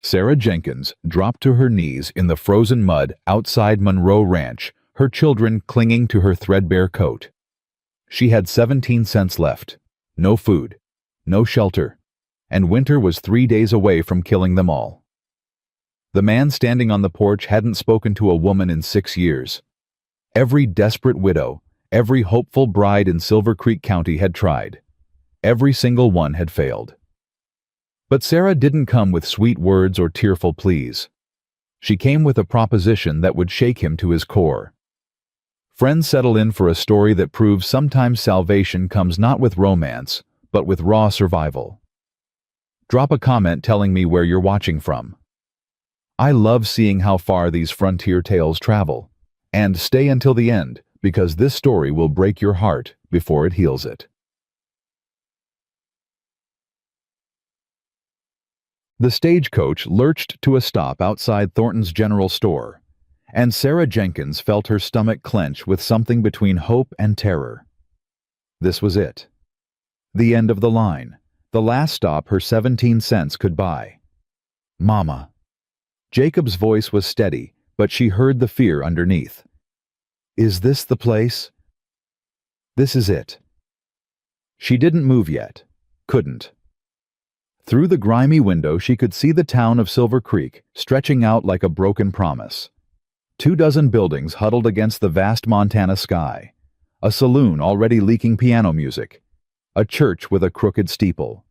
Sarah Jenkins dropped to her knees in the frozen mud outside Monroe Ranch, her children clinging to her threadbare coat. She had 17 cents left, no food, no shelter, and winter was 3 days away from killing them all. The man standing on the porch hadn't spoken to a woman in 6 years. Every desperate widow, every hopeful bride in Silver Creek County had tried. Every single one had failed. But Sarah didn't come with sweet words or tearful pleas. She came with a proposition that would shake him to his core. Friends settle in for a story that proves sometimes salvation comes not with romance, but with raw survival. Drop a comment telling me where you're watching from. I love seeing how far these frontier tales travel. And stay until the end, because this story will break your heart before it heals it. The stagecoach lurched to a stop outside Thornton's General Store, and Sarah Jenkins felt her stomach clench with something between hope and terror. This was it. The end of the line, the last stop her 17 cents could buy. Mama. Jacob's voice was steady, but she heard the fear underneath. Is this the place? This is it. She didn't move yet. Couldn't. Through the grimy window she could see the town of Silver Creek stretching out like a broken promise. 24 buildings huddled against the vast Montana sky. A saloon already leaking piano music. A church with a crooked steeple.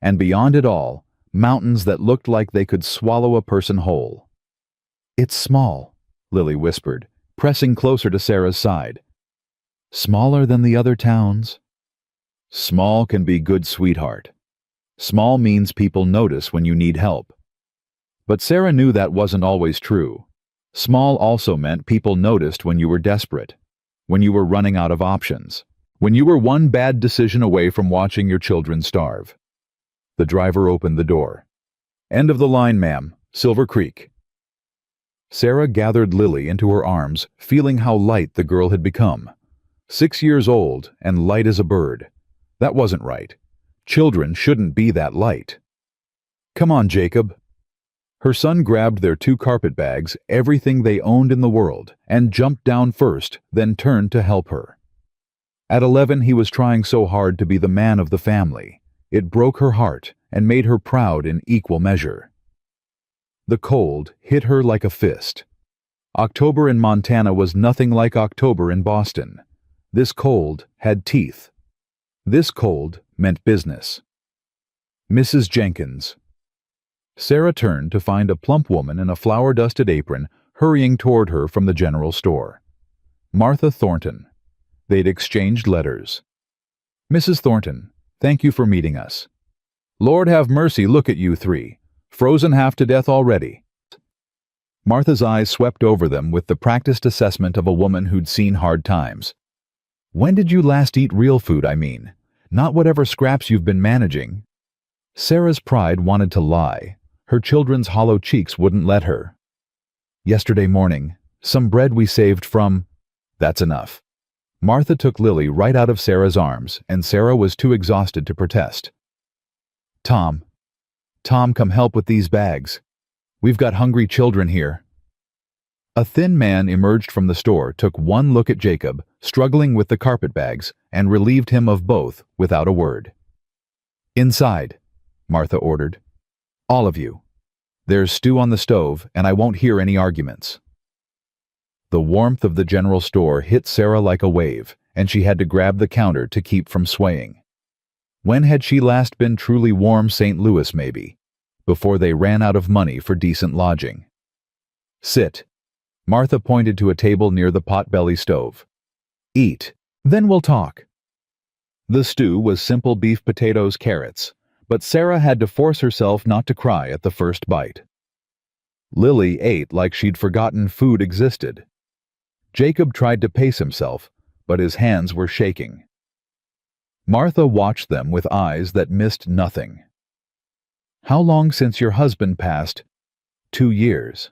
And beyond it all, mountains that looked like they could swallow a person whole. It's small, Lily whispered, pressing closer to Sarah's side. Smaller than the other towns? Small can be good, sweetheart. Small means people notice when you need help. But Sarah knew that wasn't always true. Small also meant people noticed when you were desperate, when you were running out of options, when you were one bad decision away from watching your children starve. The driver opened the door. End of the line, ma'am. Silver Creek. Sarah gathered Lily into her arms, feeling how light the girl had become. 6 years old and light as a bird. That wasn't right. Children shouldn't be that light. Come on, Jacob. Her son grabbed their 2 carpet bags, everything they owned in the world, and jumped down first, then turned to help her. At 11, he was trying so hard to be the man of the family. It broke her heart and made her proud in equal measure. The cold hit her like a fist. October in Montana was nothing like October in Boston. This cold had teeth. This cold meant business. Mrs. Jenkins. Sarah turned to find a plump woman in a flour-dusted apron hurrying toward her from the general store. Martha Thornton. They'd exchanged letters. Mrs. Thornton, thank you for meeting us. Lord have mercy, look at you 3. Frozen half to death already. Martha's eyes swept over them with the practiced assessment of a woman who'd seen hard times. When did you last eat real food, I mean? Not whatever scraps you've been managing. Sarah's pride wanted to lie. Her children's hollow cheeks wouldn't let her. Yesterday morning, some bread we saved from... That's enough. Martha took Lily right out of Sarah's arms, and Sarah was too exhausted to protest. Tom, come help with these bags. We've got hungry children here. A thin man emerged from the store, took one look at Jacob, struggling with the carpet bags, and relieved him of both without a word. Inside, Martha ordered. All of you. There's stew on the stove, and I won't hear any arguments. The warmth of the general store hit Sarah like a wave, and she had to grab the counter to keep from swaying. When had she last been truly warm? St. Louis, maybe, before they ran out of money for decent lodging. Sit. Martha pointed to a table near the potbelly stove. Eat, then we'll talk. The stew was simple beef, potatoes, carrots, but Sarah had to force herself not to cry at the first bite. Lily ate like she'd forgotten food existed. Jacob tried to pace himself, but his hands were shaking. Martha watched them with eyes that missed nothing. How long since your husband passed? 2 years.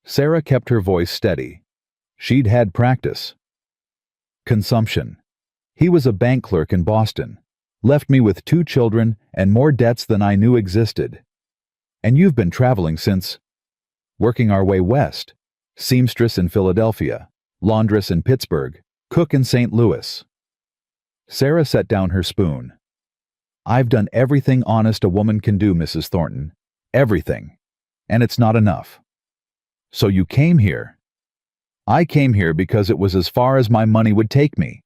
Sarah kept her voice steady. She'd had practice. Consumption. He was a bank clerk in Boston. Left me with 2 children and more debts than I knew existed. And you've been traveling since, working our way west. Seamstress in Philadelphia, laundress in Pittsburgh, cook in St. Louis. Sarah set down her spoon. I've done everything honest a woman can do, Mrs. Thornton. Everything. And it's not enough. So you came here. I came here because it was as far as my money would take me,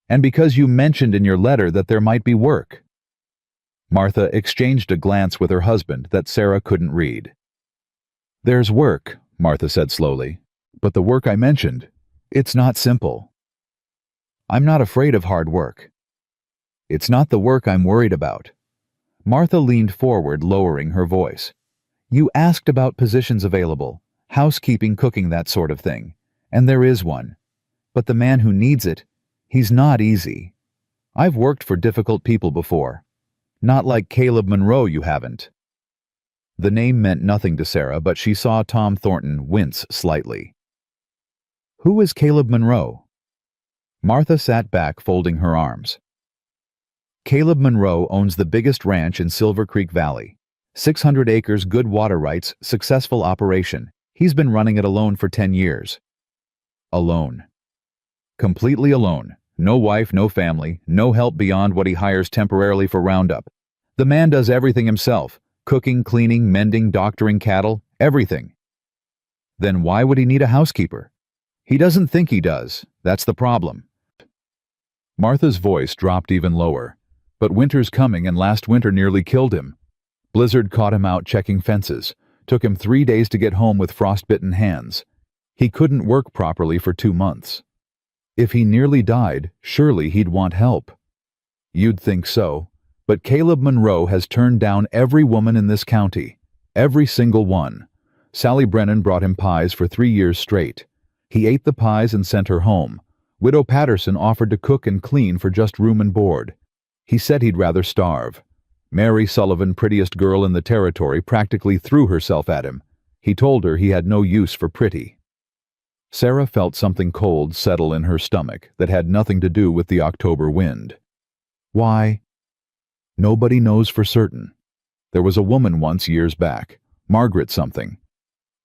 and because you mentioned in your letter that there might be work. Martha exchanged a glance with her husband that Sarah couldn't read. There's work, Martha said slowly, but the work I mentioned, it's not simple. I'm not afraid of hard work. It's not the work I'm worried about. Martha leaned forward, lowering her voice. You asked about positions available, housekeeping, cooking, that sort of thing, and there is one. But the man who needs it, he's not easy. I've worked for difficult people before. Not like Caleb Monroe, you haven't. The name meant nothing to Sarah, but she saw Tom Thornton wince slightly. Who is Caleb Monroe? Martha sat back, folding her arms. Caleb Monroe owns the biggest ranch in Silver Creek Valley. 600 acres, good water rights, successful operation. He's been running it alone for 10 years. Alone. Completely alone. No wife, no family, no help beyond what he hires temporarily for roundup. The man does everything himself. Cooking, cleaning, mending, doctoring cattle, everything. Then why would he need a housekeeper? He doesn't think he does. That's the problem. Martha's voice dropped even lower. But winter's coming, and last winter nearly killed him. Blizzard caught him out checking fences. Took him 3 days to get home with frostbitten hands. He couldn't work properly for 2 months. If he nearly died, surely he'd want help. You'd think so. But Caleb Monroe has turned down every woman in this county. Every single one. Sally Brennan brought him pies for 3 years straight. He ate the pies and sent her home. Widow Patterson offered to cook and clean for just room and board. He said he'd rather starve. Mary Sullivan, prettiest girl in the territory, practically threw herself at him. He told her he had no use for pretty. Sarah felt something cold settle in her stomach that had nothing to do with the October wind. Why? Nobody knows for certain. There was a woman once years back, Margaret something.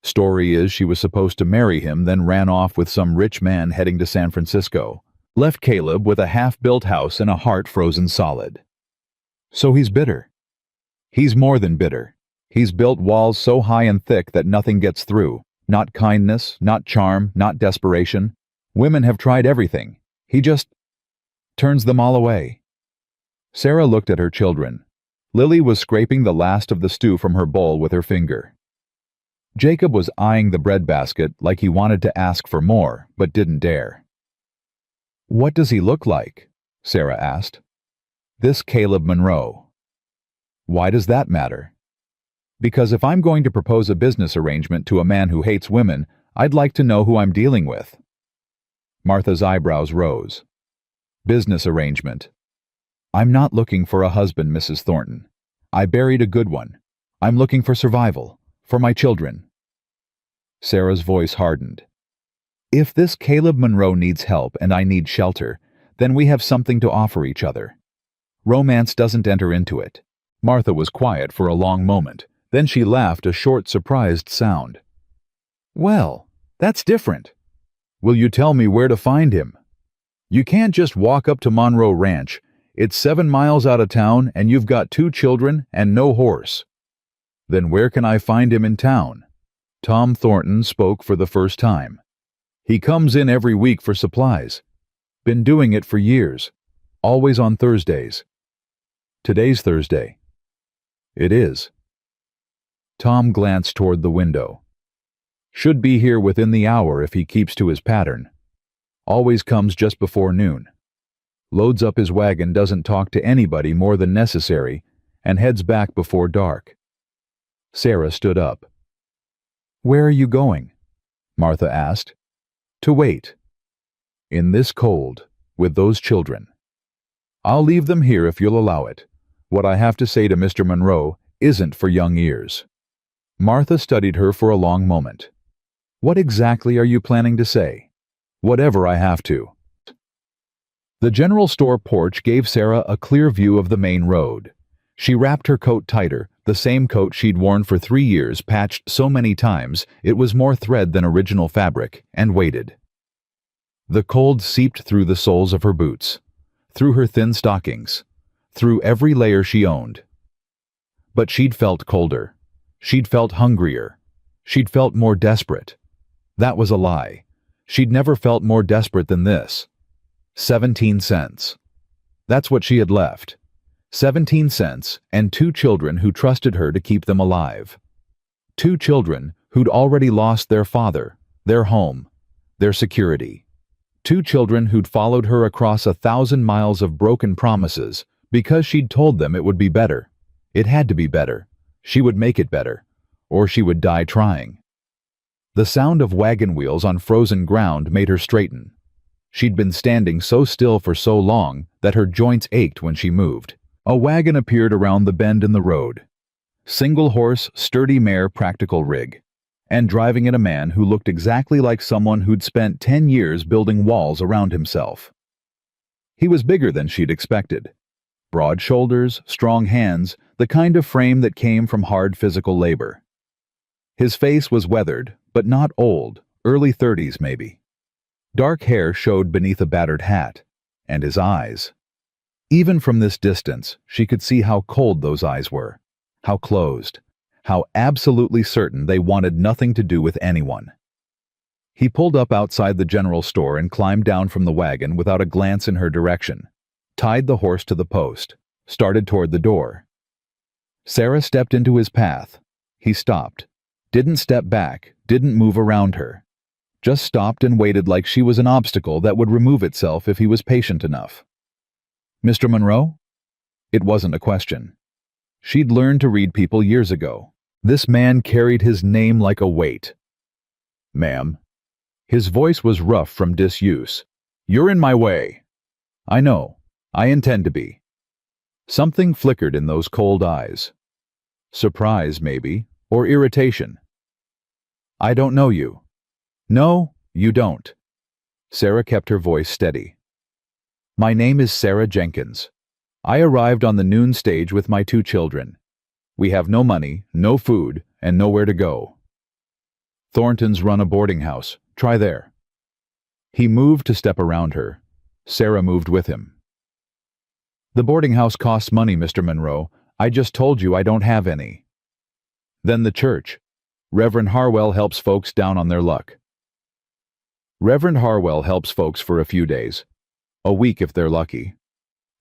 Story is she was supposed to marry him, then ran off with some rich man heading to San Francisco. Left Caleb with a half-built house and a heart frozen solid. So he's bitter. He's more than bitter. He's built walls so high and thick that nothing gets through. Not kindness, not charm, not desperation. Women have tried everything. He just turns them all away. Sarah looked at her children. Lily was scraping the last of the stew from her bowl with her finger. Jacob was eyeing the breadbasket like he wanted to ask for more, but didn't dare. What does he look like? Sarah asked. This Caleb Monroe. Why does that matter? Because if I'm going to propose a business arrangement to a man who hates women, I'd like to know who I'm dealing with. Martha's eyebrows rose. Business arrangement. I'm not looking for a husband, Mrs. Thornton. I buried a good one. I'm looking for survival. For my children. Sarah's voice hardened. If this Caleb Monroe needs help and I need shelter, then we have something to offer each other. Romance doesn't enter into it. Martha was quiet for a long moment. Then she laughed a short, surprised sound. Well, that's different. Will you tell me where to find him? You can't just walk up to Monroe Ranch. It's 7 miles out of town, and you've got 2 children and no horse. Then where can I find him in town? Tom Thornton spoke for the first time. He comes in every week for supplies. Been doing it for years. Always on Thursdays. Today's Thursday. It is. Tom glanced toward the window. Should be here within the hour if he keeps to his pattern. Always comes just before noon. Loads up his wagon, doesn't talk to anybody more than necessary, and heads back before dark. Sarah stood up. Where are you going? Martha asked. To wait. In this cold, with those children. I'll leave them here if you'll allow it. What I have to say to Mr. Monroe isn't for young ears. Martha studied her for a long moment. What exactly are you planning to say? Whatever I have to. The general store porch gave Sarah a clear view of the main road. She wrapped her coat tighter, The same coat she'd worn for 3 years, patched so many times it was more thread than original fabric, and waited. The cold seeped through the soles of her boots, through her thin stockings, through every layer she owned. But she'd felt colder. She'd felt hungrier. She'd felt more desperate. That was a lie. She'd never felt more desperate than this. 17 cents. That's what she had left. 17 cents and 2 children who trusted her to keep them alive. 2 children who'd already lost their father, their home, their security. 2 children who'd followed her across 1,000 miles of broken promises because she'd told them it would be better. It had to be better. She would make it better, or she would die trying. The sound of wagon wheels on frozen ground made her straighten. She'd been standing so still for so long that her joints ached when she moved. A wagon appeared around the bend in the road. Single horse, sturdy mare, practical rig. And driving it a man who looked exactly like someone who'd spent 10 years building walls around himself. He was bigger than she'd expected. Broad shoulders, strong hands, the kind of frame that came from hard physical labor. His face was weathered, but not old, early 30s maybe. Dark hair showed beneath a battered hat, and his eyes. Even from this distance, she could see how cold those eyes were, how closed, how absolutely certain they wanted nothing to do with anyone. He pulled up outside the general store and climbed down from the wagon without a glance in her direction, tied the horse to the post, started toward the door. Sarah stepped into his path. He stopped, didn't step back, didn't move around her. Just stopped and waited like she was an obstacle that would remove itself if he was patient enough. Mr. Monroe? It wasn't a question. She'd learned to read people years ago. This man carried his name like a weight. Ma'am. His voice was rough from disuse. You're in my way. I know. I intend to be. Something flickered in those cold eyes. Surprise, maybe, or irritation. I don't know you. No, you don't. Sarah kept her voice steady. My name is Sarah Jenkins. I arrived on the noon stage with my 2 children. We have no money, no food, and nowhere to go. Thornton's run a boarding house. Try there. He moved to step around her. Sarah moved with him. The boarding house costs money, Mr. Monroe. I just told you I don't have any. Then the church. Reverend Harwell helps folks down on their luck. Reverend Harwell helps folks for a few days. A week if they're lucky.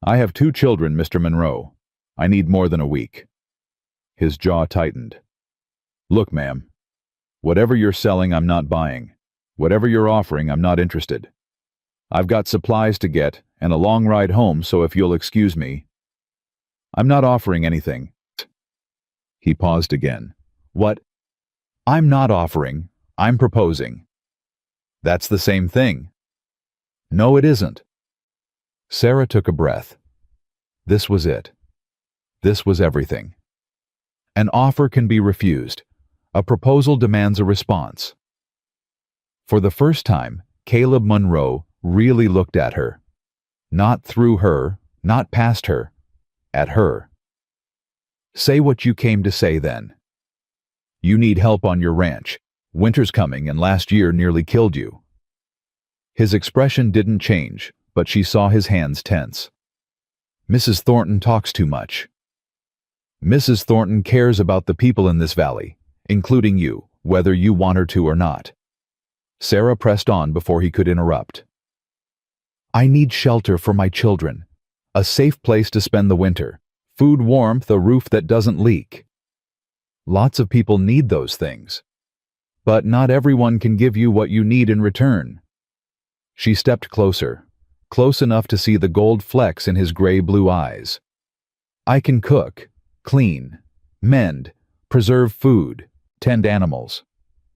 I have 2 children, Mr. Monroe. I need more than a week. His jaw tightened. Look, ma'am. Whatever you're selling, I'm not buying. Whatever you're offering, I'm not interested. I've got supplies to get and a long ride home, so if you'll excuse me. I'm not offering anything. He paused again. What? I'm not offering. I'm proposing. That's the same thing. No, it isn't. Sarah took a breath. This was it. This was everything. An offer can be refused. A proposal demands a response. For the first time, Caleb Monroe really looked at her. Not through her, not past her, at her. Say what you came to say then. You need help on your ranch. Winter's coming and last year nearly killed you. His expression didn't change, but she saw his hands tense. Mrs. Thornton talks too much. Mrs. Thornton cares about the people in this valley, including you, whether you want her to or not. Sarah pressed on before he could interrupt. I need shelter for my children, a safe place to spend the winter, food, warmth, a roof that doesn't leak. Lots of people need those things. But not everyone can give you what you need in return. She stepped closer, close enough to see the gold flecks in his gray-blue eyes. I can cook, clean, mend, preserve food, tend animals,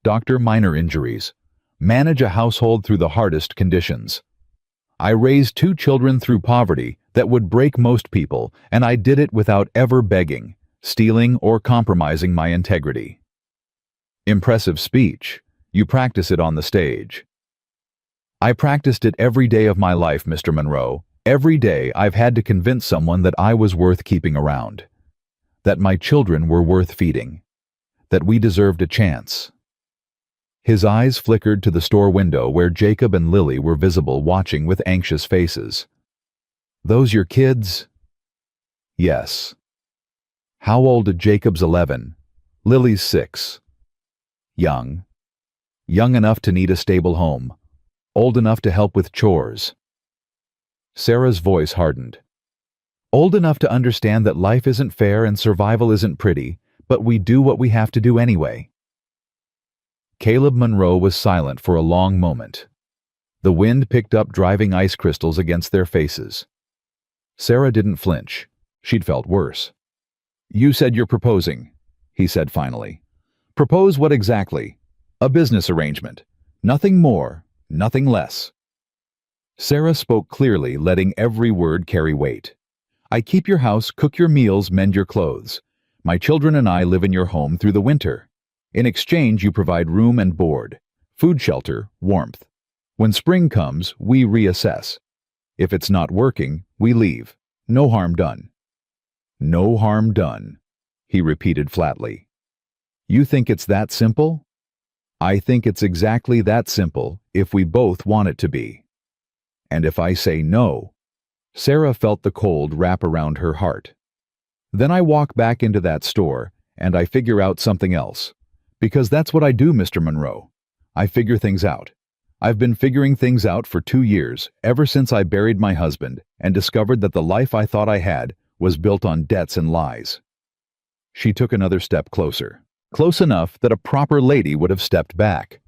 doctor minor injuries, manage a household through the hardest conditions. I raised 2 children through poverty that would break most people, and I did it without ever begging, stealing, or compromising my integrity. Impressive speech. You practice it on the stage. I practiced it every day of my life, Mr. Monroe. Every day I've had to convince someone that I was worth keeping around. that my children were worth feeding, that we deserved a chance. His eyes flickered to the store window where Jacob and Lily were visible, watching with anxious faces. "Those your kids?" "Yes." "How old?" "Jacob's 11. Lily's 6. "Young. Young enough to need a stable home. Old enough to help with chores." Sarah's voice hardened. "Old enough to understand that life isn't fair and survival isn't pretty, but we do what we have to do anyway." Caleb Monroe was silent for a long moment. The wind picked up driving ice crystals against their faces. Sarah didn't flinch. She'd felt worse. "You said you're proposing," he said finally. "Propose what exactly?" "A business arrangement. Nothing more, nothing less." Sarah spoke clearly, letting every word carry weight. "I keep your house, cook your meals, mend your clothes. My children and I live in your home through the winter. In exchange, you provide room and board, food, shelter, warmth. When spring comes, we reassess. If it's not working, we leave. No harm done." "No harm done," he repeated flatly. "You think it's that simple?" "I think it's exactly that simple if we both want it to be." "And if I say no?" Sarah felt the cold wrap around her heart. "Then I walk back into that store and I figure out something else. Because that's what I do, Mr. Monroe. I figure things out. I've been figuring things out for 2 years, ever since I buried my husband and discovered that the life I thought I had was built on debts and lies." She took another step closer, close enough that a proper lady would have stepped back.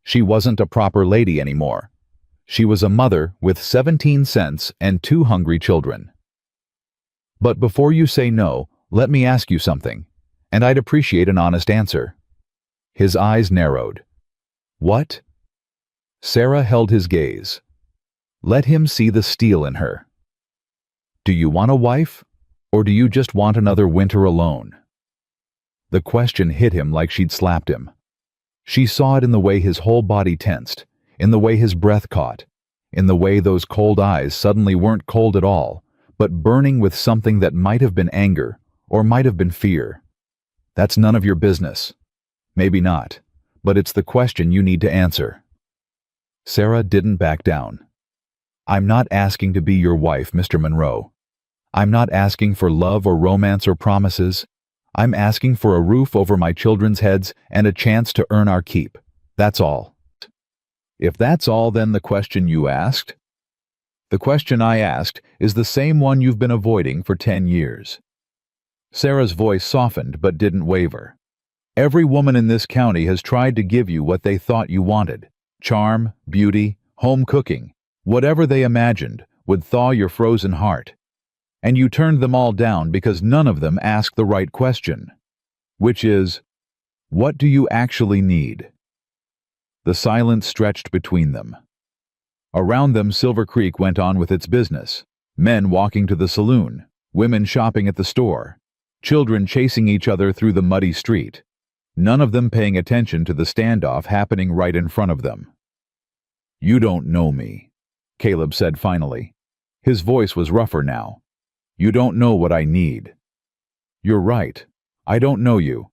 She wasn't a proper lady anymore. She was a mother with 17 cents and 2 hungry children. "But before you say no, let me ask you something, and I'd appreciate an honest answer." His eyes narrowed. "What?" Sarah held his gaze. Let him see the steel in her. "Do you want a wife, or do you just want another winter alone?" The question hit him like she'd slapped him. She saw it in the way his whole body tensed, in the way his breath caught, in the way those cold eyes suddenly weren't cold at all, but burning with something that might have been anger, or might have been fear. "That's none of your business." "Maybe not, but it's the question you need to answer." Sarah didn't back down. "I'm not asking to be your wife, Mr. Monroe. I'm not asking for love or romance or promises. I'm asking for a roof over my children's heads and a chance to earn our keep. That's all." "If that's all, then the question you asked?" "The question I asked is the same one you've been avoiding for 10 years. Sarah's voice softened but didn't waver. "Every woman in this county has tried to give you what they thought you wanted. Charm, beauty, home cooking, whatever they imagined would thaw your frozen heart. And you turned them all down because none of them asked the right question. Which is, what do you actually need?" The silence stretched between them. Around them, Silver Creek went on with its business. Men walking to the saloon, women shopping at the store, children chasing each other through the muddy street. None of them paying attention to the standoff happening right in front of them. "You don't know me," Caleb said finally. His voice was rougher now. "You don't know what I need." "You're right. I don't know you.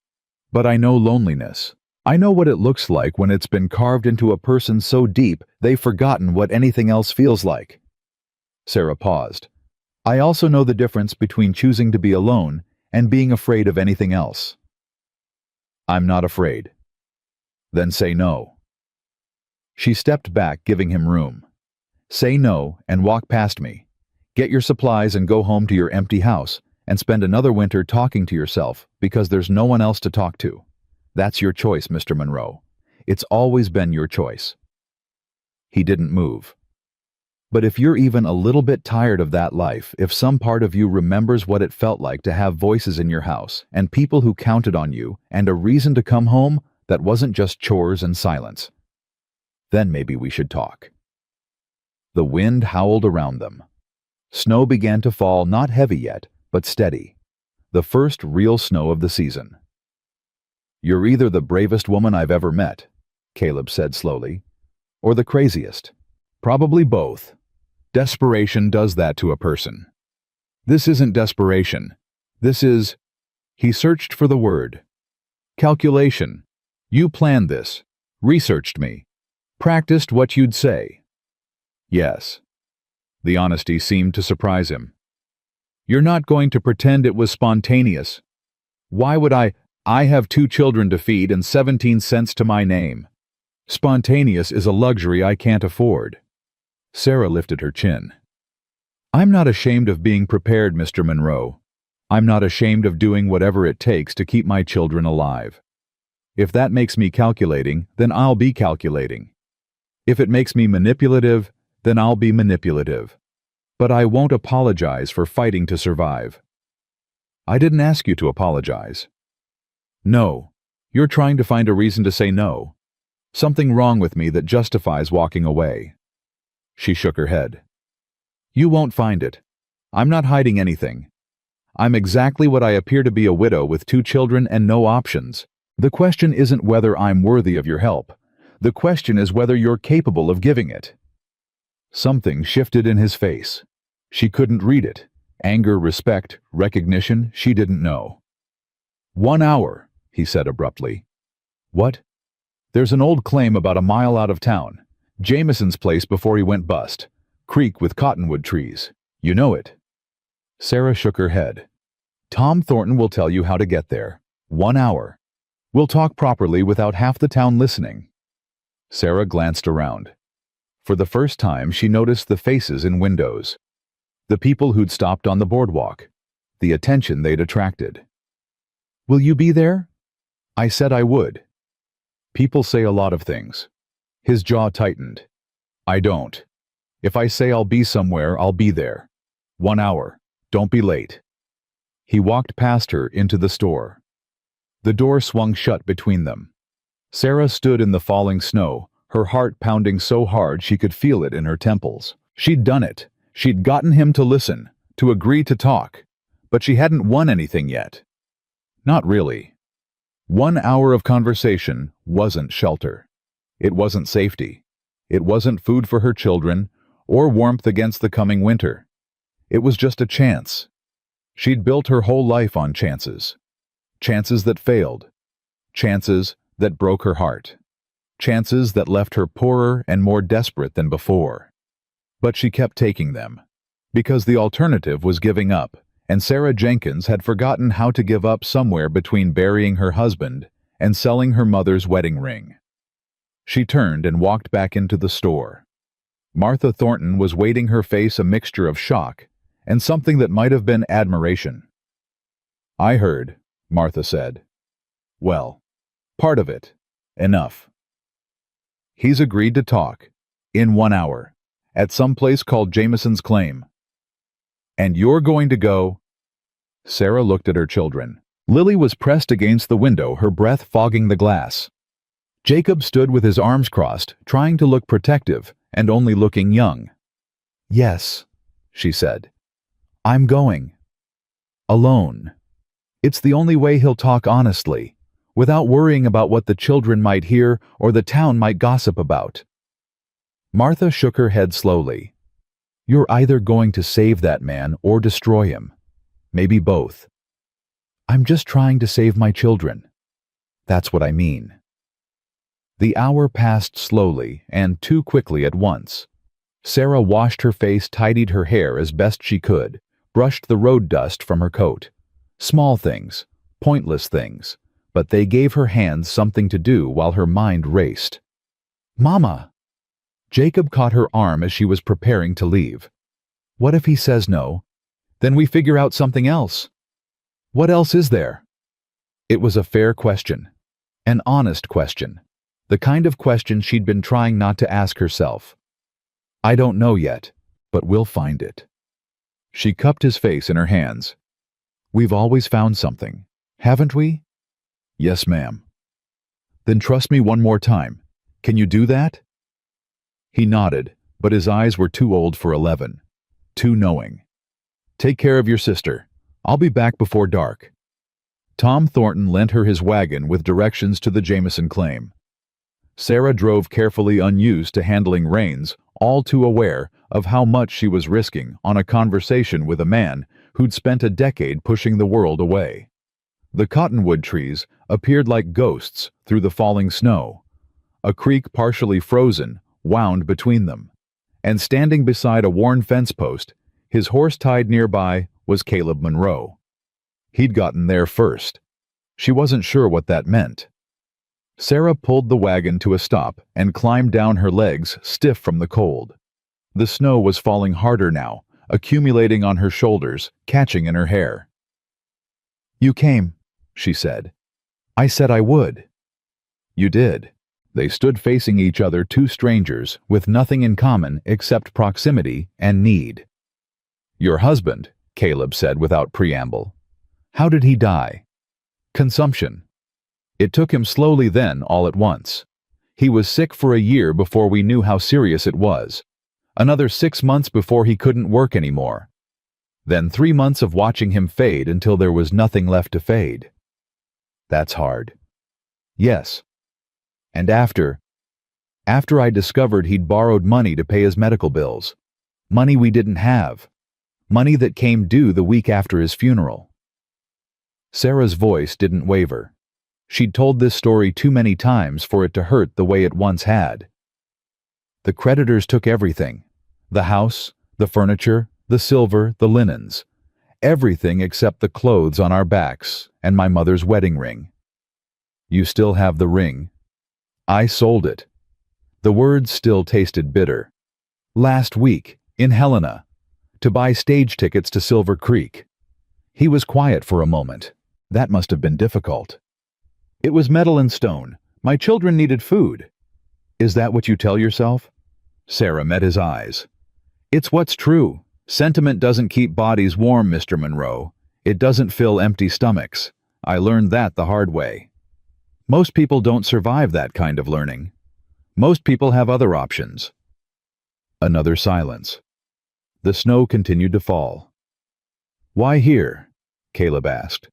But I know loneliness. I know what it looks like when it's been carved into a person so deep they've forgotten what anything else feels like." Sarah paused. "I also know the difference between choosing to be alone and being afraid of anything else." "I'm not afraid." "Then say no." She stepped back, giving him room. "Say no and walk past me. Get your supplies and go home to your empty house and spend another winter talking to yourself because there's no one else to talk to. That's your choice, Mr. Monroe. It's always been your choice." He didn't move. "But if you're even a little bit tired of that life, if some part of you remembers what it felt like to have voices in your house and people who counted on you and a reason to come home that wasn't just chores and silence, then maybe we should talk." The wind howled around them. Snow began to fall, not heavy yet, but steady. The first real snow of the season. "You're either the bravest woman I've ever met," Caleb said slowly, "or the craziest. Probably both. Desperation does that to a person. This isn't desperation. This is He searched for the word. Calculation. You planned this. Researched me. Practiced what you'd say. Yes. The honesty seemed to surprise him. You're not going to pretend it was spontaneous. Why would I have 2 children to feed and 17 cents to my name. Spontaneous is a luxury I can't afford. Sarah lifted her chin. I'm not ashamed of being prepared, Mr. Monroe. I'm not ashamed of doing whatever it takes to keep my children alive. If that makes me calculating, then I'll be calculating. If it makes me manipulative, then I'll be manipulative. But I won't apologize for fighting to survive. I didn't ask you to apologize. No, you're trying to find a reason to say no. Something wrong with me that justifies walking away. She shook her head. You won't find it. I'm not hiding anything. I'm exactly what I appear to be, a widow with 2 children and no options. The question isn't whether I'm worthy of your help. The question is whether you're capable of giving it. Something shifted in his face. She couldn't read it. Anger, respect, recognition, she didn't know. 1 hour, he said abruptly. What? There's an old claim about a mile out of town. Jameson's place before he went bust. Creek with cottonwood trees. You know it. Sarah shook her head. Tom Thornton will tell you how to get there. 1 hour. We'll talk properly without half the town listening. Sarah glanced around. For the first time, she noticed the faces in windows. The people who'd stopped on the boardwalk. The attention they'd attracted. Will you be there? I said I would. People say a lot of things. His jaw tightened. I don't. If I say I'll be somewhere, I'll be there. 1 hour. Don't be late. He walked past her into the store. The door swung shut between them. Sarah stood in the falling snow, her heart pounding so hard she could feel it in her temples. She'd done it. She'd gotten him to listen, to agree to talk. But she hadn't won anything yet. Not really. 1 hour of conversation wasn't shelter. It wasn't safety. It wasn't food for her children, or warmth against the coming winter. It was just a chance. She'd built her whole life on chances. Chances that failed. Chances that broke her heart. Chances that left her poorer and more desperate than before. But she kept taking them. Because the alternative was giving up, and Sarah Jenkins had forgotten how to give up somewhere between burying her husband and selling her mother's wedding ring. She turned and walked back into the store. Martha Thornton was waiting, her face a mixture of shock and something that might have been admiration. I heard, Martha said. Well, part of it. Enough. He's agreed to talk, in 1 hour, at some place called Jameson's Claim. And you're going to go? Sarah looked at her children. Lily was pressed against the window, her breath fogging the glass. Jacob stood with his arms crossed, trying to look protective, and only looking young. Yes, she said. I'm going. Alone. It's the only way he'll talk honestly, without worrying about what the children might hear or the town might gossip about. Martha shook her head slowly. You're either going to save that man or destroy him. Maybe both. I'm just trying to save my children. That's what I mean. The hour passed slowly and too quickly at once. Sarah washed her face, tidied her hair as best she could, brushed the road dust from her coat. Small things, pointless things, but they gave her hands something to do while her mind raced. Mama! Jacob caught her arm as she was preparing to leave. What if he says no? Then we figure out something else. What else is there? It was a fair question. An honest question. The kind of question she'd been trying not to ask herself. I don't know yet, but we'll find it. She cupped his face in her hands. We've always found something, haven't we? Yes, ma'am. Then trust me one more time. Can you do that? He nodded, but his eyes were too old for 11. Too knowing. Take care of your sister. I'll be back before dark. Tom Thornton lent her his wagon with directions to the Jameson claim. Sarah drove carefully, unused to handling reins, all too aware of how much she was risking on a conversation with a man who'd spent a decade pushing the world away. The cottonwood trees appeared like ghosts through the falling snow. A creek partially frozen wound between them, and standing beside a worn fence post, his horse tied nearby, was Caleb Monroe. He'd gotten there first. She wasn't sure what that meant. Sarah pulled the wagon to a stop and climbed down, her legs stiff from the cold. The snow was falling harder now, accumulating on her shoulders, catching in her hair. "You came," she said. "I said I would." "You did." They stood facing each other, two strangers with nothing in common except proximity and need. "Your husband," Caleb said without preamble. "How did he die?" "Consumption. It took him slowly, then all at once. He was sick for a year before we knew how serious it was. Another 6 months before he couldn't work anymore. Then 3 months of watching him fade until there was nothing left to fade." "That's hard." "Yes. And after I discovered he'd borrowed money to pay his medical bills. Money we didn't have. Money that came due the week after his funeral." Sarah's voice didn't waver. She'd told this story too many times for it to hurt the way it once had. "The creditors took everything. The house, the furniture, the silver, the linens. Everything except the clothes on our backs and my mother's wedding ring." "You still have the ring?" "I sold it." The words still tasted bitter. "Last week, in Helena, to buy stage tickets to Silver Creek." He was quiet for a moment. That must have been difficult. "It was metal and stone. My children needed food." "Is that what you tell yourself?" Sarah met his eyes. "It's what's true. Sentiment doesn't keep bodies warm, Mr. Monroe. It doesn't fill empty stomachs. I learned that the hard way. Most people don't survive that kind of learning. Most people have other options." Another silence. The snow continued to fall. "Why here?" Caleb asked.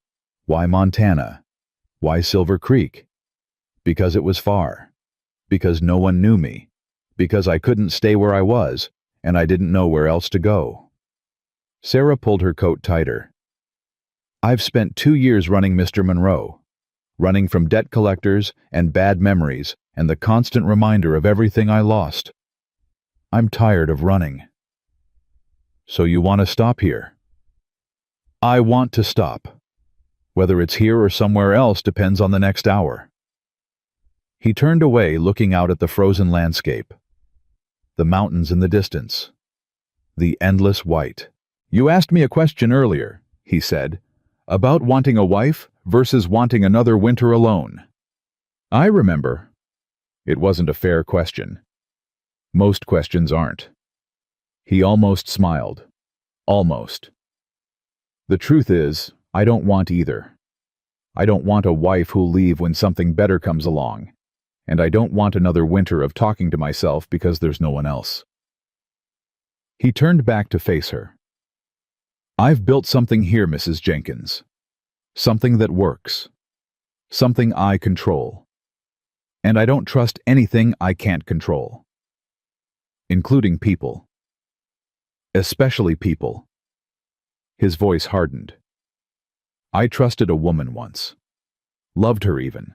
"Why Montana? Why Silver Creek?" "Because it was far. Because no one knew me. Because I couldn't stay where I was, and I didn't know where else to go." Sarah pulled her coat tighter. "I've spent 2 years running Mr. Monroe. Running from debt collectors and bad memories and the constant reminder of everything I lost. I'm tired of running." "So you want to stop here?" "I want to stop. Whether it's here or somewhere else depends on the next hour." He turned away, looking out at the frozen landscape. The mountains in the distance. The endless white. "You asked me a question earlier," he said, "about wanting a wife versus wanting another winter alone." "I remember." It wasn't a fair question. Most questions aren't. He almost smiled. Almost. "The truth is, I don't want either. I don't want a wife who'll leave when something better comes along, and I don't want another winter of talking to myself because there's no one else." He turned back to face her. "I've built something here, Mrs. Jenkins. Something that works. Something I control. And I don't trust anything I can't control. Including people. Especially people." His voice hardened. "I trusted a woman once. Loved her even.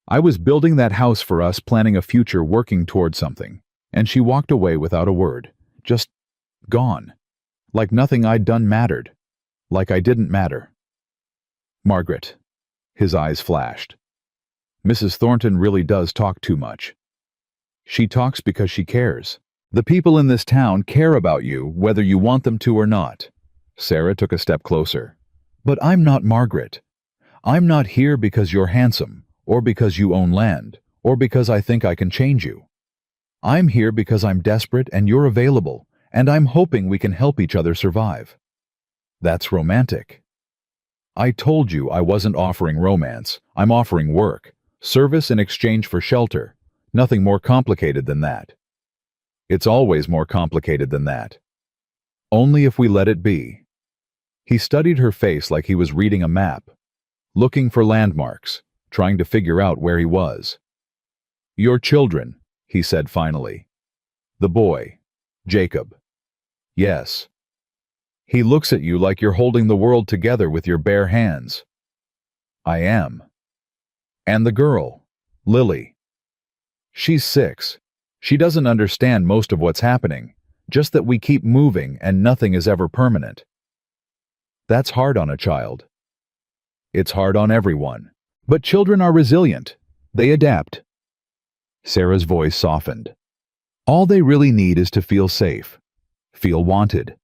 I was building that house for us, planning a future, working toward something, and she walked away without a word. Just gone. Like nothing I'd done mattered. Like I didn't matter." "Margaret." His eyes flashed. "Mrs. Thornton really does talk too much. She talks because she cares. The people in this town care about you, whether you want them to or not." Sarah took a step closer. "But I'm not Margaret. I'm not here because you're handsome, or because you own land, or because I think I can change you. I'm here because I'm desperate and you're available, and I'm hoping we can help each other survive." "That's romantic." "I told you I wasn't offering romance. I'm offering work, service in exchange for shelter. Nothing more complicated than that." "It's always more complicated than that. Only if we let it be." He studied her face like he was reading a map, looking for landmarks, trying to figure out where he was. "Your children," he said finally. "The boy, Jacob." "Yes." "He looks at you like you're holding the world together with your bare hands." I am. And the girl, Lily. She's 6. She doesn't understand most of what's happening, just that we keep moving and nothing is ever permanent. That's hard on a child. It's hard on everyone. But children are resilient. They adapt. Sarah's voice softened. All they really need is to feel safe, feel wanted,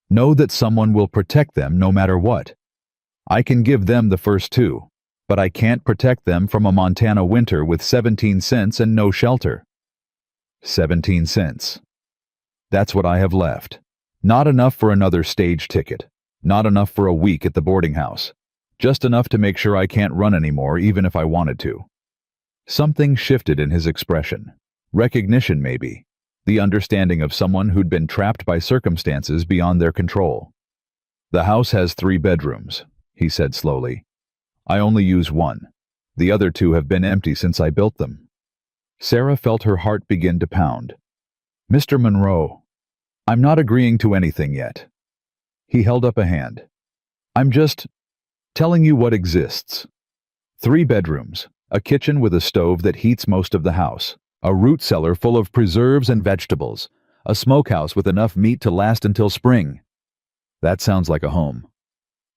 know that someone will protect them no matter what. I can give them the first 2, but I can't protect them from a Montana winter with 17 cents and no shelter. 17 cents. That's what I have left. Not enough for another stage ticket. Not enough for a week at the boarding house. Just enough to make sure I can't run anymore even if I wanted to. Something shifted in his expression. Recognition, maybe. The understanding of someone who'd been trapped by circumstances beyond their control. The house has 3 bedrooms, he said slowly. I only use 1. The other 2 have been empty since I built them. Sarah felt her heart begin to pound. Mr. Monroe, I'm not agreeing to anything yet. He held up a hand. I'm just telling you what exists. 3 bedrooms, a kitchen with a stove that heats most of the house, a root cellar full of preserves and vegetables, a smokehouse with enough meat to last until spring. That sounds like a home.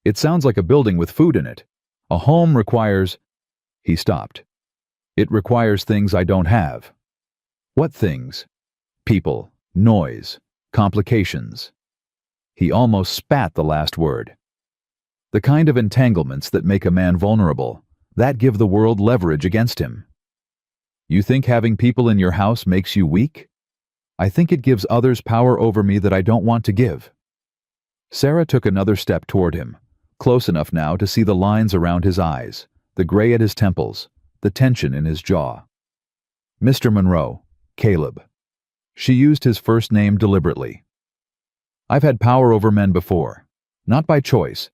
It sounds like a building with food in it. A home requires... He stopped. It requires things I don't have. What things? People, noise, complications. He almost spat the last word. The kind of entanglements that make a man vulnerable, that give the world leverage against him. You think having people in your house makes you weak? I think it gives others power over me that I don't want to give. Sarah took another step toward him, close enough now to see the lines around his eyes, the gray at his temples, the tension in his jaw. Mr. Monroe, Caleb. She used his first name deliberately. I've had power over men before, not by choice,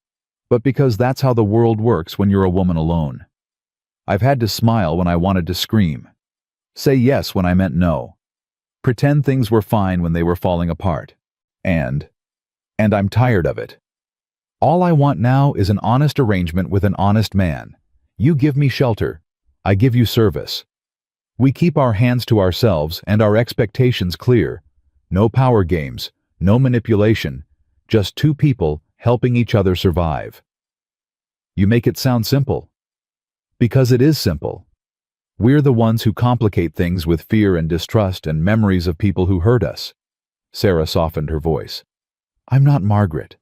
but because that's how the world works when you're a woman alone. I've had to smile when I wanted to scream, say yes when I meant no, pretend things were fine when they were falling apart, and I'm tired of it. All I want now is an honest arrangement with an honest man. You give me shelter, I give you service. We keep our hands to ourselves and our expectations clear. No power games, no manipulation, just 2 people helping each other survive. You make it sound simple. Because it is simple. We're the ones who complicate things with fear and distrust and memories of people who hurt us. Sarah softened her voice. I'm not Margaret.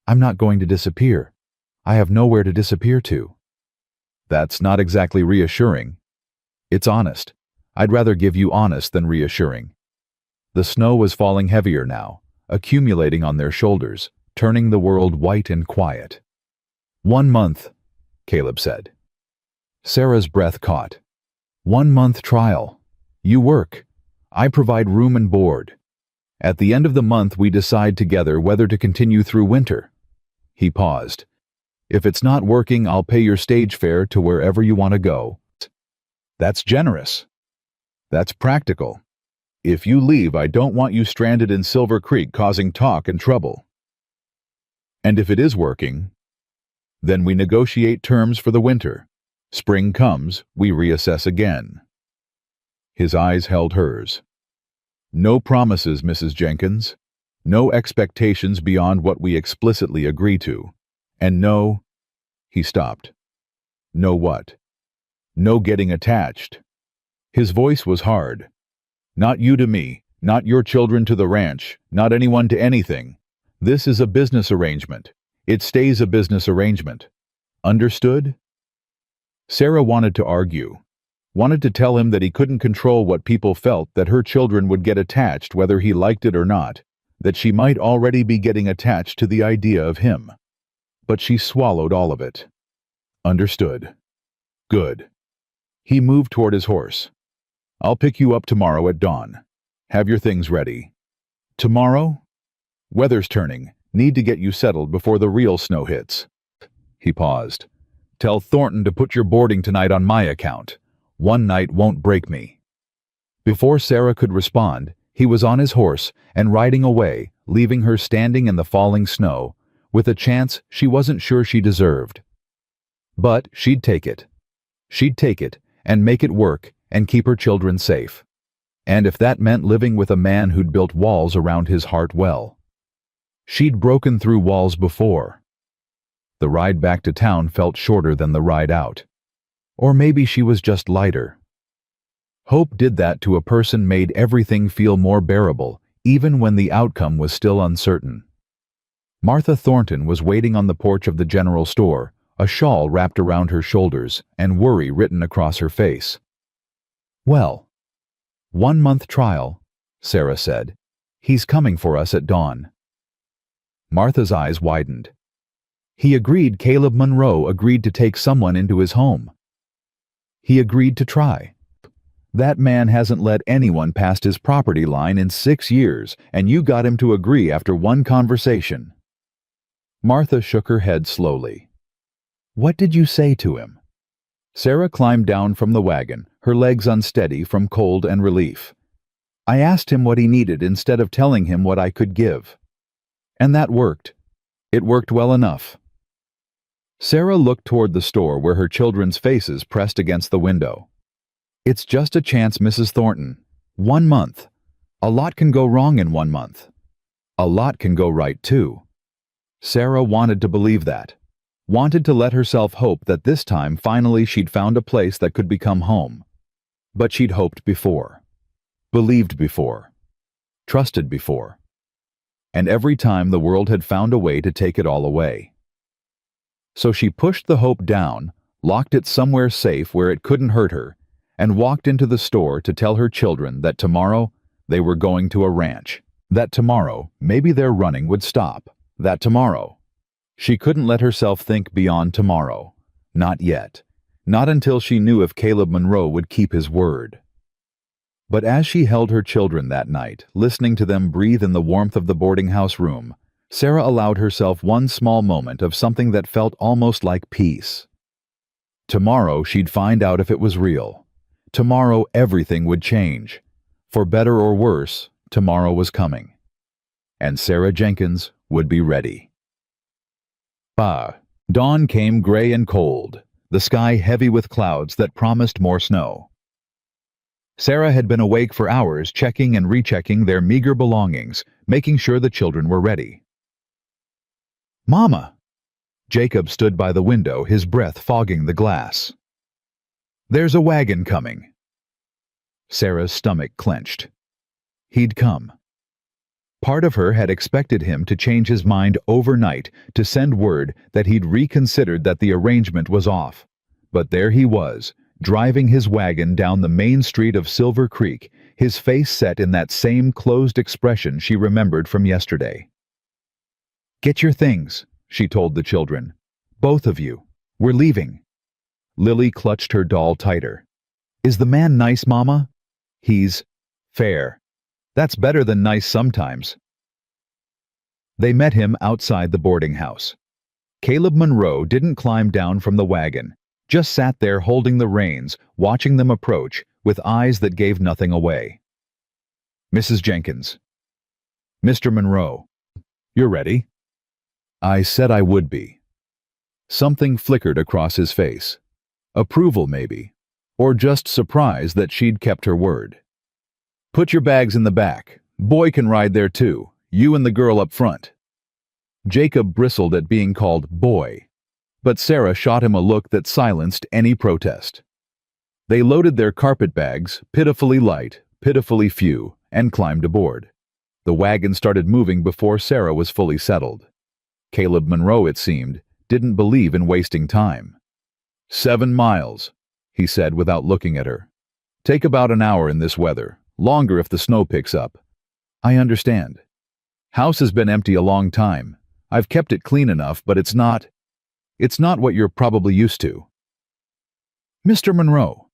I'm not going to disappear. I have nowhere to disappear to. That's not exactly reassuring. It's honest. I'd rather give you honest than reassuring. The snow was falling heavier now, accumulating on their shoulders, turning the world white and quiet. 1 month, Caleb said. Sarah's breath caught. 1 month trial. You work. I provide room and board. At the end of the month we decide together whether to continue through winter. He paused. If it's not working, I'll pay your stage fare to wherever you want to go. That's generous. That's practical. If you leave, I don't want you stranded in Silver Creek causing talk and trouble. And if it is working, then we negotiate terms for the winter. Spring comes, we reassess again. His eyes held hers. No promises, Mrs. Jenkins. No expectations beyond what we explicitly agree to. And no... He stopped. No what? No getting attached. His voice was hard. Not you to me, not your children to the ranch, not anyone to anything. This is a business arrangement. It stays a business arrangement. Understood? Sarah wanted to argue, wanted to tell him that he couldn't control what people felt, that her children would get attached whether he liked it or not, that she might already be getting attached to the idea of him. But she swallowed all of it. Understood. Good. He moved toward his horse. I'll pick you up tomorrow at dawn. Have your things ready. Tomorrow? Weather's turning. Need to get you settled before the real snow hits. He paused. Tell Thornton to put your boarding tonight on my account. 1 night won't break me. Before Sarah could respond, he was on his horse and riding away, leaving her standing in the falling snow, with a chance she wasn't sure she deserved. But she'd take it. She'd take it and make it work and keep her children safe. And if that meant living with a man who'd built walls around his heart, well. She'd broken through walls before. The ride back to town felt shorter than the ride out. Or maybe she was just lighter. Hope did that to a person, made everything feel more bearable, even when the outcome was still uncertain. Martha Thornton was waiting on the porch of the general store, a shawl wrapped around her shoulders and worry written across her face. "Well, 1-month trial," Sarah said. "He's coming for us at dawn." Martha's eyes widened. He agreed. Caleb Monroe agreed to take someone into his home. He agreed to try. That man hasn't let anyone past his property line in 6 years, and you got him to agree after one conversation. Martha shook her head slowly. "What did you say to him?" Sarah climbed down from the wagon, her legs unsteady from cold and relief. "I asked him what he needed instead of telling him what I could give. And that worked. It worked well enough." Sarah looked toward the store where her children's faces pressed against the window. "It's just a chance, Mrs. Thornton. 1 month. A lot can go wrong in 1 month. A lot can go right, too." Sarah wanted to believe that. Wanted to let herself hope that this time finally she'd found a place that could become home. But she'd hoped before. Believed before. Trusted before. And every time the world had found a way to take it all away. So she pushed the hope down, locked it somewhere safe where it couldn't hurt her, and walked into the store to tell her children that tomorrow they were going to a ranch, that tomorrow maybe their running would stop, that tomorrow. She couldn't let herself think beyond tomorrow. Not yet. Not until she knew if Caleb Monroe would keep his word. But as she held her children that night, listening to them breathe in the warmth of the boarding house room, Sarah allowed herself one small moment of something that felt almost like peace. Tomorrow she'd find out if it was real. Tomorrow everything would change. For better or worse, tomorrow was coming. And Sarah Jenkins would be ready. Dawn came gray and cold, the sky heavy with clouds that promised more snow. Sarah had been awake for hours, checking and rechecking their meager belongings, making sure the children were ready. "Mama!" Jacob stood by the window, his breath fogging the glass. "There's a wagon coming." Sarah's stomach clenched. He'd come. Part of her had expected him to change his mind overnight, to send word that he'd reconsidered, that the arrangement was off. But there he was, driving his wagon down the main street of Silver Creek, his face set in that same closed expression she remembered from yesterday. "Get your things," she told the children. "Both of you. We're leaving." Lily clutched her doll tighter. "Is the man nice, Mama?" "He's fair. That's better than nice sometimes." They met him outside the boarding house. Caleb Monroe didn't climb down from the wagon, just sat there holding the reins, watching them approach, with eyes that gave nothing away. "Mrs. Jenkins." "Mr. Monroe. You're ready?" "I said I would be." Something flickered across his face. Approval, maybe. Or just surprise that she'd kept her word. "Put your bags in the back. Boy can ride there too. You and the girl up front." Jacob bristled at being called boy, but Sarah shot him a look that silenced any protest. They loaded their carpet bags, pitifully light, pitifully few, and climbed aboard. The wagon started moving before Sarah was fully settled. Caleb Monroe, it seemed, didn't believe in wasting time. 7 miles, he said without looking at her. "Take about an hour in this weather, longer if the snow picks up." "I understand. House has been empty a long time. I've kept it clean enough, but it's not what you're probably used to." "Mr. Monroe,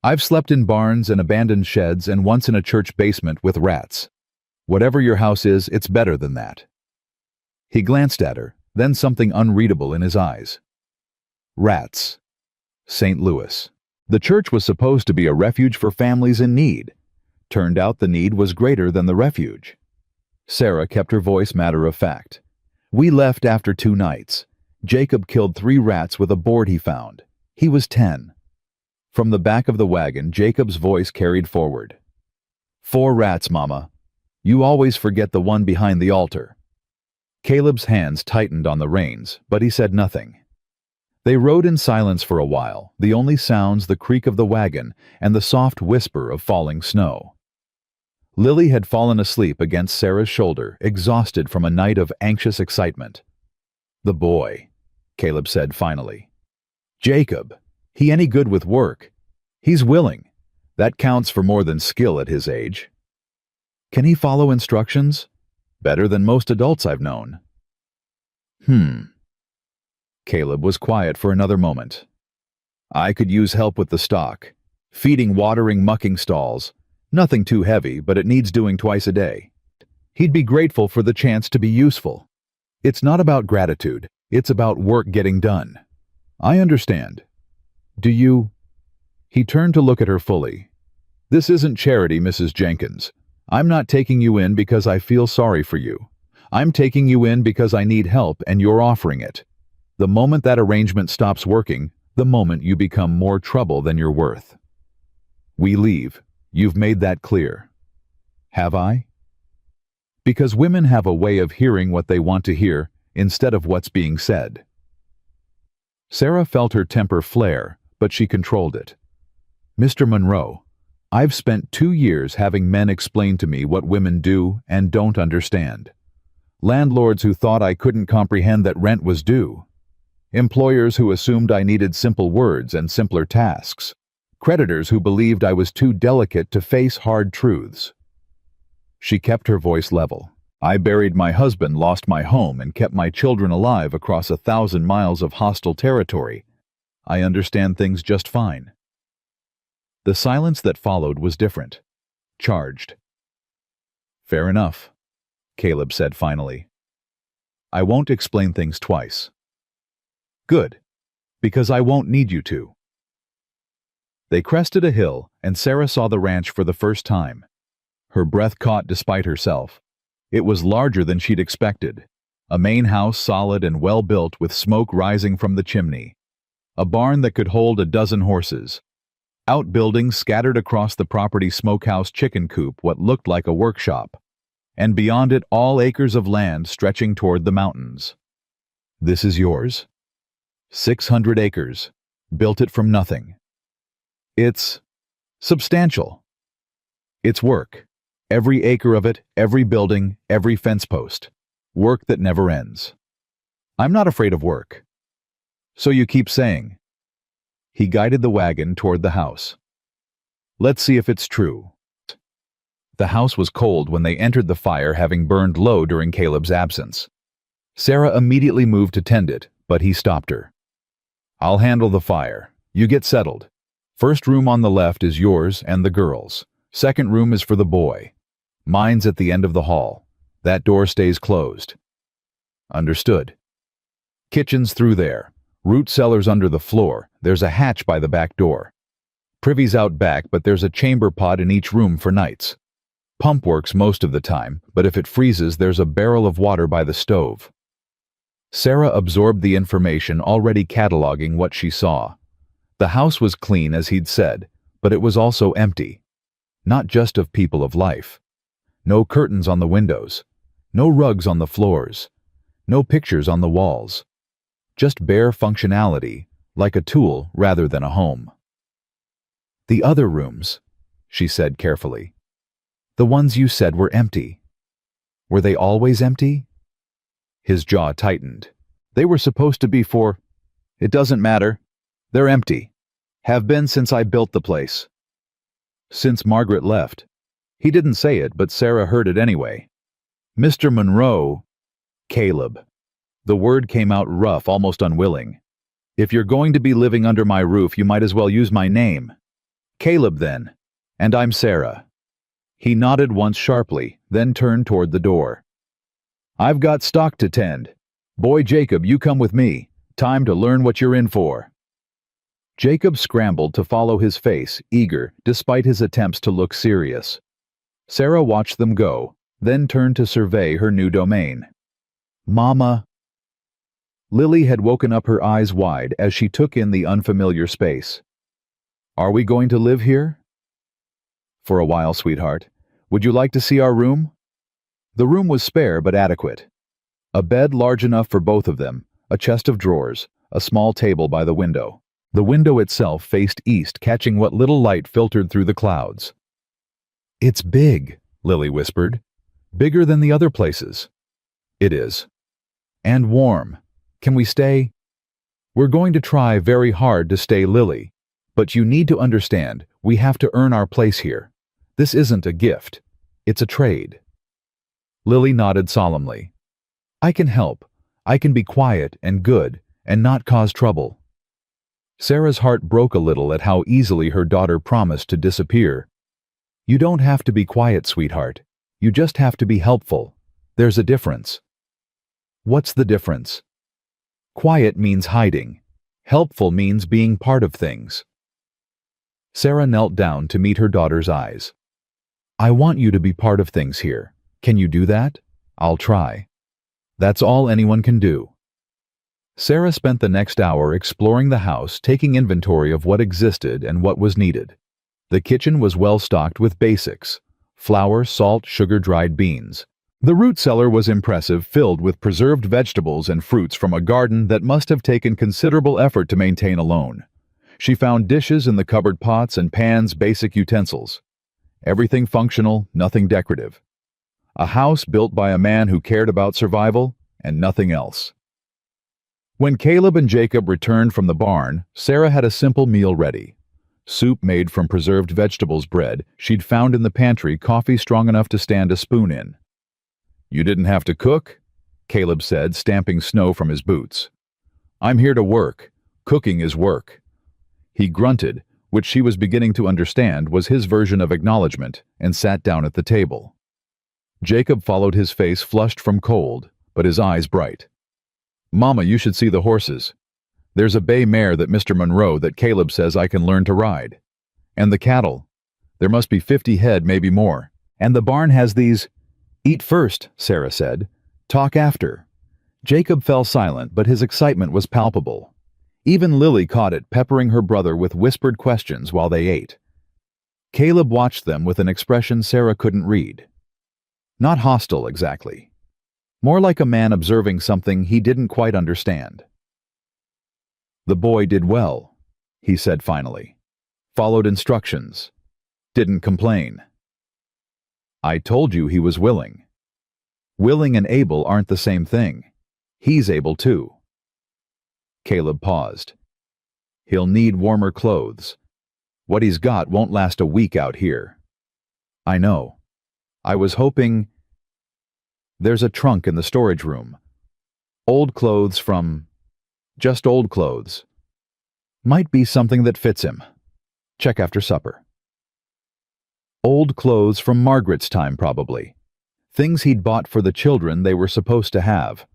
I've slept in barns and abandoned sheds and once in a church basement with rats. Whatever your house is, it's better than that." He glanced at her, then something unreadable in his eyes. Rats. St. Louis. The church was supposed to be a refuge for families in need. Turned out the need was greater than the refuge. Sarah kept her voice matter of fact. "We left after 2 nights. Jacob killed 3 rats with a board he found. He was 10. From the back of the wagon, Jacob's voice carried forward. 4 rats, Mama. You always forget the one behind the altar. Caleb's hands tightened on the reins, but he said nothing. They rode in silence for a while, the only sounds the creak of the wagon and the soft whisper of falling snow. Lily had fallen asleep against Sarah's shoulder, exhausted from a night of anxious excitement. The boy, Caleb said finally. Jacob, he any good with work? He's willing. That counts for more than skill at his age. Can he follow instructions? Better than most adults I've known. Caleb was quiet for another moment. I could use help with the stock. Feeding, watering, mucking stalls. Nothing too heavy, but it needs doing twice a day. He'd be grateful for the chance to be useful. It's not about gratitude. It's about work getting done. I understand. Do you? He turned to look at her fully. This isn't charity, Mrs. Jenkins. I'm not taking you in because I feel sorry for you. I'm taking you in because I need help and you're offering it. The moment that arrangement stops working, the moment you become more trouble than you're worth. We leave. You've made that clear. Have I? Because women have a way of hearing what they want to hear instead of what's being said. Sarah felt her temper flare, but she controlled it. Mr. Monroe, I've spent 2 years having men explain to me what women do and don't understand. Landlords who thought I couldn't comprehend that rent was due. Employers who assumed I needed simple words and simpler tasks. Creditors who believed I was too delicate to face hard truths. She kept her voice level. I buried my husband, lost my home, and kept my children alive across 1,000 miles of hostile territory. I understand things just fine. The silence that followed was different. Charged. Fair enough, Caleb said finally. I won't explain things twice. Good, because I won't need you to. They crested a hill, and Sarah saw the ranch for the first time. Her breath caught despite herself. It was larger than she'd expected. A main house solid and well-built with smoke rising from the chimney. A barn that could hold 12 horses. Outbuildings scattered across the property, smokehouse, chicken coop, what looked like a workshop. And beyond it, all acres of land stretching toward the mountains. This is yours? 600 acres. Built it from nothing. It's substantial. It's work. Every acre of it, every building, every fence post. Work that never ends. I'm not afraid of work. So you keep saying. He guided the wagon toward the house. Let's see if it's true. The house was cold when they entered, the fire having burned low during Caleb's absence. Sarah immediately moved to tend it, but he stopped her. I'll handle the fire. You get settled. First room on the left is yours and the girls'. Second room is for the boy. Mine's at the end of the hall. That door stays closed. Understood. Kitchen's through there. Root cellars under the floor. There's a hatch by the back door. Privy's out back, but there's a chamber pot in each room for nights. Pump works most of the time, but if it freezes, there's a barrel of water by the stove. Sarah absorbed the information, already cataloging what she saw. The house was clean, as he'd said, but it was also empty. Not just of people of life. No curtains on the windows. No rugs on the floors. No pictures on the walls. Just bare functionality, like a tool rather than a home. The other rooms, she said carefully. The ones you said were empty. Were they always empty? His jaw tightened. They were supposed to be for... It doesn't matter. They're empty. Have been since I built the place. Since Margaret left. He didn't say it, but Sarah heard it anyway. Mr. Monroe... Caleb. The word came out rough, almost unwilling. If you're going to be living under my roof, you might as well use my name. Caleb, then. And I'm Sarah. He nodded once sharply, then turned toward the door. I've got stock to tend. Boy Jacob, you come with me. Time to learn what you're in for. Jacob scrambled to follow his face, eager, despite his attempts to look serious. Sarah watched them go, then turned to survey her new domain. Mama. Lily had woken up, her eyes wide as she took in the unfamiliar space. "Are we going to live here?" "For a while, sweetheart. Would you like to see our room?" The room was spare but adequate. A bed large enough for both of them, a chest of drawers, a small table by the window. The window itself faced east, catching what little light filtered through the clouds. "It's big," Lily whispered. "Bigger than the other places." "It is. And warm. Can we stay?" "We're going to try very hard to stay, Lily. But you need to understand, we have to earn our place here. This isn't a gift. It's a trade." Lily nodded solemnly. "I can help. I can be quiet and good and not cause trouble." Sarah's heart broke a little at how easily her daughter promised to disappear. "You don't have to be quiet, sweetheart. You just have to be helpful. There's a difference." "What's the difference?" "Quiet means hiding. Helpful means being part of things." Sarah knelt down to meet her daughter's eyes. "I want you to be part of things here. Can you do that?" "I'll try." That's all anyone can do. Sarah spent the next hour exploring the house, taking inventory of what existed and what was needed. The kitchen was well stocked with basics: flour, salt, sugar, dried beans. The root cellar was impressive, filled with preserved vegetables and fruits from a garden that must have taken considerable effort to maintain alone. She found dishes in the cupboard, pots and pans, basic utensils. Everything functional, nothing decorative. A house built by a man who cared about survival and nothing else. When Caleb and Jacob returned from the barn, Sarah had a simple meal ready. Soup made from preserved vegetables, bread she'd found in the pantry, coffee strong enough to stand a spoon in. "You didn't have to cook?" Caleb said, stamping snow from his boots. "I'm here to work. Cooking is work." He grunted, which she was beginning to understand was his version of acknowledgement, and sat down at the table. Jacob followed, his face flushed from cold, but his eyes bright. "Mama, you should see the horses. There's a bay mare that Mr. Monroe that Caleb says I can learn to ride. And the cattle. There must be 50 head, maybe more. And the barn has these—" "Eat first," Sarah said. "Talk after." Jacob fell silent, but his excitement was palpable. Even Lily caught it, peppering her brother with whispered questions while they ate. Caleb watched them with an expression Sarah couldn't read. Not hostile, exactly. More like a man observing something he didn't quite understand. "The boy did well," he said finally. "Followed instructions. Didn't complain." "I told you he was willing." "Willing and able aren't the same thing. He's able too." Caleb paused. "He'll need warmer clothes. What he's got won't last a week out here." "I know. I was hoping—" "There's a trunk in the storage room. Old clothes from— just old clothes. Might be something that fits him. Check after supper." Old clothes from Margaret's time, probably. Things he'd bought for the children they were supposed to have.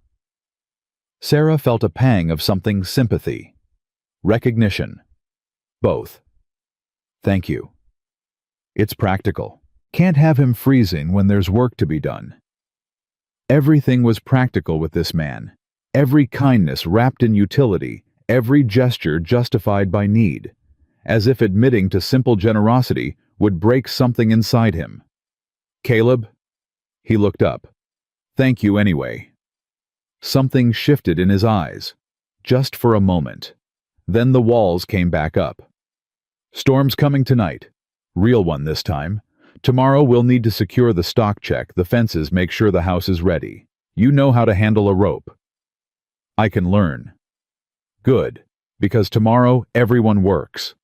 Sarah felt a pang of something: sympathy. Recognition. Both. "Thank you. It's practical. Can't have him freezing when there's work to be done." Everything was practical with this man. Every kindness wrapped in utility, every gesture justified by need, as if admitting to simple generosity would break something inside him. "Caleb?" He looked up. "Thank you anyway." Something shifted in his eyes, just for a moment. Then the walls came back up. "Storm's coming tonight. Real one this time. Tomorrow we'll need to secure the stock check, the fences, make sure the house is ready. You know how to handle a rope." "I can learn." "Good, because tomorrow everyone works."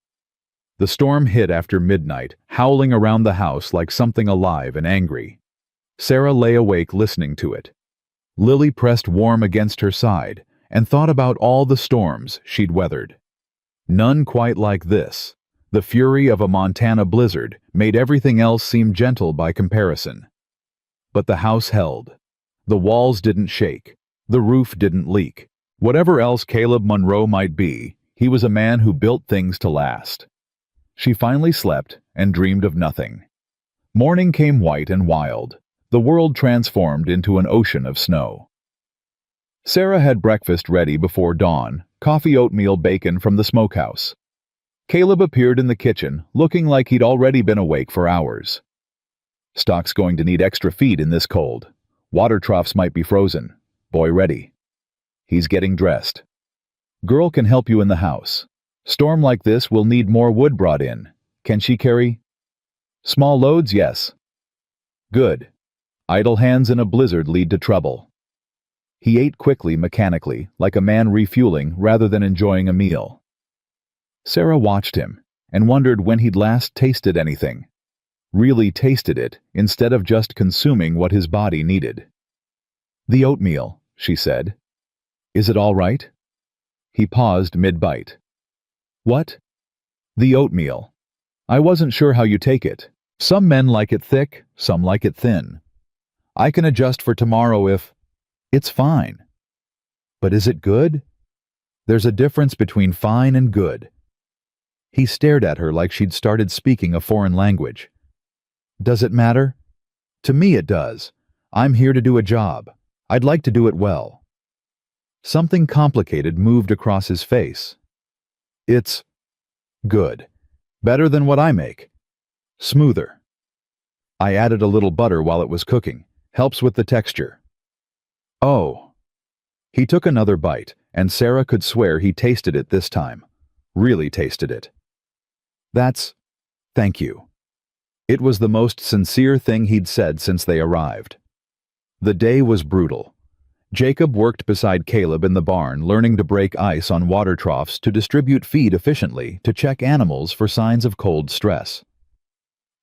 The storm hit after midnight, howling around the house like something alive and angry. Sarah lay awake listening to it. Lily pressed warm against her side and thought about all the storms she'd weathered. None quite like this. The fury of a Montana blizzard made everything else seem gentle by comparison. But the house held. The walls didn't shake. The roof didn't leak. Whatever else Caleb Monroe might be, he was a man who built things to last. She finally slept and dreamed of nothing. Morning came white and wild. The world transformed into an ocean of snow. Sarah had breakfast ready before dawn, coffee, oatmeal, bacon from the smokehouse. Caleb appeared in the kitchen, looking like he'd already been awake for hours. Stock's going to need extra feed in this cold. Water troughs might be frozen. Boy ready. He's getting dressed. Girl can help you in the house. Storm like this will need more wood brought in. Can she carry? Small loads, yes. Good. Idle hands in a blizzard lead to trouble. He ate quickly, mechanically, like a man refueling rather than enjoying a meal. Sarah watched him and wondered when he'd last tasted anything. Really tasted it instead of just consuming what his body needed. The oatmeal, she said. Is it all right? He paused mid-bite. What? The oatmeal. I wasn't sure how you take it. Some men like it thick, some like it thin. I can adjust for tomorrow if... It's fine. But is it good? There's a difference between fine and good. He stared at her like she'd started speaking a foreign language. Does it matter? To me it does. I'm here to do a job. I'd like to do it well. Something complicated moved across his face. It's good. Better than what I make. Smoother. I added a little butter while it was cooking. Helps with the texture. Oh. He took another bite, and Sarah could swear he tasted it this time. Really tasted it. Thank you. It was the most sincere thing he'd said since they arrived. The day was brutal. Jacob worked beside Caleb in the barn, learning to break ice on water troughs to distribute feed efficiently to check animals for signs of cold stress.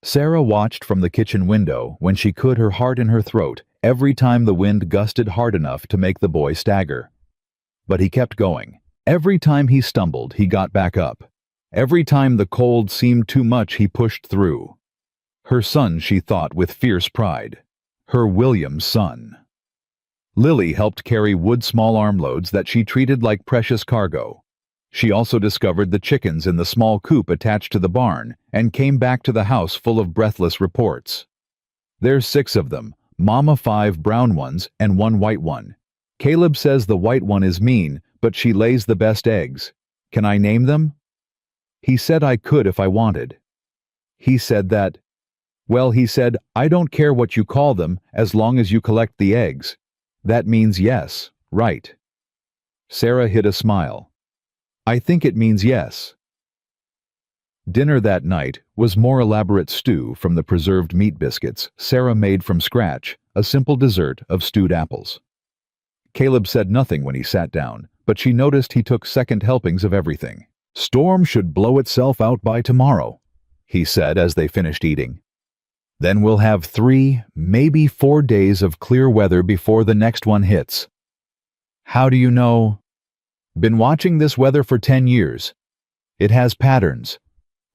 Sarah watched from the kitchen window when she could, her heart in her throat, every time the wind gusted hard enough to make the boy stagger. But he kept going. Every time he stumbled, he got back up. Every time the cold seemed too much, he pushed through. Her son, she thought with fierce pride. Her William's son. Lily helped carry wood small armloads that she treated like precious cargo. She also discovered the chickens in the small coop attached to the barn and came back to the house full of breathless reports. There's 6 of them, Mama 5 brown ones and 1 white one. Caleb says the white one is mean, but she lays the best eggs. Can I name them? He said I could if I wanted. He said that. Well, he said, I don't care what you call them as long as you collect the eggs. That means yes, right. Sarah hid a smile. I think it means yes. Dinner that night was more elaborate stew from the preserved meat biscuits Sarah made from scratch, a simple dessert of stewed apples. Caleb said nothing when he sat down, but she noticed he took second helpings of everything. Storm should blow itself out by tomorrow, he said as they finished eating. Then we'll have 3, maybe 4 days of clear weather before the next one hits. How do you know? Been watching this weather for 10 years. It has patterns,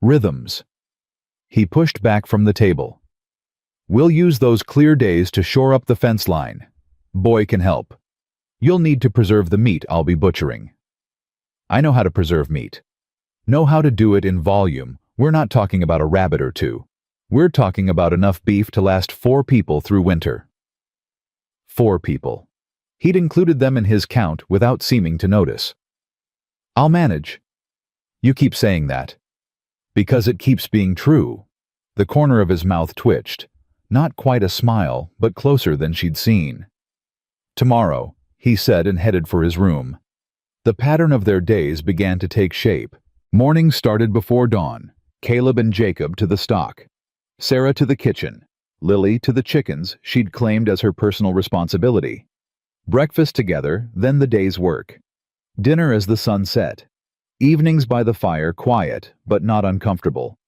rhythms. He pushed back from the table. We'll use those clear days to shore up the fence line. Boy can help. You'll need to preserve the meat I'll be butchering. I know how to preserve meat. Know how to do it in volume. We're not talking about a rabbit or 2. We're talking about enough beef to last 4 people through winter. 4 people. He'd included them in his count without seeming to notice. I'll manage. You keep saying that. Because it keeps being true. The corner of his mouth twitched. Not quite a smile, but closer than she'd seen. Tomorrow, he said and headed for his room. The pattern of their days began to take shape. Morning started before dawn. Caleb and Jacob to the stock. Sarah to the kitchen. Lily to the chickens she'd claimed as her personal responsibility. Breakfast together, then the day's work. Dinner as the sun set. Evenings by the fire, quiet, but not uncomfortable.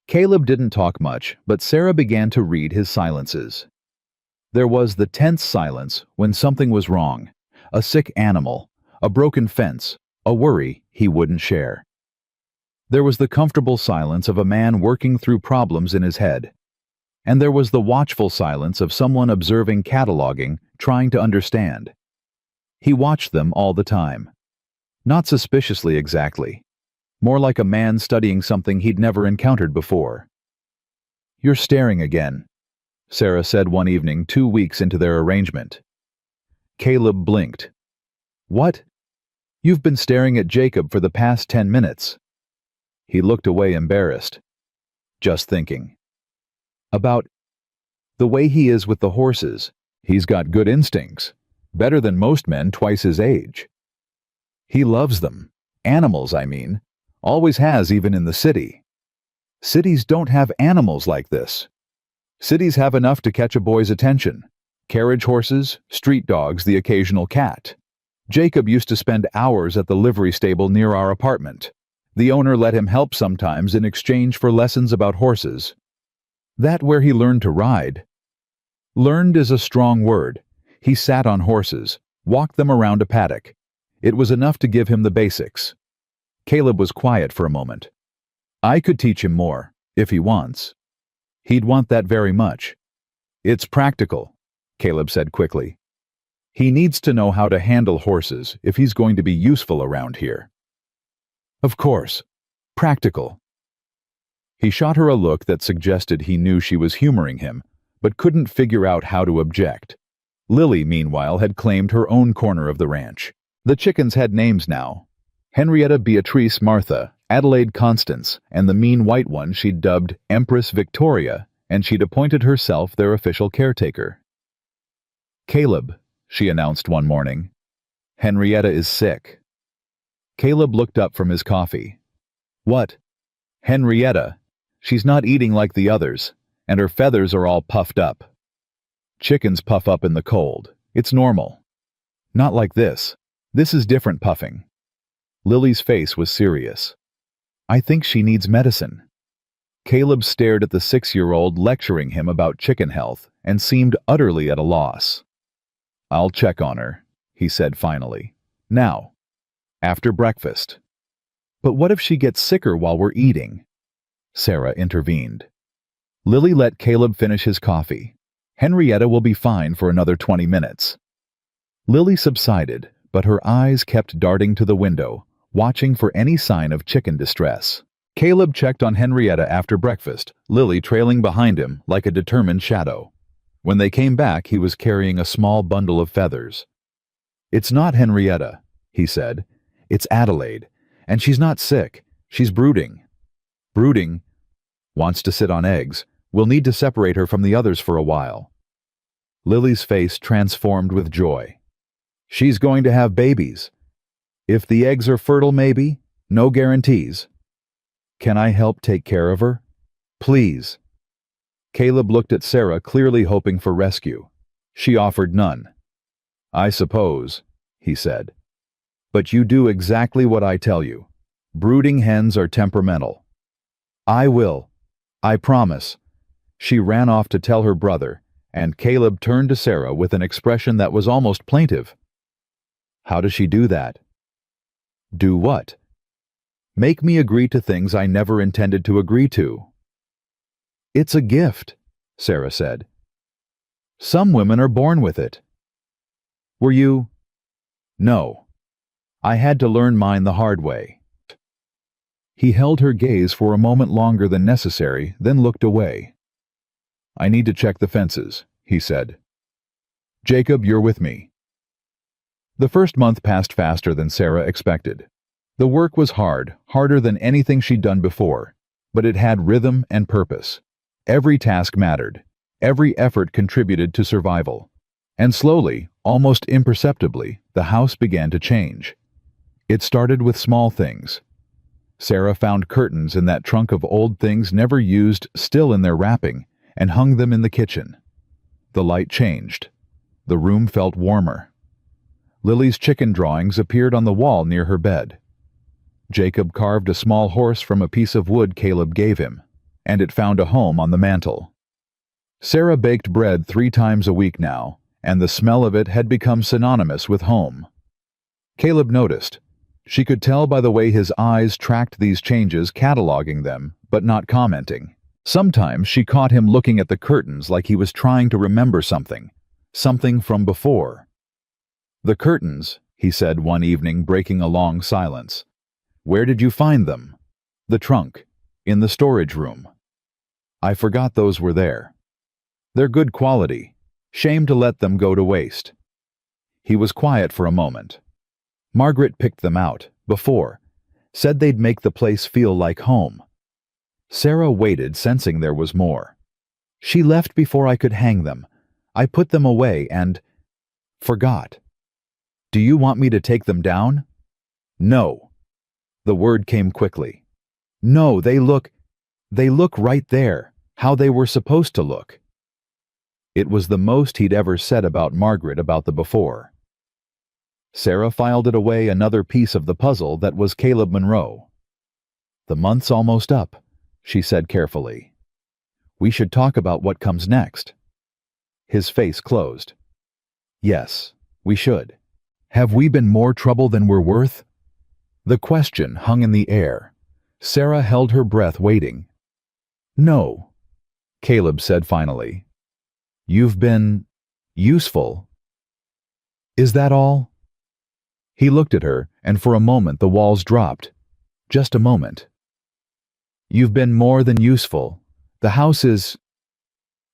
Caleb didn't talk much, but Sarah began to read his silences. There was the tense silence when something was wrong. A sick animal, a broken fence, a worry he wouldn't share. There was the comfortable silence of a man working through problems in his head. And there was the watchful silence of someone observing, cataloging, trying to understand. He watched them all the time. Not suspiciously exactly. More like a man studying something he'd never encountered before. You're staring again, Sarah said one evening 2 weeks into their arrangement. Caleb blinked. What? You've been staring at Jacob for the past 10 minutes. He looked away embarrassed. Just thinking. About the way he is with the horses. He's got good instincts. Better than most men twice his age. He loves them. Animals, I mean. Always has, even in the city. Cities don't have animals like this. Cities have enough to catch a boy's attention. Carriage horses, street dogs, the occasional cat. Jacob used to spend hours at the livery stable near our apartment. The owner let him help sometimes in exchange for lessons about horses. That where he learned to ride. Learned is a strong word. He sat on horses, walked them around a paddock. It was enough to give him the basics. Caleb was quiet for a moment. I could teach him more, if he wants. He'd want that very much. It's practical, Caleb said quickly. He needs to know how to handle horses if he's going to be useful around here. Of course. Practical. He shot her a look that suggested he knew she was humoring him, but couldn't figure out how to object. Lily, meanwhile, had claimed her own corner of the ranch. The chickens had names now. Henrietta Beatrice Martha, Adelaide Constance, and the mean white one she'd dubbed Empress Victoria, and she'd appointed herself their official caretaker. Caleb, she announced one morning. Henrietta is sick. Caleb looked up from his coffee. What? Henrietta. She's not eating like the others, and her feathers are all puffed up. Chickens puff up in the cold. It's normal. Not like this. This is different puffing. Lily's face was serious. I think she needs medicine. Caleb stared at the 6-year-old lecturing him about chicken health and seemed utterly at a loss. I'll check on her, he said finally. Now. After breakfast. But what if she gets sicker while we're eating? Sarah intervened. Lily let Caleb finish his coffee. Henrietta will be fine for another 20 minutes. Lily subsided, but her eyes kept darting to the window, watching for any sign of chicken distress. Caleb checked on Henrietta after breakfast, Lily trailing behind him like a determined shadow. When they came back, he was carrying a small bundle of feathers. It's not Henrietta, he said. It's Adelaide, and she's not sick. She's brooding. Brooding? Wants to sit on eggs. We'll need to separate her from the others for a while. Lily's face transformed with joy. She's going to have babies. If the eggs are fertile, maybe. No guarantees. Can I help take care of her? Please. Caleb looked at Sarah, clearly hoping for rescue. She offered none. I suppose, he said. But you do exactly what I tell you. Brooding hens are temperamental. I will. I promise. She ran off to tell her brother, and Caleb turned to Sarah with an expression that was almost plaintive. How does she do that? Do what? Make me agree to things I never intended to agree to. It's a gift, Sarah said. Some women are born with it. Were you? No. I had to learn mine the hard way. He held her gaze for a moment longer than necessary, then looked away. I need to check the fences, he said. Jacob, you're with me. The first month passed faster than Sarah expected. The work was hard, harder than anything she'd done before, but it had rhythm and purpose. Every task mattered. Every effort contributed to survival. And slowly, almost imperceptibly, the house began to change. It started with small things. Sarah found curtains in that trunk of old things never used still in their wrapping and hung them in the kitchen. The light changed. The room felt warmer. Lily's chicken drawings appeared on the wall near her bed. Jacob carved a small horse from a piece of wood Caleb gave him, and it found a home on the mantel. Sarah baked bread 3 times a week now, and the smell of it had become synonymous with home. Caleb noticed. She could tell by the way his eyes tracked these changes, cataloging them, but not commenting. Sometimes she caught him looking at the curtains like he was trying to remember something from before. The curtains, he said one evening, breaking a long silence. Where did you find them? The trunk. In the storage room. I forgot those were there. They're good quality. Shame to let them go to waste. He was quiet for a moment. Margaret picked them out, before. Said they'd make the place feel like home. Sarah waited, sensing there was more. She left before I could hang them. I put them away and forgot. Do you want me to take them down? No. The word came quickly. No, they look right there, how they were supposed to look. It was the most he'd ever said about Margaret about the before. Sarah filed it away, another piece of the puzzle that was Caleb Monroe. The month's almost up, she said carefully. We should talk about what comes next. His face closed. Yes, we should. Have we been more trouble than we're worth? The question hung in the air. Sarah held her breath, waiting. No, Caleb said finally. You've been useful. Is that all? He looked at her, and for a moment the walls dropped. Just a moment. You've been more than useful. The house is...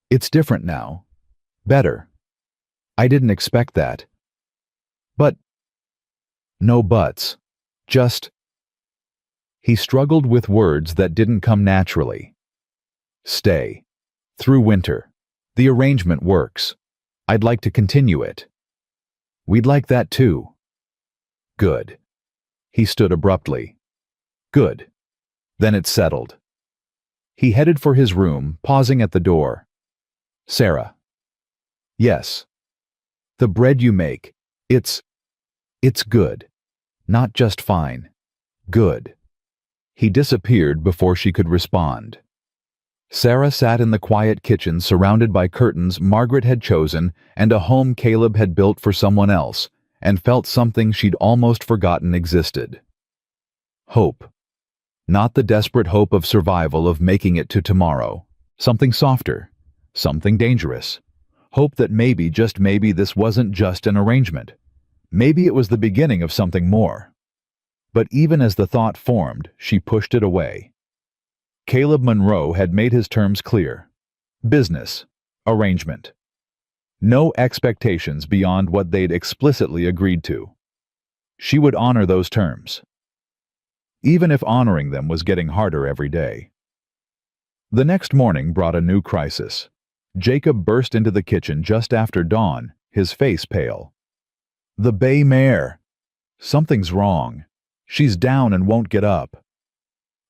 It's different now. Better. I didn't expect that. But... No buts. Just... He struggled with words that didn't come naturally. Stay. Through winter. The arrangement works. I'd like to continue it. We'd like that too. Good. He stood abruptly. Good. Then it's settled. He headed for his room, pausing at the door. Sarah. Yes. The bread you make, it's good. Not just fine. Good. He disappeared before she could respond. Sarah sat in the quiet kitchen surrounded by curtains Margaret had chosen and a home Caleb had built for someone else, and felt something she'd almost forgotten existed. Hope. Not the desperate hope of survival, of making it to tomorrow. Something softer. Something dangerous. Hope that maybe, just maybe, this wasn't just an arrangement. Maybe it was the beginning of something more. But even as the thought formed, she pushed it away. Caleb Monroe had made his terms clear. Business. Arrangement. No expectations beyond what they'd explicitly agreed to. She would honor those terms, even if honoring them was getting harder every day. The next morning brought a new crisis. Jacob burst into the kitchen just after dawn, his face pale. The bay mare. Something's wrong. She's down and won't get up.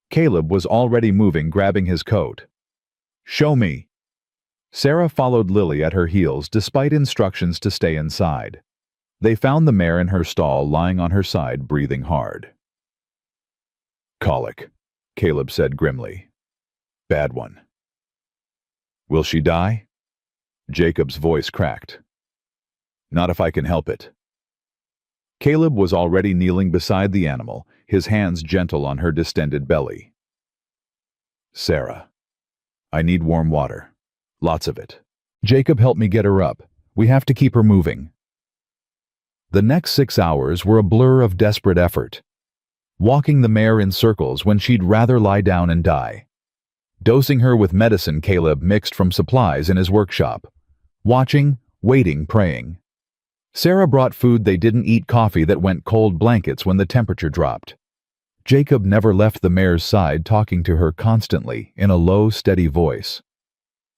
Caleb was already moving, grabbing his coat. Show me. Sarah followed Lily at her heels despite instructions to stay inside. They found the mare in her stall, lying on her side, breathing hard. Colic, Caleb said grimly. Bad one. Will she die? Jacob's voice cracked. Not if I can help it. Caleb was already kneeling beside the animal, his hands gentle on her distended belly. Sarah, I need warm water. Lots of it. Jacob, help me get her up. We have to keep her moving. The next 6 hours were a blur of desperate effort. Walking the mare in circles when she'd rather lie down and die. Dosing her with medicine Caleb mixed from supplies in his workshop. Watching, waiting, praying. Sarah brought food they didn't eat, coffee that went cold, blankets when the temperature dropped. Jacob never left the mare's side, talking to her constantly in a low, steady voice.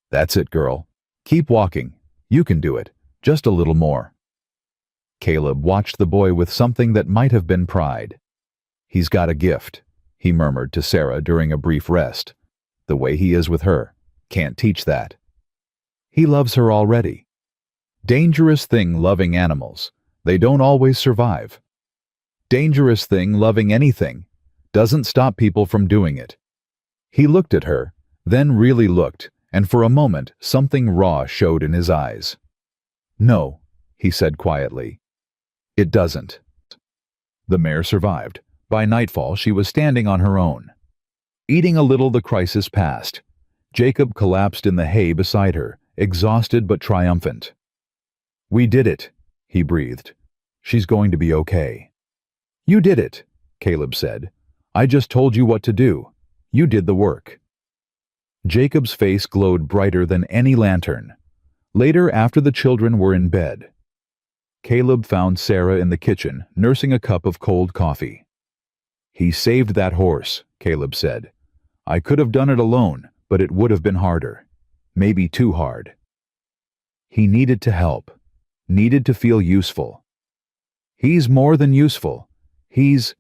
That's it, girl. Keep walking. You can do it. Just a little more. Caleb watched the boy with something that might have been pride. He's got a gift, he murmured to Sarah during a brief rest. The way he is with her. Can't teach that. He loves her already. Dangerous thing loving animals. They don't always survive. Dangerous thing loving anything. Doesn't stop people from doing it. He looked at her, then really looked, and for a moment something raw showed in his eyes. No, he said quietly. It doesn't. The mare survived. By nightfall she was standing on her own. Eating a little, the crisis passed. Jacob collapsed in the hay beside her, exhausted but triumphant. We did it, he breathed. She's going to be okay. You did it, Caleb said. I just told you what to do. You did the work. Jacob's face glowed brighter than any lantern. Later, after the children were in bed. Caleb found Sarah in the kitchen, nursing a cup of cold coffee. "He saved that horse," Caleb said. "I could have done it alone, but it would have been harder. Maybe too hard." He needed to help, needed to feel useful. "He's more than useful. He's—"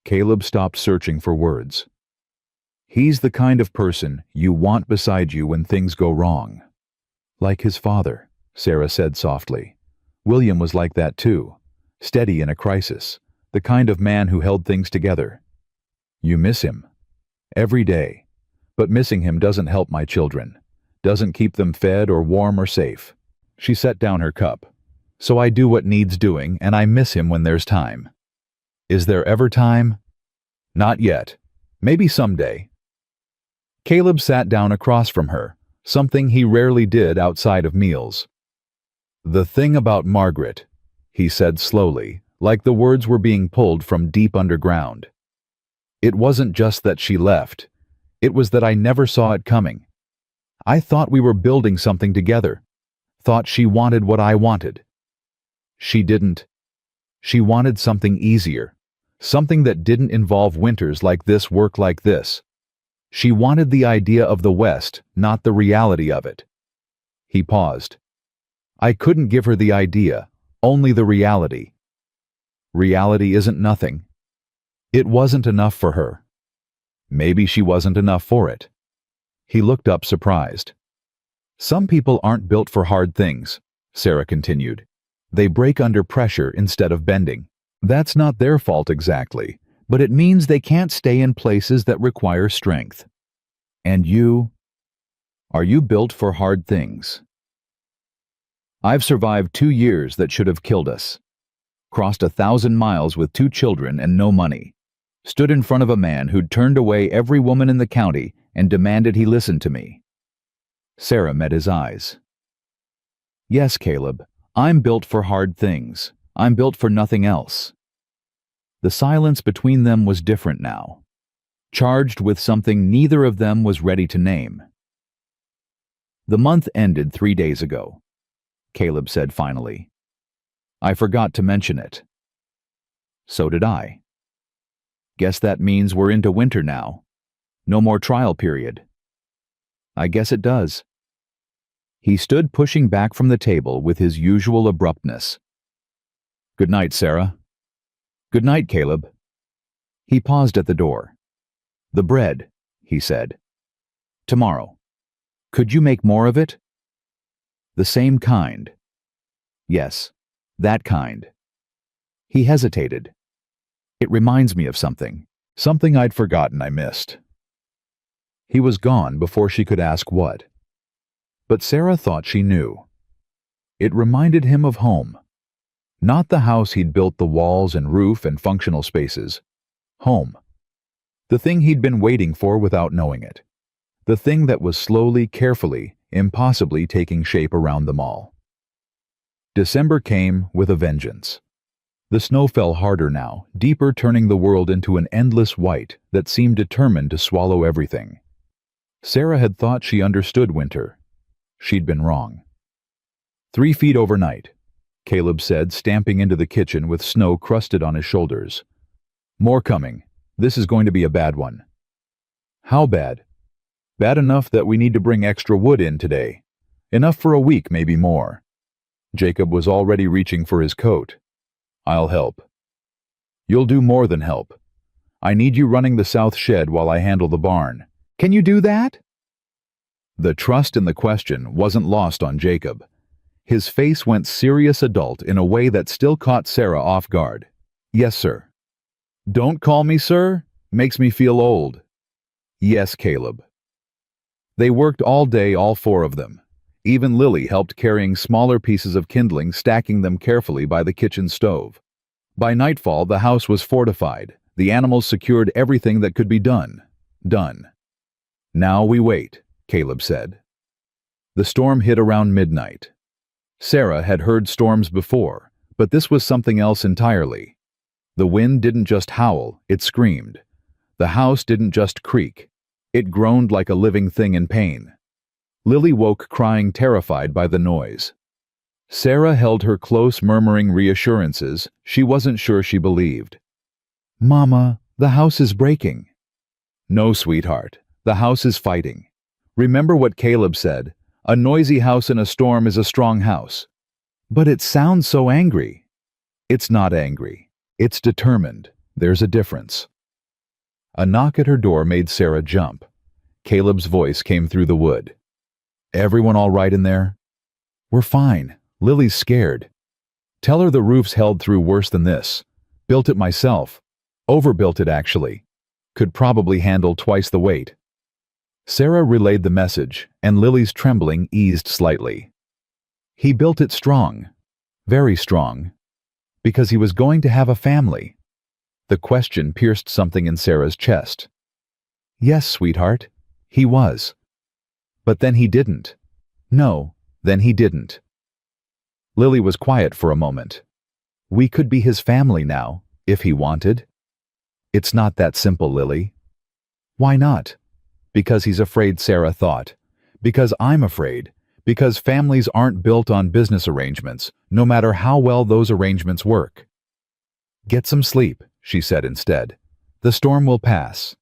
Caleb stopped searching for words. "He's the kind of person you want beside you when things go wrong." "Like his father," Sarah said softly. "William was like that too, steady in a crisis, the kind of man who held things together. You miss him. Every day. But missing him doesn't help my children, doesn't keep them fed or warm or safe." She set down her cup. "So I do what needs doing, and I miss him when there's time." "Is there ever time?" "Not yet. Maybe someday." Caleb sat down across from her, something he rarely did outside of meals. "The thing about Margaret," he said slowly, like the words were being pulled from deep underground. "It wasn't just that she left. It was that I never saw it coming. I thought we were building something together. Thought she wanted what I wanted. She didn't. She wanted something easier. Something that didn't involve winters like this, work like this. She wanted the idea of the West, not the reality of it." He paused. "I couldn't give her the idea, only the reality. Reality isn't nothing. It wasn't enough for her. Maybe she wasn't enough for it." He looked up surprised. "Some people aren't built for hard things," Sarah continued. "They break under pressure instead of bending. That's not their fault exactly, but it means they can't stay in places that require strength. And you? Are you built for hard things?" "I've survived 2 years that should have killed us. Crossed 1,000 miles with 2 children and no money. Stood in front of a man who'd turned away every woman in the county and demanded he listen to me." Sarah met his eyes. "Yes, Caleb, I'm built for hard things. I'm built for nothing else." The silence between them was different now, charged with something neither of them was ready to name. "The month ended 3 days ago," Caleb said finally. "I forgot to mention it." "So did I." "Guess that means we're into winter now. No more trial period." "I guess it does." He stood pushing back from the table with his usual abruptness. "Good night, Sarah." "Good night, Caleb." He paused at the door. "The bread," he said. "Tomorrow. Could you make more of it?" "The same kind." "Yes, that kind." He hesitated. "It reminds me of something I'd forgotten I missed." He was gone before she could ask what. But Sarah thought she knew. It reminded him of home. Not the house he'd built, the walls and roof and functional spaces. Home. The thing he'd been waiting for without knowing it. The thing that was slowly, carefully, impossibly taking shape around them all. December came with a vengeance. The snow fell harder now, deeper, turning the world into an endless white that seemed determined to swallow everything. Sarah had thought she understood winter. She'd been wrong. 3 feet overnight, Caleb said, stamping into the kitchen with snow crusted on his shoulders. "More coming. This is going to be a bad one." "How bad?" "Bad enough that we need to bring extra wood in today. Enough for a week, maybe more." Jacob was already reaching for his coat. "I'll help." "You'll do more than help. I need you running the south shed while I handle the barn." "Can you do that?" The trust in the question wasn't lost on Jacob. His face went serious adult in a way that still caught Sarah off guard. "Yes, sir." "Don't call me sir. Makes me feel old." "Yes, Caleb." They worked all day, all 4 of them. Even Lily helped, carrying smaller pieces of kindling, stacking them carefully by the kitchen stove. By nightfall, the house was fortified. The animals secured everything that could be done. Done. "Now we wait," Caleb said. The storm hit around midnight. Sarah had heard storms before, but this was something else entirely. The wind didn't just howl, it screamed. The house didn't just creak. It groaned like a living thing in pain. Lily woke crying, terrified by the noise. Sarah held her close, murmuring reassurances she wasn't sure she believed. "Mama, the house is breaking." "No, sweetheart, the house is fighting. Remember what Caleb said, a noisy house in a storm is a strong house." "But it sounds so angry." "It's not angry. It's determined. There's a difference." A knock at her door made Sarah jump. Caleb's voice came through the wood. "Everyone all right in there?" "We're fine. Lily's scared." "Tell her the roof's held through worse than this. Built it myself. Overbuilt it, actually. Could probably handle twice the weight." Sarah relayed the message, and Lily's trembling eased slightly. "He built it strong. Very strong. Because he was going to have a family." The question pierced something in Sarah's chest. "Yes, sweetheart, he was. But then he didn't." "No, then he didn't." Lily was quiet for a moment. "We could be his family now, if he wanted." "It's not that simple, Lily." "Why not?" "Because he's afraid," Sarah thought. "Because I'm afraid. Because families aren't built on business arrangements, no matter how well those arrangements work." "Get some sleep," she said instead. "The storm will pass."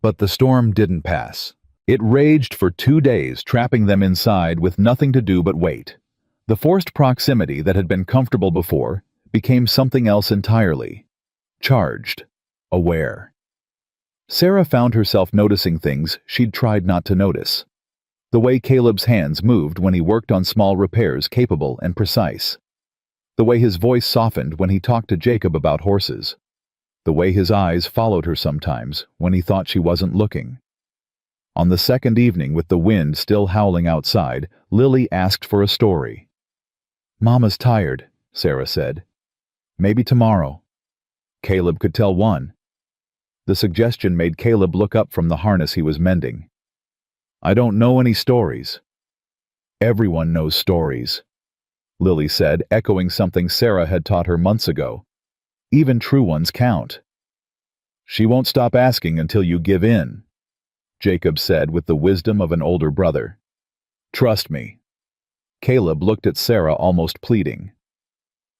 But the storm didn't pass. It raged for 2 days, trapping them inside with nothing to do but wait. The forced proximity that had been comfortable before became something else entirely. Charged. Aware. Sarah found herself noticing things she'd tried not to notice. The way Caleb's hands moved when he worked on small repairs, capable and precise. The way his voice softened when he talked to Jacob about horses. The way his eyes followed her sometimes when he thought she wasn't looking. On the second evening, with the wind still howling outside, Lily asked for a story. "Mama's tired," Sarah said. "Maybe tomorrow." Caleb could tell one. The suggestion made Caleb look up from the harness he was mending. "I don't know any stories." "Everyone knows stories," Lily said, echoing something Sarah had taught her months ago. "Even true ones count." "She won't stop asking until you give in," Jacob said with the wisdom of an older brother. "Trust me." Caleb looked at Sarah, almost pleading.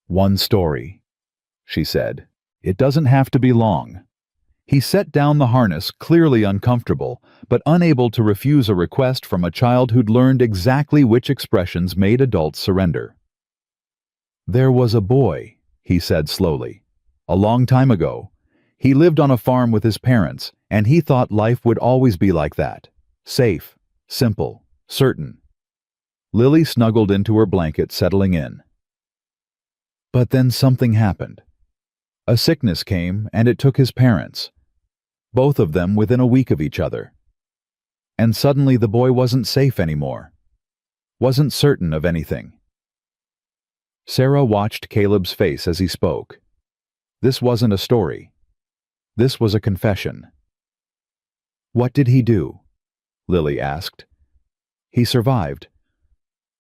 "One story," she said. "It doesn't have to be long." He set down the harness, clearly uncomfortable, but unable to refuse a request from a child who'd learned exactly which expressions made adults surrender. "There was a boy," he said slowly. "A long time ago. He lived on a farm with his parents, and he thought life would always be like that. Safe, simple, certain." Lily snuggled into her blanket, settling in. But then something happened. A sickness came, and it took his parents. Both of them within a week of each other. And suddenly the boy wasn't safe anymore. Wasn't certain of anything. Sarah watched Caleb's face as he spoke. This wasn't a story. This was a confession. "What did he do?" Lily asked. "He survived.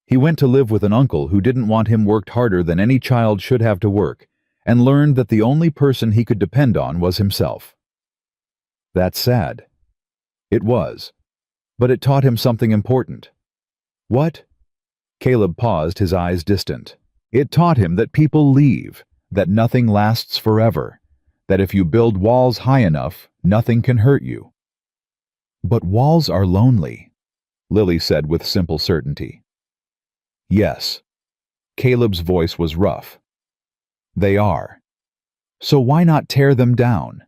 He went to live with an uncle who didn't want him worked harder than any child should have to work, and learned that the only person he could depend on was himself." That's sad. It was. But it taught him something important. "What?" Caleb paused, his eyes distant. "It taught him that people leave, that nothing lasts forever, that if you build walls high enough, nothing can hurt you." "But walls are lonely," Lily said with simple certainty. "Yes." Caleb's voice was rough. "They are. So why not tear them down?"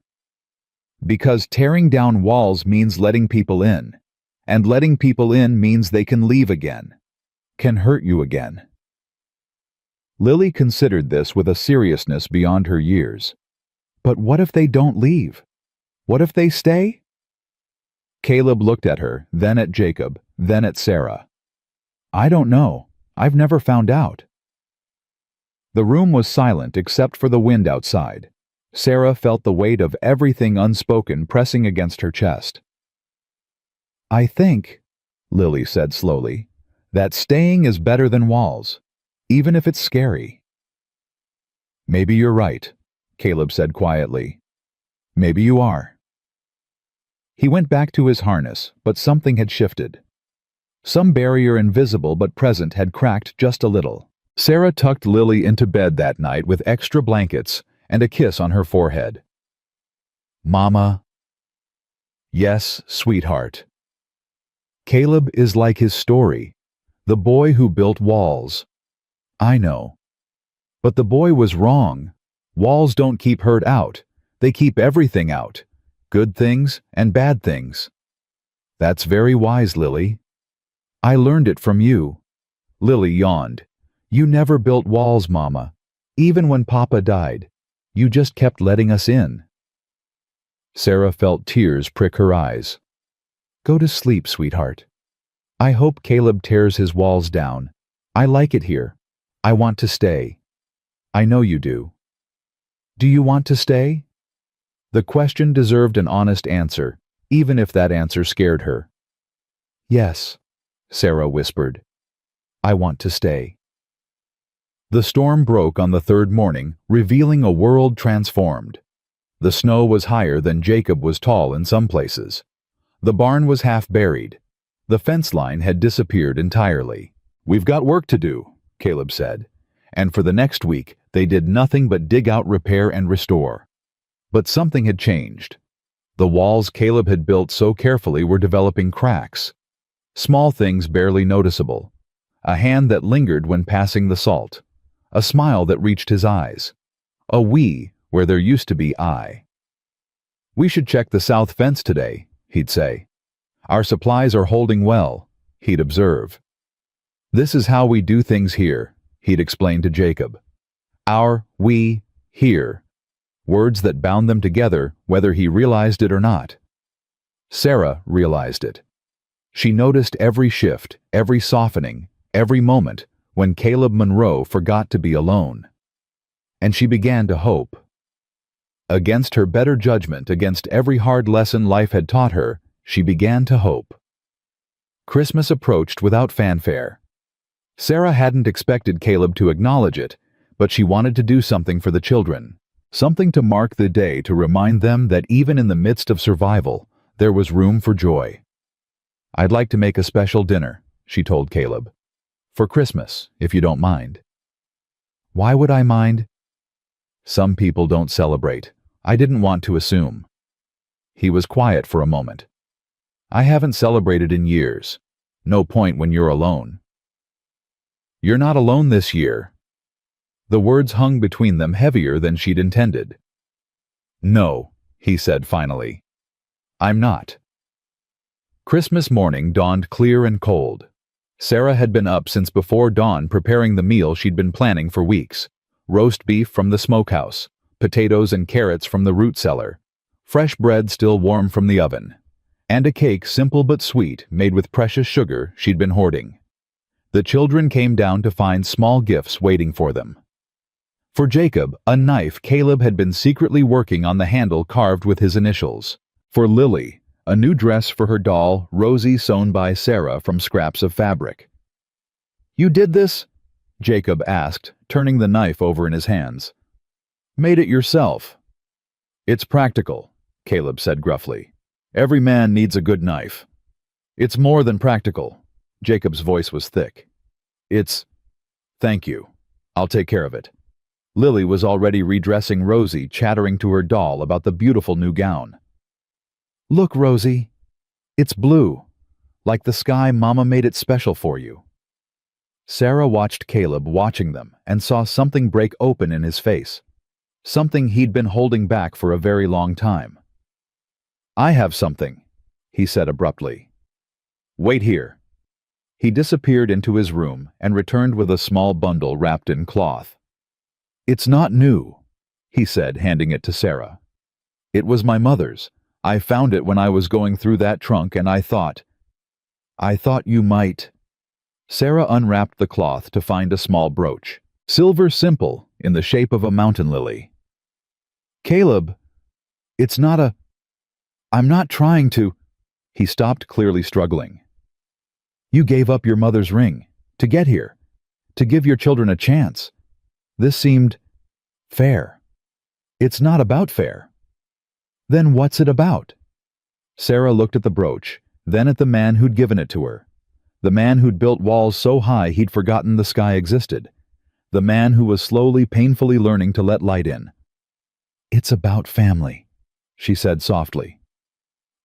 "Because tearing down walls means letting people in, and letting people in means they can leave again, can hurt you again." Lily considered this with a seriousness beyond her years. But what if they don't leave? What if they stay? Caleb looked at her, then at Jacob, then at Sarah. "I don't know. I've never found out." The room was silent except for the wind outside. Sarah felt the weight of everything unspoken pressing against her chest. "I think," Lily said slowly, "that staying is better than walls, even if it's scary." "Maybe you're right," Caleb said quietly. "Maybe you are." He went back to his harness, but something had shifted. Some barrier invisible but present had cracked just a little. Sarah tucked Lily into bed that night with extra blankets and a kiss on her forehead. "Mama." "Yes, sweetheart." "Caleb is like his story. The boy who built walls." "I know. But the boy was wrong. Walls don't keep hurt out. They keep everything out. Good things and bad things." "That's very wise, Lily." "I learned it from you." Lily yawned. "You never built walls, Mama. Even when Papa died. You just kept letting us in." Sarah felt tears prick her eyes. "Go to sleep, sweetheart. I hope Caleb tears his walls down. I like it here. I want to stay. I know you do." "Do you want to stay?" The question deserved an honest answer, even if that answer scared her. "Yes," Sarah whispered. "I want to stay." The storm broke on the third morning, revealing a world transformed. The snow was higher than Jacob was tall in some places. The barn was half buried. The fence line had disappeared entirely. "We've got work to do," Caleb said, and for the next week they did nothing but dig out, repair, and restore. But something had changed. The walls Caleb had built so carefully were developing cracks. Small things barely noticeable. A hand that lingered when passing the salt. A smile that reached his eyes. A "we" where there used to be "I." "We should check the south fence today," he'd say. "Our supplies are holding well," he'd observe. "This is how we do things here," he'd explain to Jacob. Our, we, here. Words that bound them together, whether he realized it or not. Sarah realized it. She noticed every shift, every softening, every moment when Caleb Monroe forgot to be alone. And she began to hope. Against her better judgment, against every hard lesson life had taught her, she began to hope. Christmas approached without fanfare. Sarah hadn't expected Caleb to acknowledge it, but she wanted to do something for the children. Something to mark the day, to remind them that even in the midst of survival, there was room for joy. "I'd like to make a special dinner," she told Caleb. "For Christmas, if you don't mind." "Why would I mind?" "Some people don't celebrate. I didn't want to assume." He was quiet for a moment. "I haven't celebrated in years. No point when you're alone." "You're not alone this year." The words hung between them heavier than she'd intended. "No," he said finally. "I'm not." Christmas morning dawned clear and cold. Sarah had been up since before dawn preparing the meal she'd been planning for weeks. Roast beef from the smokehouse, potatoes and carrots from the root cellar, fresh bread still warm from the oven, and a cake simple but sweet made with precious sugar she'd been hoarding. The children came down to find small gifts waiting for them. For Jacob, a knife Caleb had been secretly working on the handle carved with his initials. For Lily, a new dress for her doll, Rosie, sewn by Sarah from scraps of fabric. "You did this?" Jacob asked, turning the knife over in his hands. "Made it yourself." "It's practical," Caleb said gruffly. "Every man needs a good knife." "It's more than practical." Jacob's voice was thick. "It's... Thank you. I'll take care of it." Lily was already redressing Rosie, chattering to her doll about the beautiful new gown. "Look, Rosie. It's blue, like the sky Mama made it special for you." Sarah watched Caleb watching them and saw something break open in his face. Something he'd been holding back for a very long time. "I have something," he said abruptly. "Wait here." He disappeared into his room and returned with a small bundle wrapped in cloth. "It's not new," he said, handing it to Sarah. "It was my mother's. I found it when I was going through that trunk, and I thought you might." Sarah unwrapped the cloth to find a small brooch. Silver simple, in the shape of a mountain lily. "Caleb, it's not a... I'm not trying to..." He stopped, clearly struggling. "You gave up your mother's ring, to get here, to give your children a chance. This seemed... fair. It's not about fair." "Then what's it about?" Sarah looked at the brooch, then at the man who'd given it to her. The man who'd built walls so high he'd forgotten the sky existed. The man who was slowly, painfully learning to let light in. "It's about family," she said softly.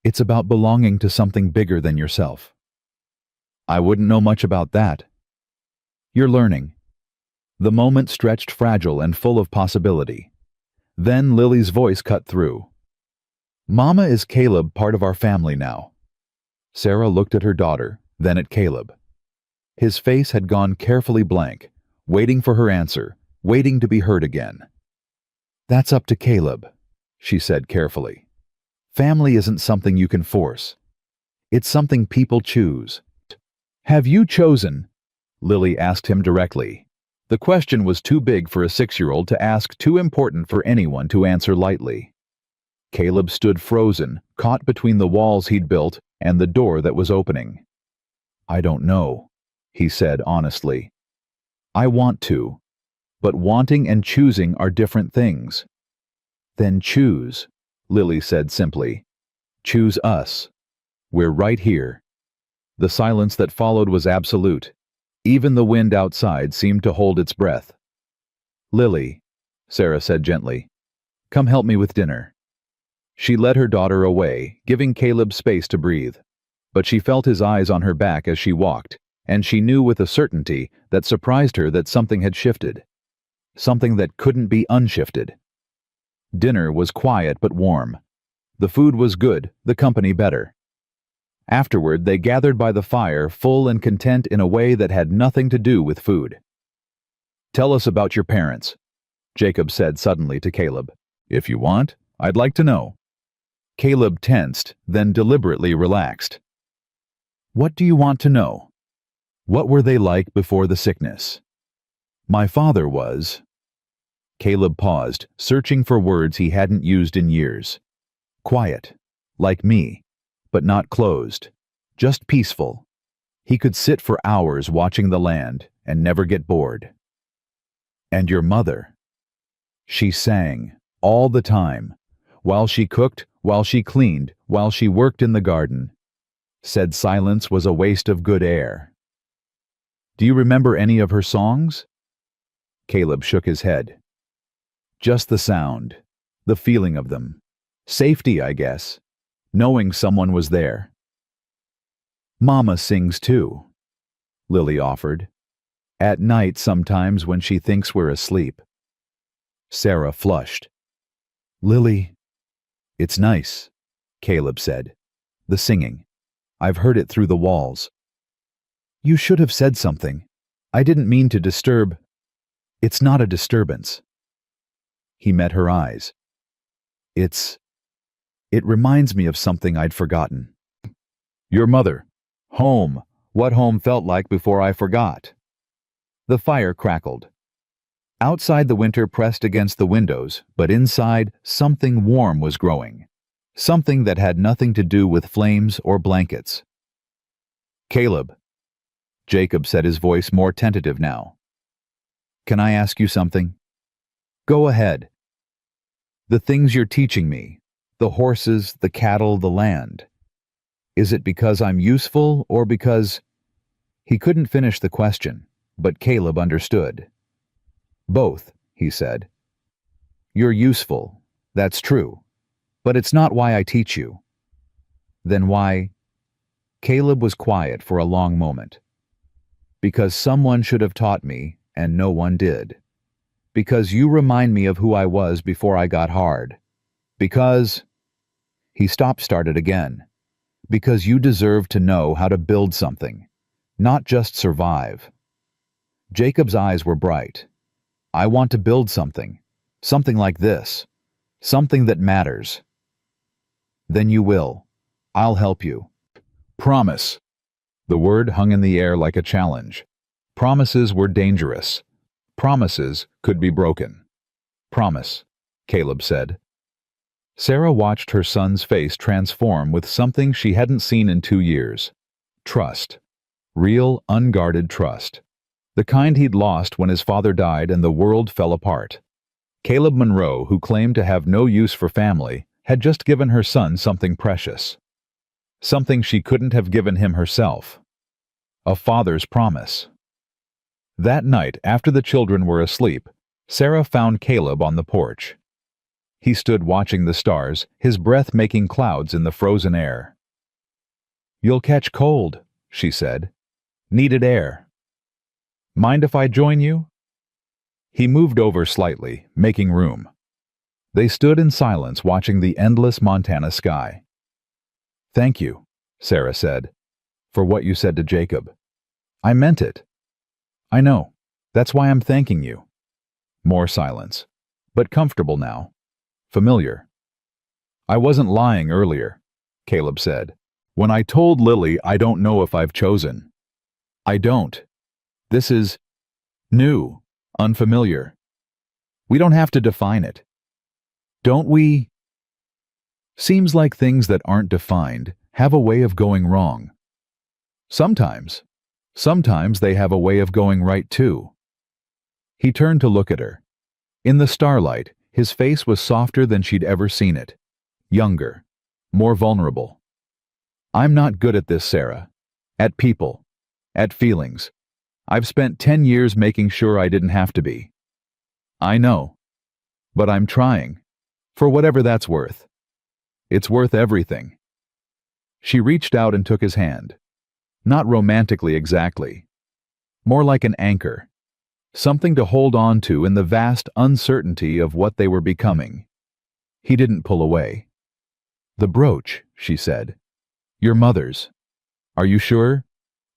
"It's about belonging to something bigger than yourself." "I wouldn't know much about that." "You're learning." The moment stretched fragile and full of possibility. Then Lily's voice cut through. "Mama, is Caleb part of our family now?" Sarah looked at her daughter, then at Caleb. His face had gone carefully blank, waiting for her answer, waiting to be heard again. "That's up to Caleb," she said carefully. "Family isn't something you can force. It's something people choose." "Have you chosen?" Lily asked him directly. The question was too big for a 6-year-old to ask, too important for anyone to answer lightly. Caleb stood frozen, caught between the walls he'd built and the door that was opening. "I don't know," he said honestly. "I want to, but wanting and choosing are different things." "Then choose," Lily said simply. "Choose us. We're right here." The silence that followed was absolute. Even the wind outside seemed to hold its breath. "Lily," Sarah said gently, "come help me with dinner." She led her daughter away, giving Caleb space to breathe. But she felt his eyes on her back as she walked, and she knew with a certainty that surprised her that something had shifted. Something that couldn't be unshifted. Dinner was quiet but warm. The food was good, the company better. Afterward, they gathered by the fire, full and content in a way that had nothing to do with food. "Tell us about your parents," Jacob said suddenly to Caleb. "If you want, I'd like to know." Caleb tensed, then deliberately relaxed. "What do you want to know? What were they like before the sickness?" "My father was—" Caleb paused, searching for words he hadn't used in years. "Quiet, like me, but not closed, just peaceful. He could sit for hours watching the land and never get bored." "And your mother?" "She sang, all the time, while she cooked, while she cleaned, while she worked in the garden. Said silence was a waste of good air." "Do you remember any of her songs?" Caleb shook his head. "Just the sound, the feeling of them. Safety, I guess. Knowing someone was there." "Mama sings too," Lily offered. "At night sometimes when she thinks we're asleep." Sarah flushed. "Lily—" "It's nice," Caleb said. "The singing. I've heard it through the walls." "You should have said something. I didn't mean to disturb—" "It's not a disturbance." He met her eyes. It reminds me of something I'd forgotten." "Your mother. Home. What home felt like before I forgot." The fire crackled. Outside the winter pressed against the windows, but inside something warm was growing. Something that had nothing to do with flames or blankets. "Caleb," Jacob said, his voice more tentative now. "Can I ask you something?" "Go ahead." "The things you're teaching me, the horses, the cattle, the land. Is it because I'm useful or because—" He couldn't finish the question, but Caleb understood. "Both," he said. "You're useful, that's true, but it's not why I teach you." "Then why—" Caleb was quiet for a long moment. "Because someone should have taught me, and no one did. Because you remind me of who I was before I got hard. Because—" He started again. "Because you deserve to know how to build something, not just survive." Jacob's eyes were bright. "I want to build something. Something like this. Something that matters." "Then you will. I'll help you." "Promise." The word hung in the air like a challenge. Promises were dangerous. Promises could be broken. "Promise," Caleb said. Sarah watched her son's face transform with something she hadn't seen in 2 years. Trust. Real, unguarded trust. The kind he'd lost when his father died and the world fell apart. Caleb Monroe, who claimed to have no use for family, had just given her son something precious. Something she couldn't have given him herself. A father's promise. That night, after the children were asleep, Sarah found Caleb on the porch. He stood watching the stars, his breath making clouds in the frozen air. "You'll catch cold," she said. "Needed air. Mind if I join you?" He moved over slightly, making room. They stood in silence watching the endless Montana sky. "Thank you," Sarah said, "for what you said to Jacob. I meant it." "I know. That's why I'm thanking you." More silence. But comfortable now. Familiar. "I wasn't lying earlier," Caleb said. "When I told Lily I don't know if I've chosen. I don't. This is new, unfamiliar. We don't have to define it. Don't we? Seems like things that aren't defined have a way of going wrong. Sometimes. Sometimes they have a way of going right too." He turned to look at her. In the starlight, his face was softer than she'd ever seen it. Younger. More vulnerable. "I'm not good at this, Sarah. At people. At feelings. I've spent 10 years making sure I didn't have to be. I know. But I'm trying. For whatever that's worth. It's worth everything." She reached out and took his hand. Not romantically exactly. More like an anchor. Something to hold on to in the vast uncertainty of what they were becoming. He didn't pull away. "The brooch," she said. "Your mother's. Are you sure?"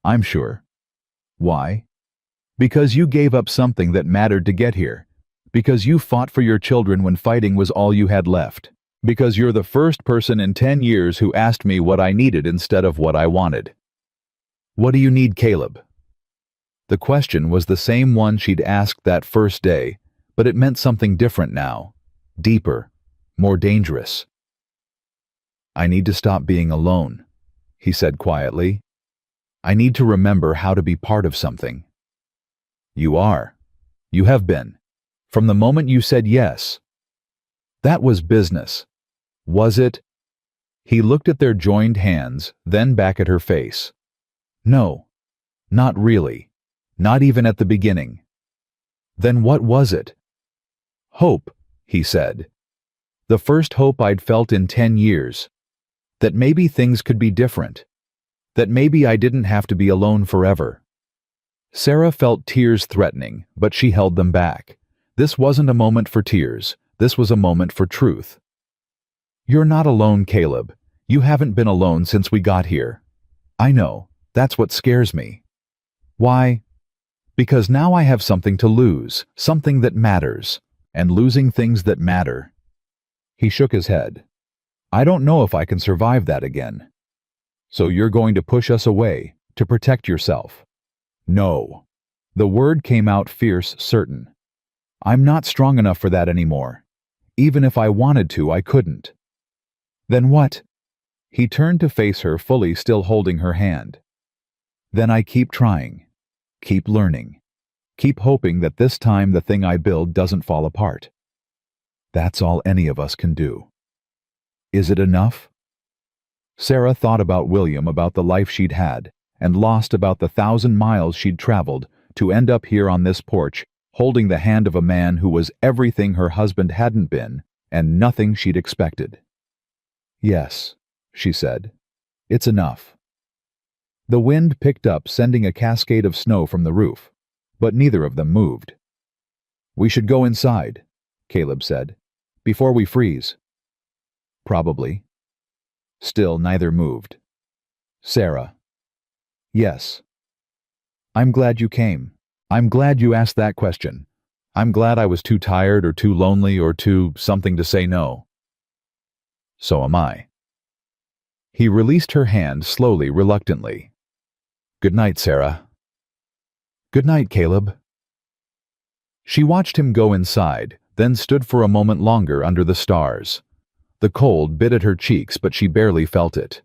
"I'm sure." "Why?" "Because you gave up something that mattered to get here. Because you fought for your children when fighting was all you had left. Because you're the first person in 10 years who asked me what I needed instead of what I wanted." "What do you need, Caleb?" The question was the same one she'd asked that first day, but it meant something different now. Deeper. More dangerous. "I need to stop being alone," he said quietly. "I need to remember how to be part of something." "You are. You have been. From the moment you said yes." "That was business." "Was it?" He looked at their joined hands, then back at her face. "No. Not really. Not even at the beginning." "Then what was it?" "Hope," he said. "The first hope I'd felt in 10 years. That maybe things could be different. That maybe I didn't have to be alone forever." Sarah felt tears threatening, but she held them back. This wasn't a moment for tears. This was a moment for truth. "You're not alone, Caleb. You haven't been alone since we got here. I know. That's what scares me." "Why?" "Because now I have something to lose, something that matters, and losing things that matter." He shook his head. "I don't know if I can survive that again." "So you're going to push us away, to protect yourself?" "No." The word came out fierce, certain. "I'm not strong enough for that anymore. Even if I wanted to, I couldn't." "Then what?" He turned to face her, fully still holding her hand. "Then I keep trying. Keep learning. Keep hoping that this time the thing I build doesn't fall apart. That's all any of us can do." "Is it enough?" Sarah thought about William, about the life she'd had, and lost, about the 1,000 miles she'd traveled to end up here on this porch, holding the hand of a man who was everything her husband hadn't been, and nothing she'd expected. "Yes," she said. "It's enough." The wind picked up, sending a cascade of snow from the roof, but neither of them moved. "We should go inside," Caleb said, "before we freeze." "Probably." Still neither moved. Sarah. "Yes." "I'm glad you came. I'm glad you asked that question. I'm glad I was too tired or too lonely or too something to say no." "So am I." He released her hand slowly, reluctantly. "Good night, Sarah." "Good night, Caleb." She watched him go inside, then stood for a moment longer under the stars. The cold bit at her cheeks, but she barely felt it.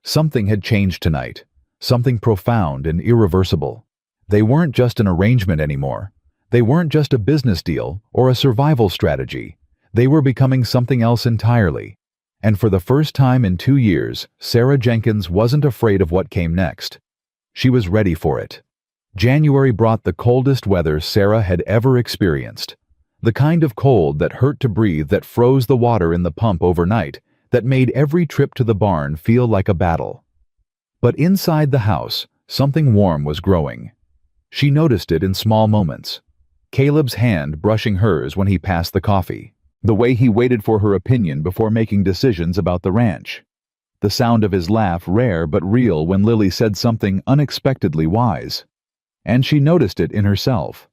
Something had changed tonight, something profound and irreversible. They weren't just an arrangement anymore. They weren't just a business deal or a survival strategy. They were becoming something else entirely. And for the first time in 2 years, Sarah Jenkins wasn't afraid of what came next. She was ready for it. January brought the coldest weather Sarah had ever experienced. The kind of cold that hurt to breathe, that froze the water in the pump overnight, that made every trip to the barn feel like a battle. But inside the house, something warm was growing. She noticed it in small moments. Caleb's hand brushing hers when he passed the coffee. The way he waited for her opinion before making decisions about the ranch. The sound of his laugh, rare but real, when Lily said something unexpectedly wise. And she noticed it in herself.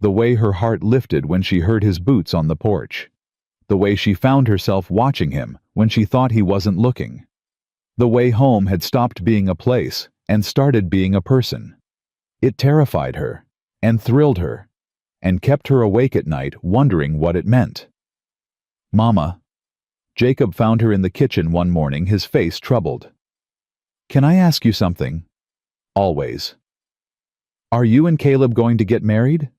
The way her heart lifted when she heard his boots on the porch. The way she found herself watching him when she thought he wasn't looking. The way home had stopped being a place and started being a person. It terrified her, and thrilled her, and kept her awake at night wondering what it meant. "Mama." Jacob found her in the kitchen one morning, his face troubled. "Can I ask you something?" "Always." "Are you and Caleb going to get married?"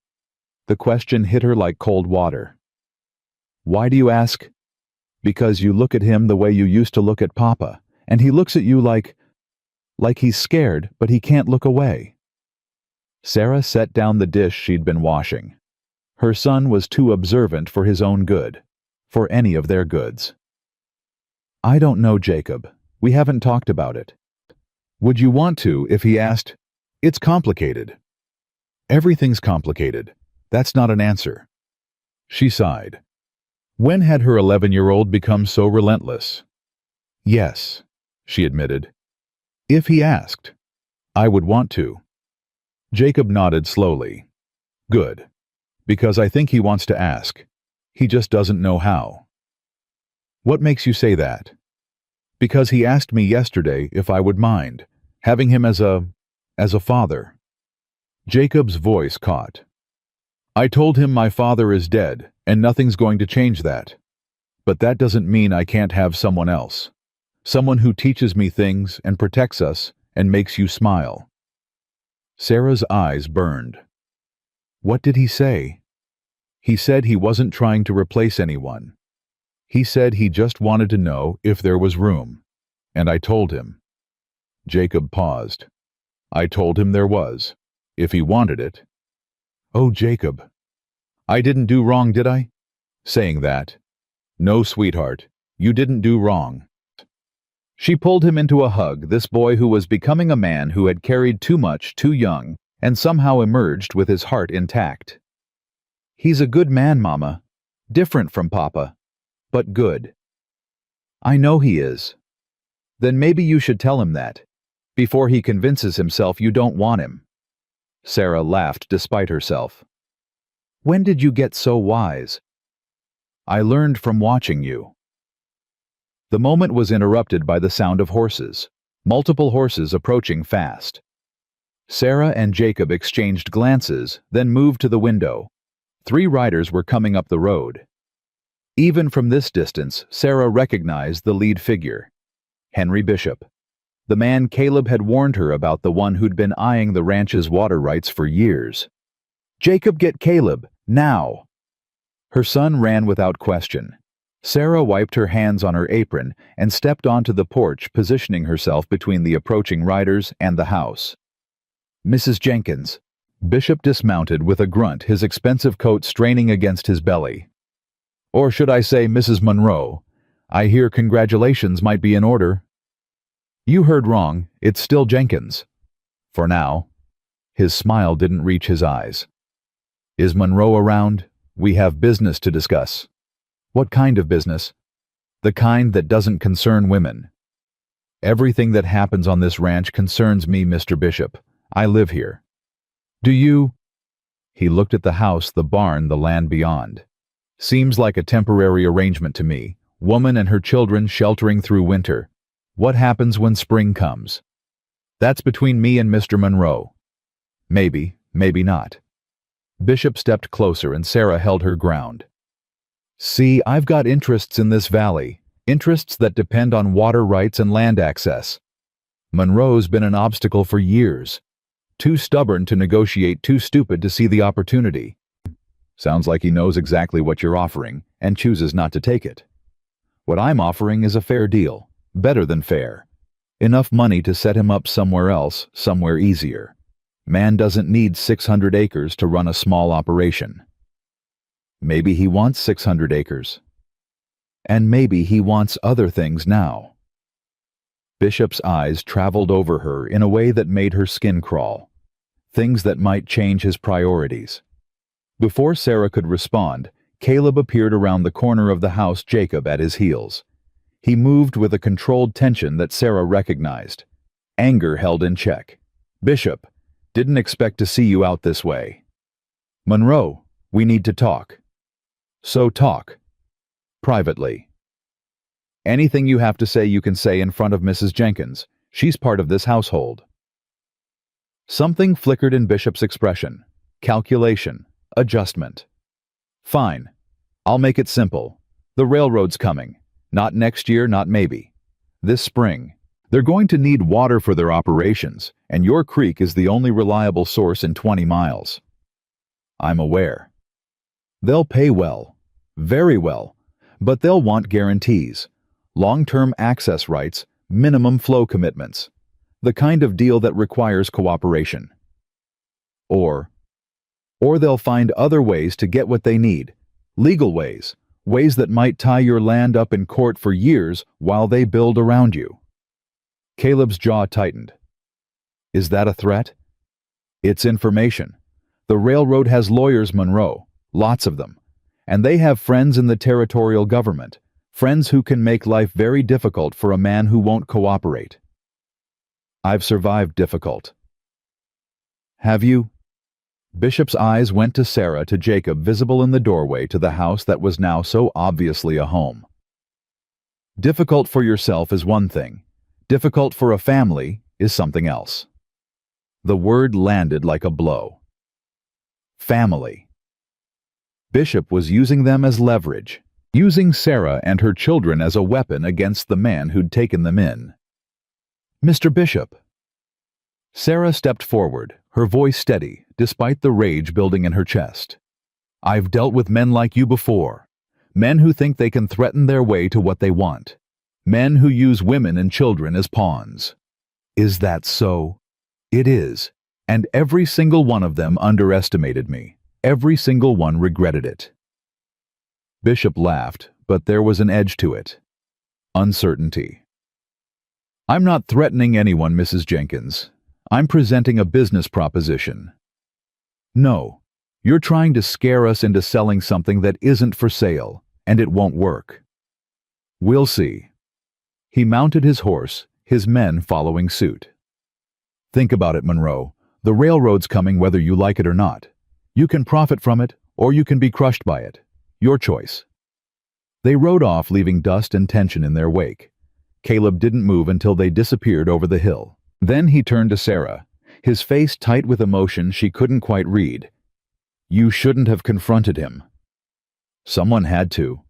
The question hit her like cold water. "Why do you ask?" "Because you look at him the way you used to look at Papa, and he looks at you like he's scared, but he can't look away." Sarah set down the dish she'd been washing. Her son was too observant for his own good, for any of their goods. "I don't know, Jacob. We haven't talked about it." "Would you want to if he asked?" "It's complicated." "Everything's complicated. That's not an answer." She sighed. When had her 11-year-old become so relentless? "Yes," she admitted. "If he asked, I would want to." Jacob nodded slowly. "Good. Because I think he wants to ask. He just doesn't know how." "What makes you say that?" "Because he asked me yesterday if I would mind having him as a father." Jacob's voice caught. "I told him my father is dead, and nothing's going to change that. But that doesn't mean I can't have someone else. Someone who teaches me things and protects us and makes you smile." Sarah's eyes burned. "What did he say?" "He said he wasn't trying to replace anyone. He said he just wanted to know if there was room. And I told him." Jacob paused. "I told him there was, if he wanted it." "Oh, Jacob. I didn't do wrong, did I? Saying that." "No, sweetheart, you didn't do wrong." She pulled him into a hug, this boy who was becoming a man who had carried too much too young and somehow emerged with his heart intact. "He's a good man, Mama. Different from Papa, but good." "I know he is." "Then maybe you should tell him that, before he convinces himself you don't want him." Sarah laughed despite herself. "When did you get so wise?" "I learned from watching you." The moment was interrupted by the sound of horses, multiple horses approaching fast. Sarah and Jacob exchanged glances, then moved to the window. 3 riders were coming up the road. Even from this distance, Sarah recognized the lead figure, Henry Bishop, the man Caleb had warned her about, the one who'd been eyeing the ranch's water rights for years. "Jacob, get Caleb, now!" Her son ran without question. Sarah wiped her hands on her apron and stepped onto the porch, positioning herself between the approaching riders and the house. "Mrs. Jenkins." Bishop dismounted with a grunt, his expensive coat straining against his belly. "Or should I say Mrs. Monroe? I hear congratulations might be in order." "You heard wrong. It's still Jenkins. For now." His smile didn't reach his eyes. "Is Monroe around? We have business to discuss." "What kind of business?" "The kind that doesn't concern women." "Everything that happens on this ranch concerns me, Mr. Bishop. I live here." "Do you?" He looked at the house, the barn, the land beyond. "Seems like a temporary arrangement to me. Woman and her children sheltering through winter. What happens when spring comes?" "That's between me and Mr. Monroe." "Maybe, maybe not." Bishop stepped closer and Sarah held her ground. "See, I've got interests in this valley, interests that depend on water rights and land access. Monroe's been an obstacle for years. Too stubborn to negotiate, too stupid to see the opportunity. Sounds like he knows exactly what you're offering and chooses not to take it. What I'm offering is a fair deal, better than fair. Enough money to set him up somewhere else, somewhere easier. Man doesn't need 600 acres to run a small operation. Maybe he wants 600 acres. And maybe he wants other things now. Bishop's eyes traveled over her in a way that made her skin crawl. Things that might change his priorities. Before Sarah could respond, Caleb appeared around the corner of the house, Jacob at his heels. He moved with a controlled tension that Sarah recognized. Anger held in check. "Bishop, didn't expect to see you out this way." "Monroe, we need to talk." "So talk. Privately. Anything you have to say you can say in front of Mrs. Jenkins. She's part of this household." Something flickered in Bishop's expression. Calculation. Adjustment. "Fine. I'll make it simple. The railroad's coming. Not next year, not maybe. This spring. They're going to need water for their operations, and your creek is the only reliable source in 20 miles. I'm aware. They'll pay well. Very well. But they'll want guarantees. Long-term access rights, minimum flow commitments. The kind of deal that requires cooperation. Or they'll find other ways to get what they need. Legal ways. Ways that might tie your land up in court for years while they build around you." Caleb's jaw tightened. "Is that a threat?" "It's information. The railroad has lawyers, Monroe. Lots of them. And they have friends in the territorial government. Friends who can make life very difficult for a man who won't cooperate." "I've survived difficult." "Have you?" Bishop's eyes went to Sarah, to Jacob, visible in the doorway to the house that was now so obviously a home. "Difficult for yourself is one thing. Difficult for a family is something else." The word landed like a blow. Family. Bishop was using them as leverage, using Sarah and her children as a weapon against the man who'd taken them in. "Mr. Bishop." Sarah stepped forward, her voice steady, despite the rage building in her chest. "I've dealt with men like you before. Men who think they can threaten their way to what they want. Men who use women and children as pawns." "Is that so?" "It is. And every single one of them underestimated me. Every single one regretted it." Bishop laughed, but there was an edge to it. Uncertainty. "I'm not threatening anyone, Mrs. Jenkins. I'm presenting a business proposition." "No, you're trying to scare us into selling something that isn't for sale, and it won't work." "We'll see." He mounted his horse, his men following suit. "Think about it, Monroe. The railroad's coming whether you like it or not. You can profit from it, or you can be crushed by it. Your choice." They rode off, leaving dust and tension in their wake. Caleb didn't move until they disappeared over the hill. Then he turned to Sarah, his face tight with emotion she couldn't quite read. "You shouldn't have confronted him." "Someone had to.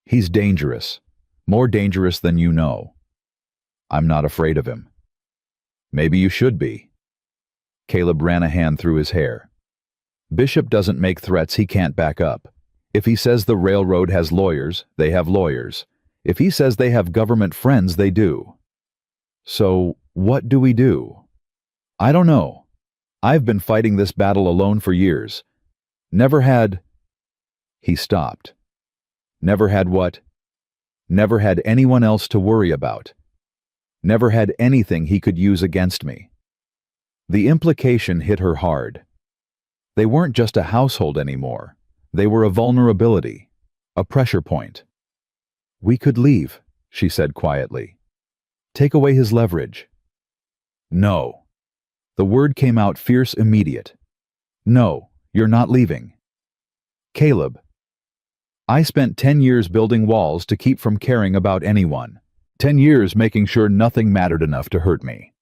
He's dangerous. More dangerous than you know." "I'm not afraid of him." "Maybe you should be." Caleb ran a hand through his hair. "Bishop doesn't make threats he can't back up. If he says the railroad has lawyers, they have lawyers. If he says they have government friends, they do. So, what do we do?" "I don't know. I've been fighting this battle alone for years. Never had—" He stopped. "Never had what?" "Never had anyone else to worry about. Never had anything he could use against me." The implication hit her hard. They weren't just a household anymore. They were a vulnerability, a pressure point. "We could leave," she said quietly. "Take away his leverage." "No." The word came out fierce, immediate. "No, you're not leaving." "Caleb, I spent 10 years building walls to keep from caring about anyone. 10 years making sure nothing mattered enough to hurt me.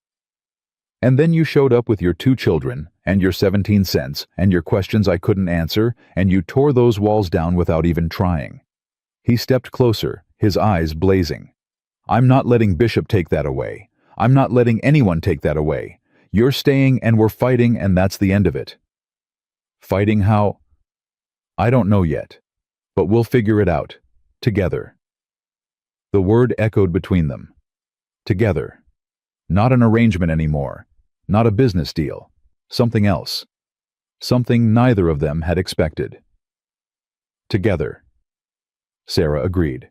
And then you showed up with your 2 children, and your 17 cents, and your questions I couldn't answer, and you tore those walls down without even trying." He stepped closer, his eyes blazing. "I'm not letting Bishop take that away. I'm not letting anyone take that away. You're staying and we're fighting, and that's the end of it." "Fighting how?" "I don't know yet. But we'll figure it out. Together." The word echoed between them. Together. Not an arrangement anymore. Not a business deal. Something else. Something neither of them had expected. Together. Sarah agreed.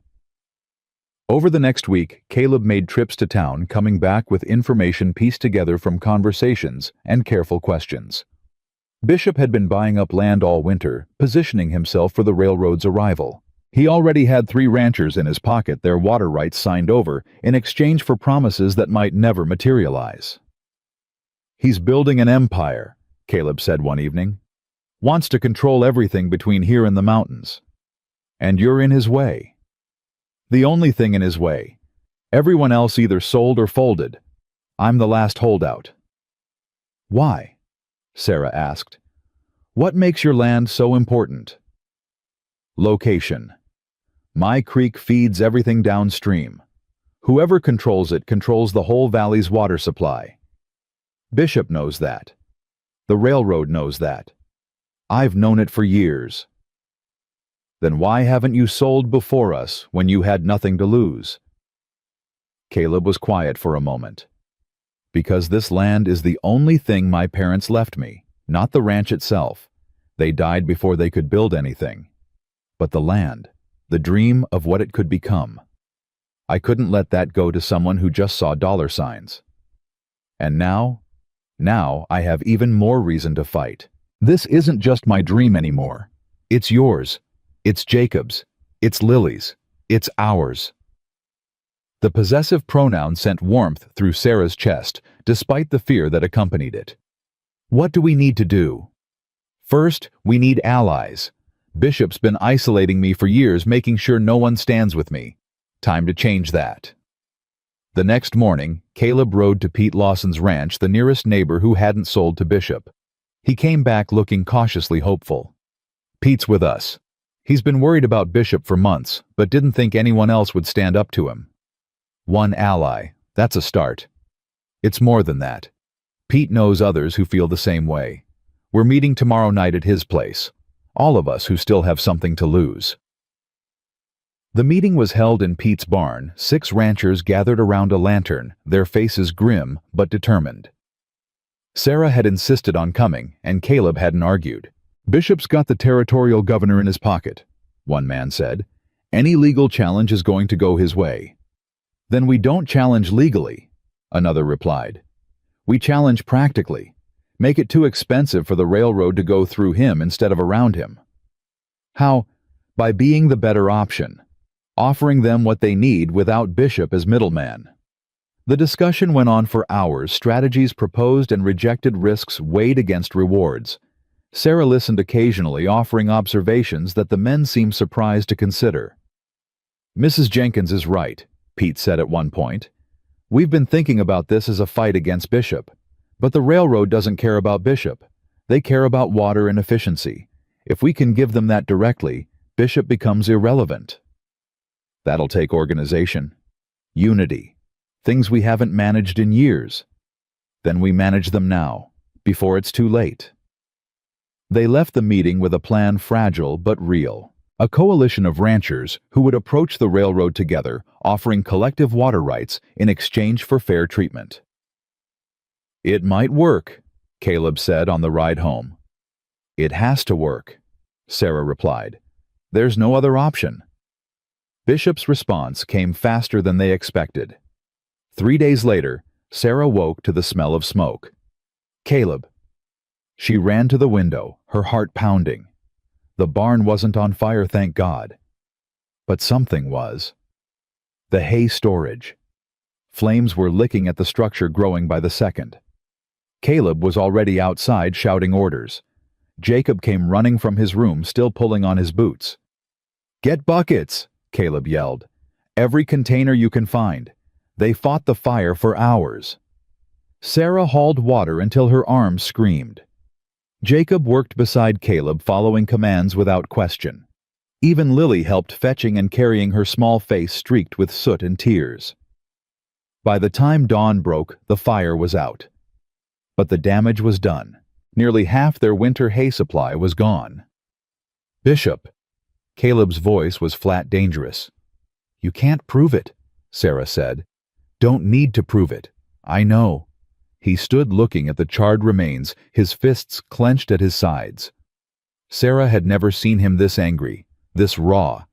Over the next week, Caleb made trips to town, coming back with information pieced together from conversations and careful questions. Bishop had been buying up land all winter, positioning himself for the railroad's arrival. He already had 3 ranchers in his pocket, their water rights signed over, in exchange for promises that might never materialize. "He's building an empire," Caleb said one evening. "Wants to control everything between here and the mountains. And you're in his way. The only thing in his way. Everyone else either sold or folded. I'm the last holdout." "Why?" Sarah asked. "What makes your land so important?" "Location. My creek feeds everything downstream. Whoever controls it controls the whole valley's water supply. Bishop knows that. The railroad knows that. I've known it for years." "Then why haven't you sold before us when you had nothing to lose?" Caleb was quiet for a moment. "Because this land is the only thing my parents left me, not the ranch itself. They died before they could build anything. But the land, the dream of what it could become. I couldn't let that go to someone who just saw dollar signs. And now I have even more reason to fight. This isn't just my dream anymore. It's yours. It's Jacob's. It's Lily's. It's ours." The possessive pronoun sent warmth through Sarah's chest, despite the fear that accompanied it. "What do we need to do?" "First, we need allies. Bishop's been isolating me for years, making sure no one stands with me. Time to change that." The next morning, Caleb rode to Pete Lawson's ranch, the nearest neighbor who hadn't sold to Bishop. He came back looking cautiously hopeful. "Pete's with us. He's been worried about Bishop for months, but didn't think anyone else would stand up to him." One ally, that's a start. It's more than that. Pete knows others who feel the same way. We're meeting tomorrow night at his place. All of us who still have something to lose. The meeting was held in Pete's barn. 6 ranchers gathered around a lantern, their faces grim but determined. Sarah had insisted on coming, and Caleb hadn't argued. "Bishop's got the territorial governor in his pocket," one man said. "Any legal challenge is going to go his way." "Then we don't challenge legally," another replied. "We challenge practically. Make it too expensive for the railroad to go through him instead of around him." "How?" "By being the better option. Offering them what they need without Bishop as middleman." The discussion went on for hours. Strategies proposed and rejected, risks weighed against rewards. Sarah listened occasionally, offering observations that the men seemed surprised to consider. "Mrs. Jenkins is right," Pete said at one point. "We've been thinking about this as a fight against Bishop. But the railroad doesn't care about Bishop. They care about water and efficiency. If we can give them that directly, Bishop becomes irrelevant." "That'll take organization. Unity. Things we haven't managed in years. Then we manage them now, before it's too late." They left the meeting with a plan fragile but real. A coalition of ranchers who would approach the railroad together, offering collective water rights in exchange for fair treatment. "It might work," Caleb said on the ride home. "It has to work," Sarah replied. "There's no other option." Bishop's response came faster than they expected. 3 days later, Sarah woke to the smell of smoke. "Caleb." She ran to the window, her heart pounding. The barn wasn't on fire, thank God. But something was. The hay storage. Flames were licking at the structure, growing by the second. Caleb was already outside shouting orders. Jacob came running from his room, still pulling on his boots. "Get buckets!" Caleb yelled. "Every container you can find. They fought the fire for hours." Sarah hauled water until her arms screamed. Jacob worked beside Caleb, following commands without question. Even Lily helped, fetching and carrying her small face streaked with soot and tears. By the time dawn broke, the fire was out. But the damage was done. Nearly half their winter hay supply was gone. "Bishop." Caleb's voice was flat dangerous. "You can't prove it," Sarah said. "Don't need to prove it. I know. He stood looking at the charred remains, his fists clenched at his sides. Sarah had never seen him this angry, this raw.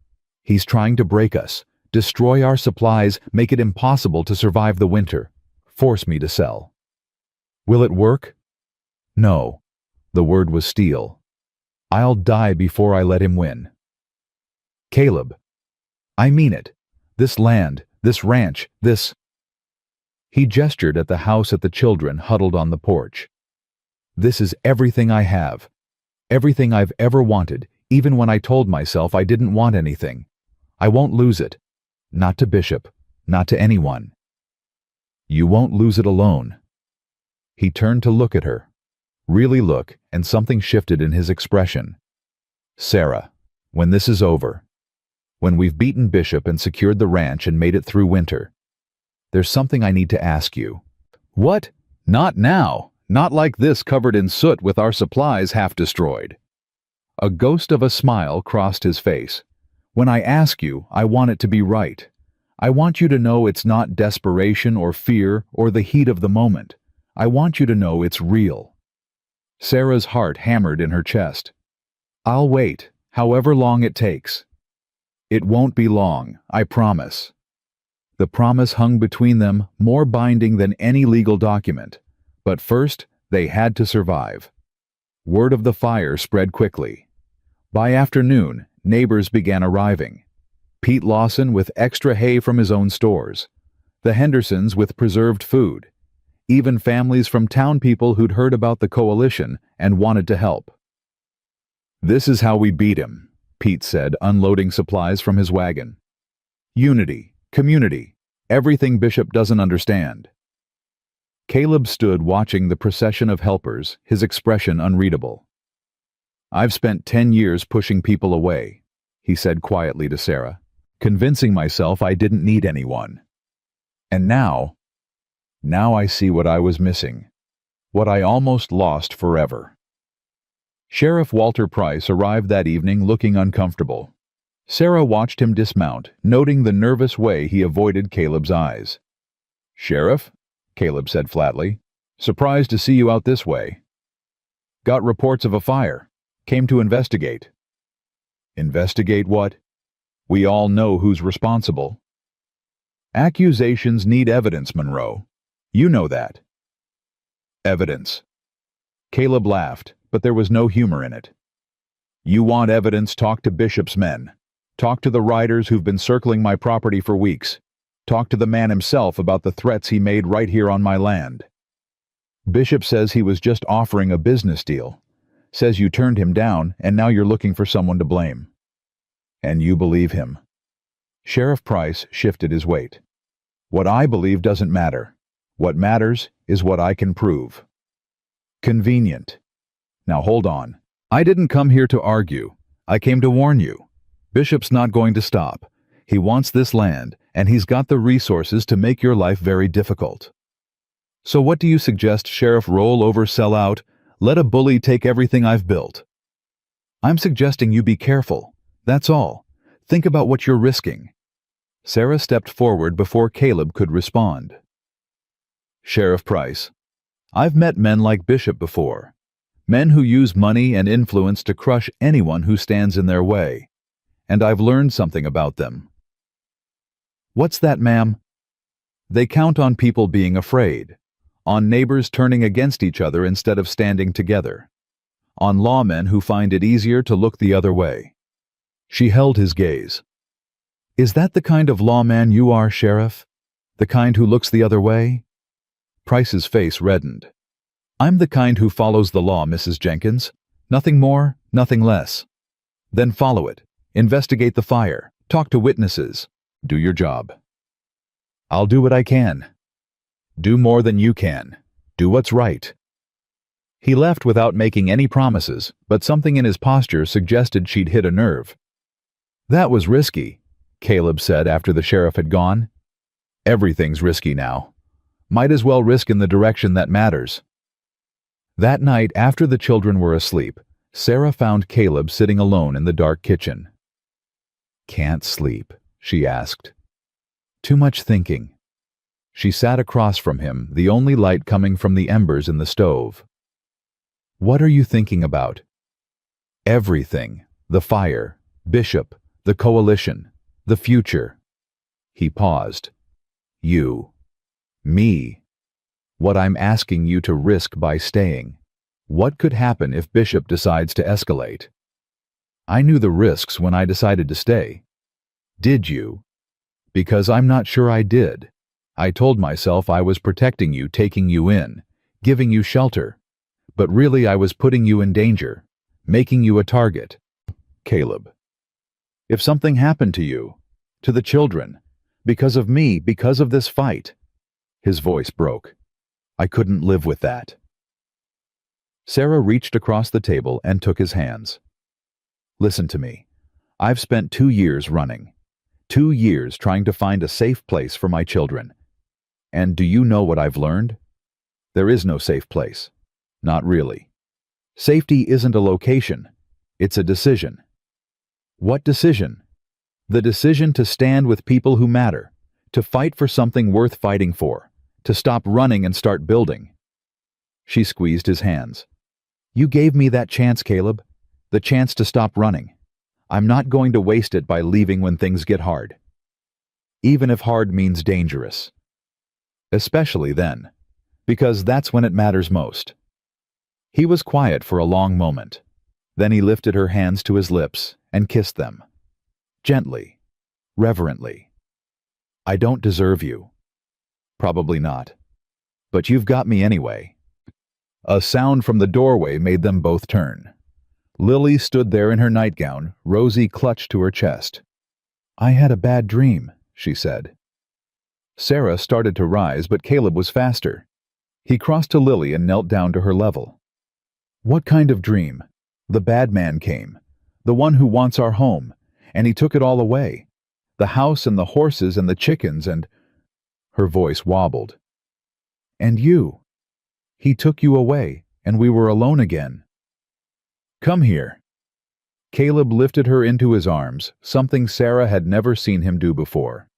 He's trying to break us, destroy our supplies, make it impossible to survive the winter, force me to sell. Will it work? No. The word was steel. I'll die before I let him win. Caleb. I mean it. This land, this ranch, this... He gestured at the house at the children huddled on the porch. This is everything I have. Everything I've ever wanted, even when I told myself I didn't want anything. I won't lose it. Not to Bishop. Not to anyone. You won't lose it alone. He turned to look at her. Really look, and something shifted in his expression. Sarah, when this is over, when we've beaten Bishop and secured the ranch and made it through winter, there's something I need to ask you. What? Not now. Not like this, covered in soot with our supplies half destroyed. A ghost of a smile crossed his face. When I ask you, I want it to be right. I want you to know it's not desperation or fear or the heat of the moment. I want you to know it's real. Sarah's heart hammered in her chest. I'll wait, however long it takes. It won't be long, I promise. The promise hung between them, more binding than any legal document. But first, they had to survive. Word of the fire spread quickly. By afternoon, neighbors began arriving. Pete Lawson with extra hay from his own stores. The Hendersons with preserved food. Even families from town people who'd heard about the coalition and wanted to help. This is how we beat him, Pete said, unloading supplies from his wagon. Unity, community, everything Bishop doesn't understand. Caleb stood watching the procession of helpers, his expression unreadable. I've spent 10 years pushing people away, he said quietly to Sarah, convincing myself I didn't need anyone. And now I see what I was missing, what I almost lost forever. Sheriff Walter Price arrived that evening looking uncomfortable. Sarah watched him dismount, noting the nervous way he avoided Caleb's eyes. Sheriff? Caleb said flatly. Surprised to see you out this way. Got reports of a fire. Came to investigate. Investigate what? We all know who's responsible. Accusations need evidence, Monroe. You know that. Evidence. Caleb laughed, but there was no humor in it. You want evidence, talk to Bishop's men. Talk to the riders who've been circling my property for weeks. Talk to the man himself about the threats he made right here on my land. Bishop says he was just offering a business deal. Says you turned him down, and now you're looking for someone to blame. And you believe him. Sheriff Price shifted his weight. What I believe doesn't matter. What matters is what I can prove. Convenient. Now hold on. I didn't come here to argue. I came to warn you. Bishop's not going to stop. He wants this land, and he's got the resources to make your life very difficult. So what do you suggest, Sheriff? Roll over, sell out? Let a bully take everything I've built? I'm suggesting you be careful. That's all. Think about what you're risking. Sarah stepped forward before Caleb could respond. Sheriff Price, I've met men like Bishop before. Men who use money and influence to crush anyone who stands in their way. And I've learned something about them. What's that, ma'am? They count on people being afraid, on neighbors turning against each other instead of standing together, on lawmen who find it easier to look the other way. She held his gaze. Is that the kind of lawman you are, Sheriff? The kind who looks the other way? Price's face reddened. I'm the kind who follows the law, Mrs. Jenkins. Nothing more, nothing less. Then follow it. Investigate the fire. Talk to witnesses. Do your job. I'll do what I can. Do more than you can. Do what's right. He left without making any promises, but something in his posture suggested she'd hit a nerve. That was risky, Caleb said after the sheriff had gone. Everything's risky now. Might as well risk in the direction that matters. That night, after the children were asleep, Sarah found Caleb sitting alone in the dark kitchen. Can't sleep, she asked. Too much thinking. She sat across from him, the only light coming from the embers in the stove. "What are you thinking about?" "Everything. The fire, Bishop, the coalition, the future." He paused. "You. Me. What I'm asking you to risk by staying. What could happen if Bishop decides to escalate?" "I knew the risks when I decided to stay." "Did you?" "Because I'm not sure I did. I told myself I was protecting you, taking you in, giving you shelter. But really I was putting you in danger, making you a target." "Caleb, if something happened to you, to the children, because of me, because of this fight." His voice broke. "I couldn't live with that." Sarah reached across the table and took his hands. "Listen to me. I've spent 2 years running. 2 years trying to find a safe place for my children. And do you know what I've learned? There is no safe place. Not really. Safety isn't a location. It's a decision." "What decision?" "The decision to stand with people who matter, to fight for something worth fighting for, to stop running and start building." She squeezed his hands. "You gave me that chance, Caleb. The chance to stop running. I'm not going to waste it by leaving when things get hard. Even if hard means dangerous. Especially then, because that's when it matters most." He was quiet for a long moment. Then he lifted her hands to his lips and kissed them. Gently, reverently. "I don't deserve you." "Probably not. But you've got me anyway." A sound from the doorway made them both turn. Lily stood there in her nightgown, Rosie clutched to her chest. "I had a bad dream," she said. Sarah started to rise, but Caleb was faster. He crossed to Lily and knelt down to her level. "What kind of dream?" "The bad man came, the one who wants our home, and he took it all away. The house and the horses and the chickens and—" Her voice wobbled. "And you. He took you away, and we were alone again." "Come here." Caleb lifted her into his arms, something Sarah had never seen him do before.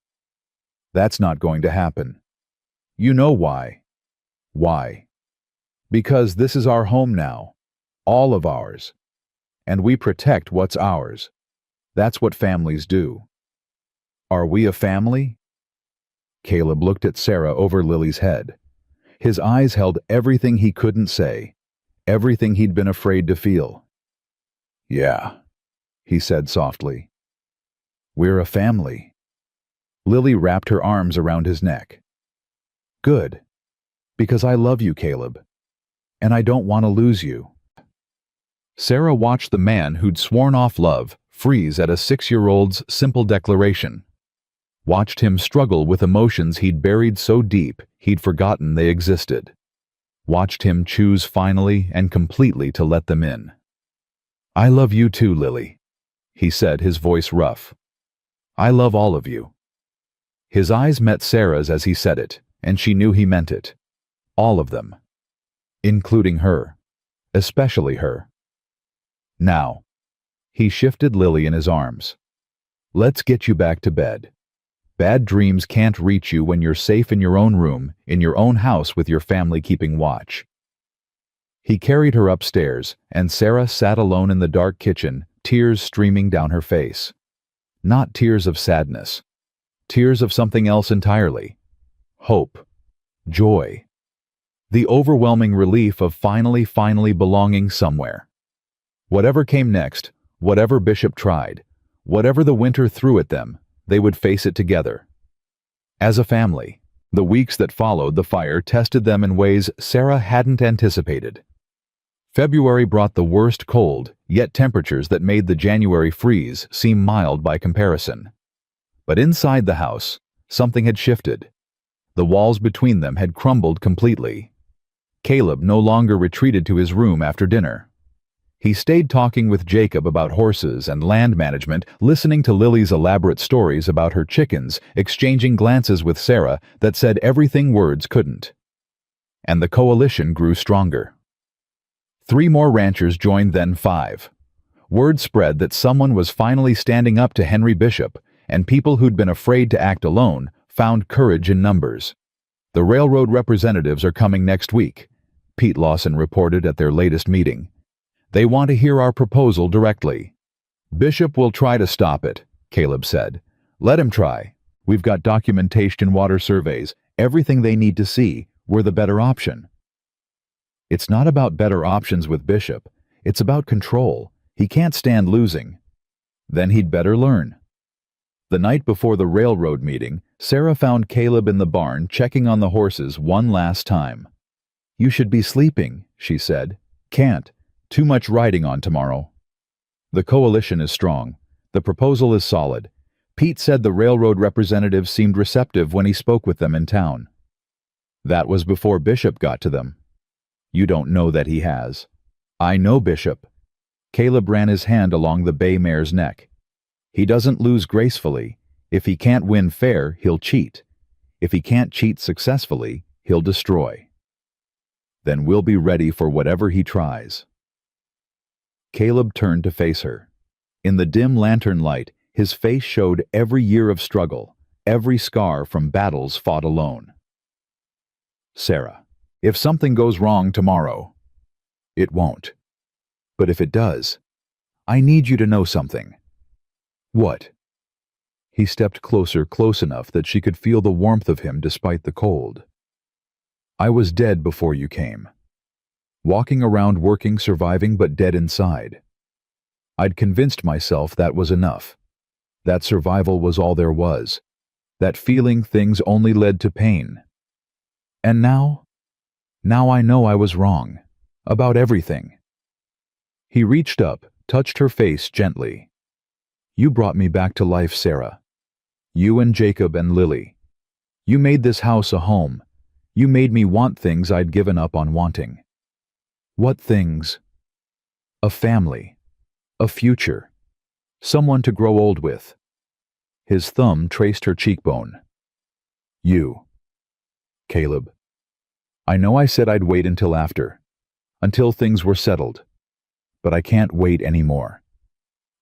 "That's not going to happen. You know why." "Why?" "Because this is our home now. All of ours. And we protect what's ours. That's what families do." "Are we a family?" Caleb looked at Sarah over Lily's head. His eyes held everything he couldn't say, everything he'd been afraid to feel. "Yeah," he said softly. "We're a family." Lily wrapped her arms around his neck. "Good. Because I love you, Caleb. And I don't want to lose you." Sarah watched the man who'd sworn off love freeze at a 6-year-old's simple declaration. Watched him struggle with emotions he'd buried so deep he'd forgotten they existed. Watched him choose finally and completely to let them in. "I love you too, Lily," he said, his voice rough. "I love all of you." His eyes met Sarah's as he said it, and she knew he meant it. All of them. Including her. Especially her. "Now." He shifted Lily in his arms. "Let's get you back to bed. Bad dreams can't reach you when you're safe in your own room, in your own house with your family keeping watch." He carried her upstairs, and Sarah sat alone in the dark kitchen, tears streaming down her face. Not tears of sadness. Tears of something else entirely. Hope. Joy. The overwhelming relief of finally belonging somewhere. Whatever came next, whatever Bishop tried, whatever the winter threw at them, they would face it together. As a family, the weeks that followed the fire tested them in ways Sarah hadn't anticipated. February brought the worst cold, yet temperatures that made the January freeze seem mild by comparison. But inside the house, something had shifted. The walls between them had crumbled completely. Caleb no longer retreated to his room after dinner. He stayed talking with Jacob about horses and land management, listening to Lily's elaborate stories about her chickens, exchanging glances with Sarah that said everything words couldn't. And the coalition grew stronger. 3 more ranchers joined, then 5. Word spread that someone was finally standing up to Henry Bishop, and people who'd been afraid to act alone found courage in numbers. The railroad representatives are coming next week, Pete Lawson reported at their latest meeting. They want to hear our proposal directly. Bishop will try to stop it, Caleb said. Let him try. We've got documentation, water surveys, everything they need to see. We're the better option. It's not about better options with Bishop. It's about control. He can't stand losing. Then he'd better learn. The night before the railroad meeting, Sarah found Caleb in the barn checking on the horses one last time. You should be sleeping, she said. Can't. Too much riding on tomorrow. The coalition is strong. The proposal is solid. Pete said the railroad representatives seemed receptive when he spoke with them in town. That was before Bishop got to them. You don't know that he has. I know Bishop. Caleb ran his hand along the bay mare's neck. He doesn't lose gracefully. If he can't win fair, he'll cheat. If he can't cheat successfully, he'll destroy. Then we'll be ready for whatever he tries. Caleb turned to face her. In the dim lantern light, his face showed every year of struggle, every scar from battles fought alone. Sarah, if something goes wrong tomorrow, it won't. But if it does, I need you to know something. What? He stepped closer, close enough that she could feel the warmth of him despite the cold. I was dead before you came. Walking around working, surviving, but dead inside. I'd convinced myself that was enough. That survival was all there was. That feeling things only led to pain. And now I know I was wrong. About everything. He reached up, touched her face gently. You brought me back to life, Sarah. You and Jacob and Lily. You made this house a home. You made me want things I'd given up on wanting. What things? A family. A future. Someone to grow old with. His thumb traced her cheekbone. You. Caleb. I know I said I'd wait until after. Until things were settled. But I can't wait anymore.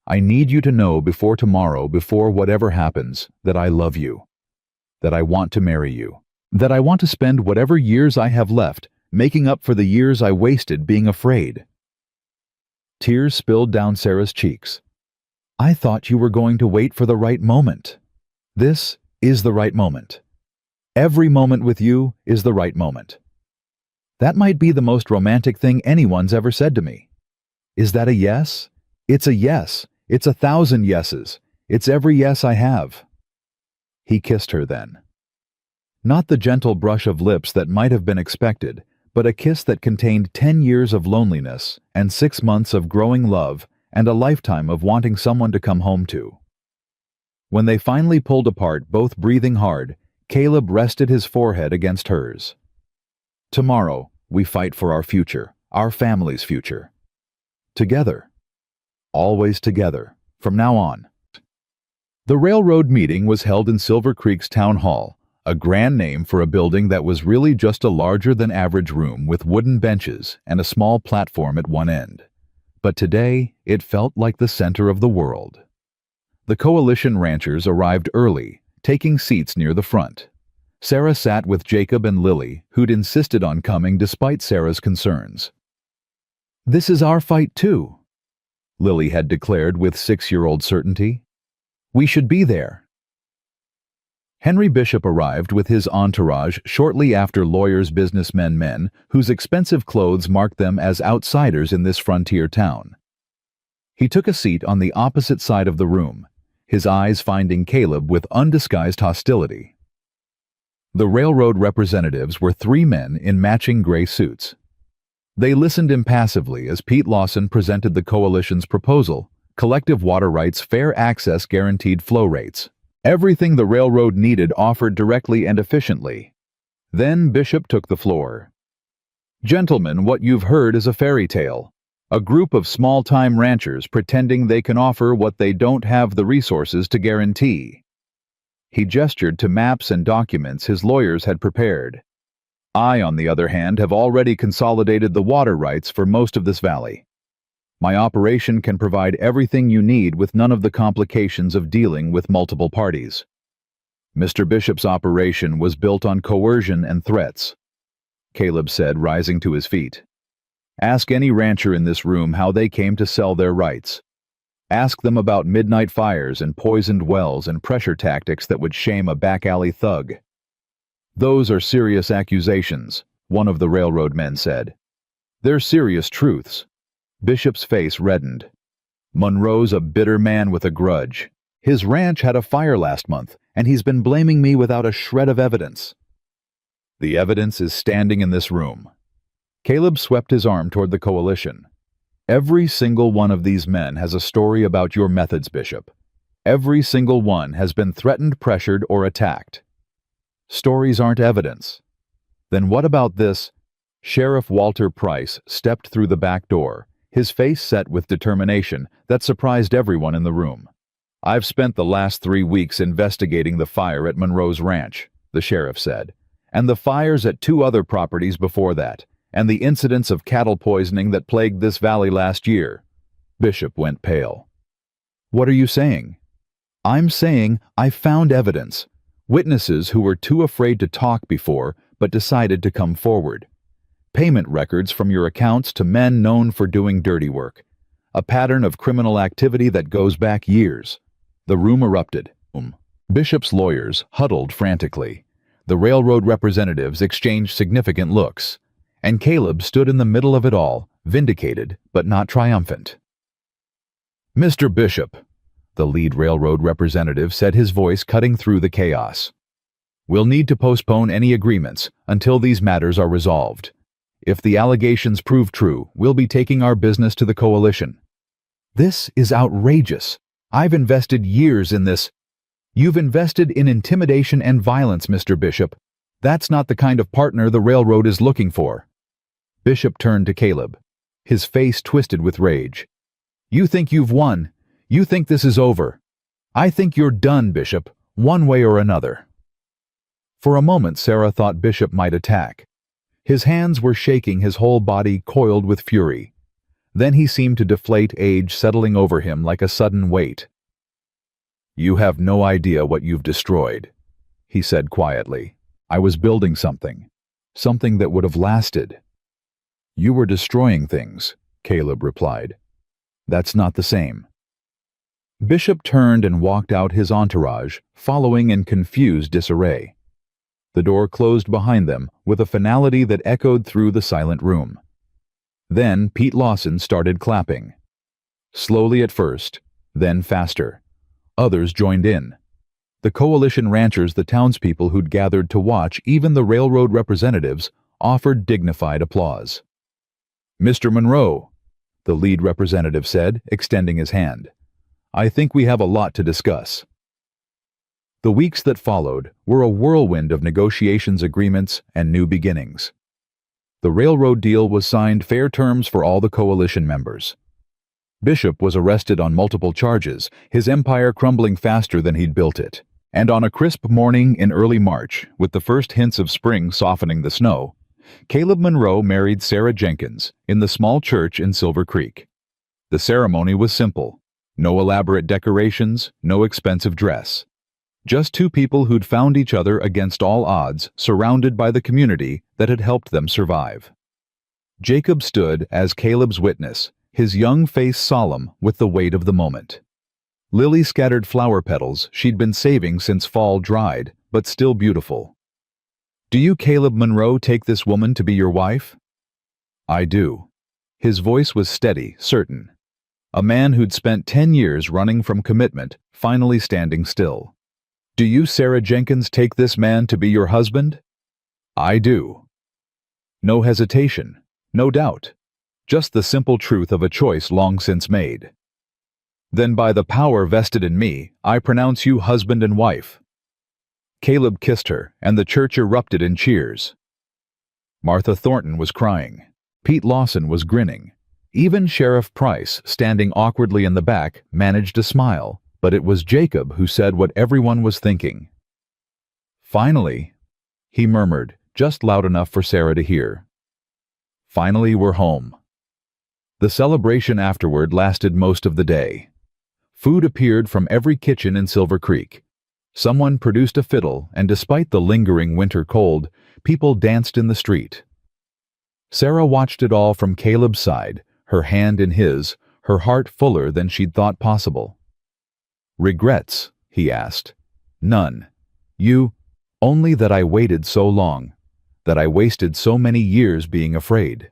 I need you to know before tomorrow, before whatever happens, that I love you. That I want to marry you. That I want to spend whatever years I have left making up for the years I wasted being afraid. Tears spilled down Sarah's cheeks. I thought you were going to wait for the right moment. This is the right moment. Every moment with you is the right moment. That might be the most romantic thing anyone's ever said to me. Is that a yes? It's a yes. It's 1,000 yeses. It's every yes I have. He kissed her then. Not the gentle brush of lips that might have been expected, but a kiss that contained 10 years of loneliness and 6 months of growing love and a lifetime of wanting someone to come home to. When they finally pulled apart, both breathing hard, Caleb rested his forehead against hers. Tomorrow, we fight for our future, our family's future. Together. Always together, from now on. The railroad meeting was held in Silver Creek's town hall, a grand name for a building that was really just a larger-than-average room with wooden benches and a small platform at one end. But today, it felt like the center of the world. The coalition ranchers arrived early, taking seats near the front. Sarah sat with Jacob and Lily, who'd insisted on coming despite Sarah's concerns. This is our fight too, Lily had declared with 6-year-old certainty. We should be there. Henry Bishop arrived with his entourage shortly after lawyers, businessmen, men whose expensive clothes marked them as outsiders in this frontier town. He took a seat on the opposite side of the room, his eyes finding Caleb with undisguised hostility. The railroad representatives were 3 men in matching gray suits. They listened impassively as Pete Lawson presented the coalition's proposal, collective water rights, fair access, guaranteed flow rates. Everything the railroad needed offered directly and efficiently. Then Bishop took the floor. Gentlemen, what you've heard is a fairy tale. A group of small-time ranchers pretending they can offer what they don't have the resources to guarantee. He gestured to maps and documents his lawyers had prepared. I, on the other hand, have already consolidated the water rights for most of this valley. My operation can provide everything you need with none of the complications of dealing with multiple parties. Mr. Bishop's operation was built on coercion and threats, Caleb said, rising to his feet. Ask any rancher in this room how they came to sell their rights. Ask them about midnight fires and poisoned wells and pressure tactics that would shame a back-alley thug. Those are serious accusations, one of the railroad men said. They're serious truths. Bishop's face reddened. Monroe's a bitter man with a grudge. His ranch had a fire last month, and he's been blaming me without a shred of evidence. The evidence is standing in this room. Caleb swept his arm toward the coalition. Every single one of these men has a story about your methods, Bishop. Every single one has been threatened, pressured, or attacked. Stories aren't evidence. Then what about this? Sheriff Walter Price stepped through the back door, his face set with determination that surprised everyone in the room. I've spent the last 3 weeks investigating the fire at Monroe's ranch, the sheriff said, and the fires at 2 other properties before that, and the incidents of cattle poisoning that plagued this valley last year. Bishop went pale. What are you saying? I'm saying I found evidence. Witnesses who were too afraid to talk before but decided to come forward. Payment records from your accounts to men known for doing dirty work. A pattern of criminal activity that goes back years. The room erupted. Bishop's lawyers huddled frantically. The railroad representatives exchanged significant looks. And Caleb stood in the middle of it all, vindicated but not triumphant. Mr. Bishop, the lead railroad representative said, his voice cutting through the chaos. We'll need to postpone any agreements until these matters are resolved. If the allegations prove true, we'll be taking our business to the coalition. This is outrageous. I've invested years in this. You've invested in intimidation and violence, Mr. Bishop. That's not the kind of partner the railroad is looking for. Bishop turned to Caleb, his face twisted with rage. You think you've won. You think this is over. I think you're done, Bishop, one way or another. For a moment, Sarah thought Bishop might attack. His hands were shaking, his whole body coiled with fury. Then he seemed to deflate, age settling over him like a sudden weight. You have no idea what you've destroyed, he said quietly. I was building something that would have lasted. You were destroying things, Caleb replied. That's not the same. Bishop turned and walked out, his entourage following in confused disarray. The door closed behind them with a finality that echoed through the silent room. Then Pete Lawson started clapping. Slowly at first, then faster. Others joined in. The coalition ranchers, the townspeople who'd gathered to watch, even the railroad representatives, offered dignified applause. Mr. Monroe, the lead representative said, extending his hand. I think we have a lot to discuss. The weeks that followed were a whirlwind of negotiations, agreements, and new beginnings. The railroad deal was signed, fair terms for all the coalition members. Bishop was arrested on multiple charges, his empire crumbling faster than he'd built it. And on a crisp morning in early March, with the first hints of spring softening the snow, Caleb Monroe married Sarah Jenkins in the small church in Silver Creek. The ceremony was simple. No elaborate decorations, no expensive dress. Just 2 people who'd found each other against all odds, surrounded by the community that had helped them survive. Jacob stood as Caleb's witness, his young face solemn with the weight of the moment. Lily scattered flower petals she'd been saving since fall dried, but still beautiful. Do you, Caleb Monroe, take this woman to be your wife? I do. His voice was steady, certain. A man who'd spent 10 years running from commitment, finally standing still. Do you, Sarah Jenkins, take this man to be your husband? I do. No hesitation, no doubt. Just the simple truth of a choice long since made. Then by the power vested in me, I pronounce you husband and wife. Caleb kissed her, and the church erupted in cheers. Martha Thornton was crying. Pete Lawson was grinning. Even Sheriff Price, standing awkwardly in the back, managed a smile, but it was Jacob who said what everyone was thinking. Finally, he murmured, just loud enough for Sarah to hear. Finally, we're home. The celebration afterward lasted most of the day. Food appeared from every kitchen in Silver Creek. Someone produced a fiddle, and despite the lingering winter cold, people danced in the street. Sarah watched it all from Caleb's side, her hand in his, her heart fuller than she'd thought possible. "Regrets?" he asked. "None. You? Only that I waited so long, that I wasted so many years being afraid."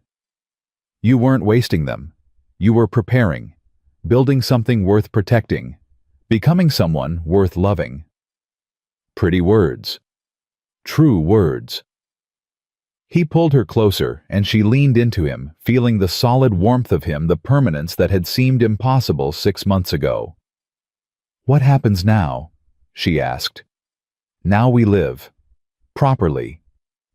"You weren't wasting them. You were preparing, building something worth protecting, becoming someone worth loving." Pretty words. True words. He pulled her closer, and she leaned into him, feeling the solid warmth of him, the permanence that had seemed impossible 6 months ago. "What happens now?" she asked. "Now we live. Properly.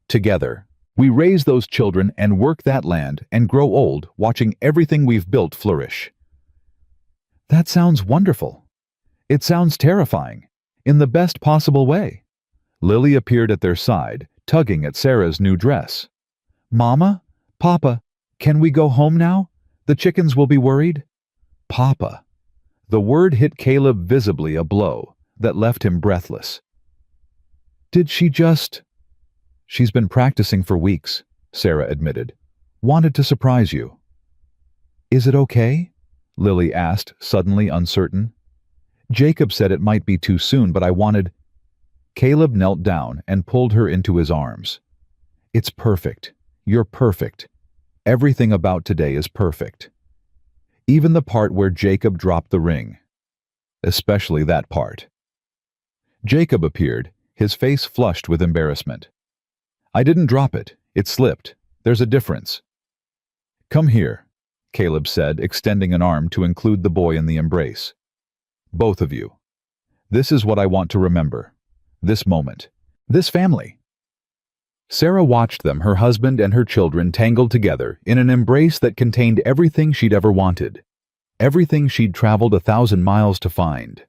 Together. We raise those children and work that land and grow old, watching everything we've built flourish." "That sounds wonderful. It sounds terrifying, in the best possible way." Lily appeared at their side, tugging at Sarah's new dress. "Mama? Papa, can we go home now? The chickens will be worried." Papa. The word hit Caleb visibly a blow that left him breathless. "Did she just—" "She's been practicing for weeks," Sarah admitted. "Wanted to surprise you." "Is it okay?" Lily asked, suddenly uncertain. "Jacob said it might be too soon, but I wanted—" Caleb knelt down and pulled her into his arms. "It's perfect. You're perfect. Everything about today is perfect. Even the part where Jacob dropped the ring. Especially that part." Jacob appeared, his face flushed with embarrassment. "I didn't drop it. It slipped. There's a difference." "Come here," Caleb said, extending an arm to include the boy in the embrace. "Both of you. This is what I want to remember. This moment. This family." Sarah watched them, her husband and her children tangled together, in an embrace that contained everything she'd ever wanted. Everything she'd traveled 1,000 miles to find.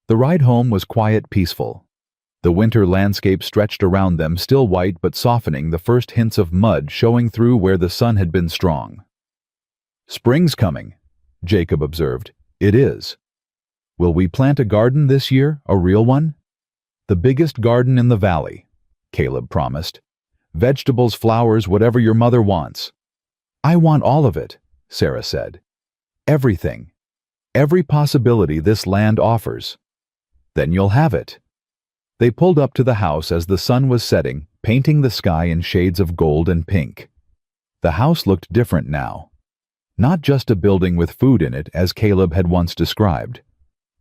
The ride home was quiet, peaceful. The winter landscape stretched around them, still white but softening, the first hints of mud showing through where the sun had been strong. "Spring's coming," Jacob observed. "It is. Will we plant a garden this year, a real one?" "The biggest garden in the valley," Caleb promised. "Vegetables, flowers, whatever your mother wants." "I want all of it," Sarah said. "Everything. Every possibility this land offers." "Then you'll have it." They pulled up to the house as the sun was setting, painting the sky in shades of gold and pink. The house looked different now. Not just a building with food in it, as Caleb had once described.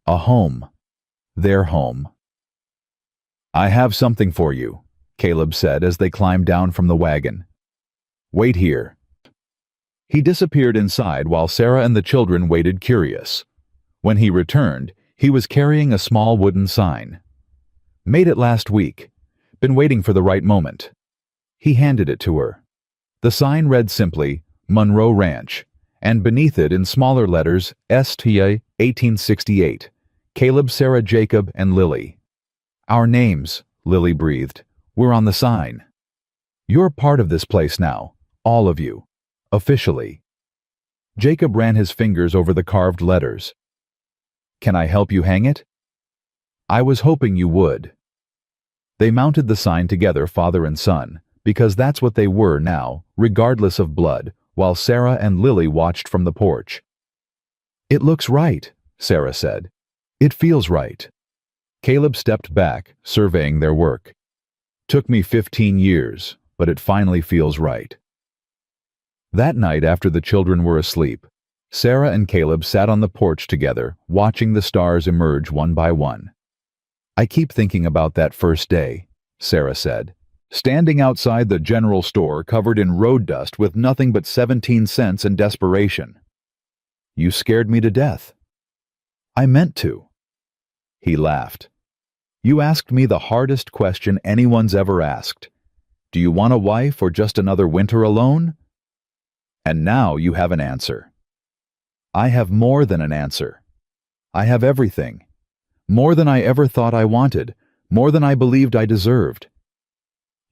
A home. Their home. "I have something for you," Caleb said as they climbed down from the wagon. "Wait here." He disappeared inside while Sarah and the children waited, curious. When he returned, he was carrying a small wooden sign. "Made it last week. Been waiting for the right moment." He handed it to her. The sign read simply, "Monroe Ranch," and beneath it in smaller letters, STA 1868, Caleb, Sarah, Jacob, and Lily. "Our names," Lily breathed. "We're on the sign. You're part of this place now, all of you. Officially." Jacob ran his fingers over the carved letters. "Can I help you hang it?" "I was hoping you would." They mounted the sign together, father and son, because that's what they were now, regardless of blood, while Sarah and Lily watched from the porch. "It looks right," Sarah said. "It feels right." Caleb stepped back, surveying their work. "Took me 15 years, but it finally feels right." That night, after the children were asleep, Sarah and Caleb sat on the porch together, watching the stars emerge one by one. "I keep thinking about that first day," Sarah said, "standing outside the general store covered in road dust with nothing but 17 cents and desperation. You scared me to death." "I meant to." He laughed. "You asked me the hardest question anyone's ever asked. Do you want a wife or just another winter alone? And now you have an answer." "I have more than an answer. I have everything. More than I ever thought I wanted, more than I believed I deserved."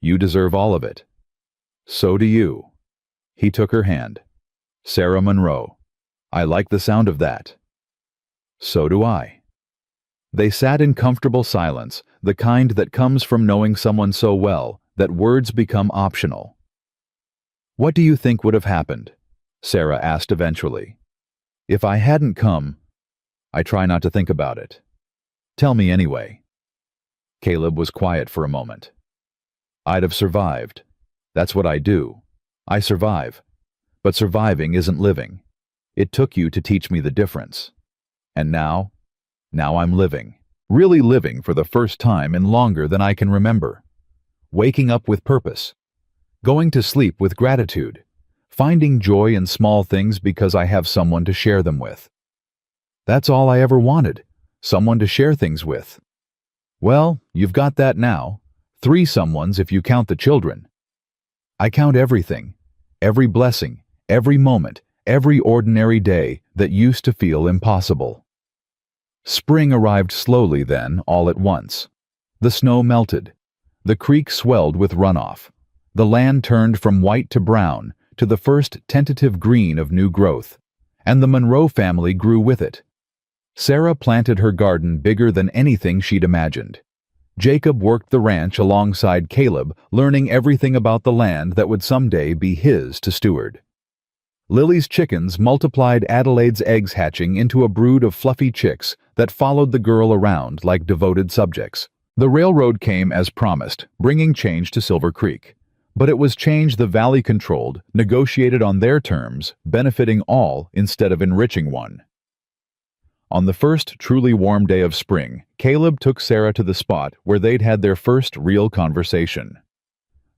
"You deserve all of it." "So do you." He took her hand. "Sarah Monroe. I like the sound of that." "So do I." They sat in comfortable silence, the kind that comes from knowing someone so well that words become optional. "What do you think would have happened?" Sarah asked eventually. "If I hadn't come." "I try not to think about it." "Tell me anyway." Caleb was quiet for a moment. "I'd have survived. That's what I do. I survive. But surviving isn't living. It took you to teach me the difference. And now I'm living. Really living for the first time in longer than I can remember. Waking up with purpose. Going to sleep with gratitude. Finding joy in small things because I have someone to share them with. That's all I ever wanted, someone to share things with. Well, you've got that now. 3 someones if you count the children. I count everything, every blessing, every moment, every ordinary day that used to feel impossible." Spring arrived slowly then, all at once. The snow melted. The creek swelled with runoff. The land turned from white to brown, to the first tentative green of new growth, and the Monroe family grew with it. Sarah planted her garden bigger than anything she'd imagined. Jacob worked the ranch alongside Caleb, learning everything about the land that would someday be his to steward. Lily's chickens multiplied Adelaide's eggs, hatching into a brood of fluffy chicks that followed the girl around like devoted subjects. The railroad came as promised, bringing change to Silver Creek. But it was change the valley controlled, negotiated on their terms, benefiting all instead of enriching one. On the first truly warm day of spring, Caleb took Sarah to the spot where they'd had their first real conversation.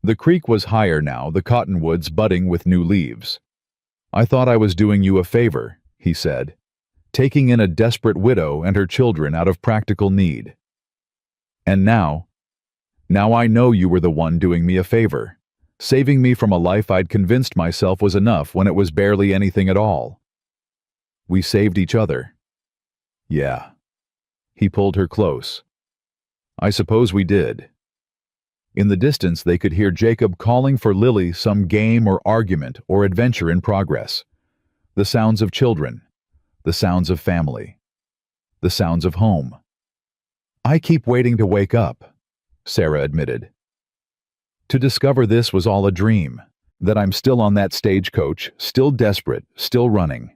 The creek was higher now, the cottonwoods budding with new leaves. "I thought I was doing you a favor," he said, "taking in a desperate widow and her children out of practical need. And now I know you were the one doing me a favor, saving me from a life I'd convinced myself was enough when it was barely anything at all. We saved each other." "Yeah." He pulled her close. "I suppose we did." In the distance they could hear Jacob calling for Lily, some game or argument or adventure in progress. The sounds of children, the sounds of family, the sounds of home. "I keep waiting to wake up," Sarah admitted. "To discover this was all a dream, that I'm still on that stagecoach, still desperate, still running.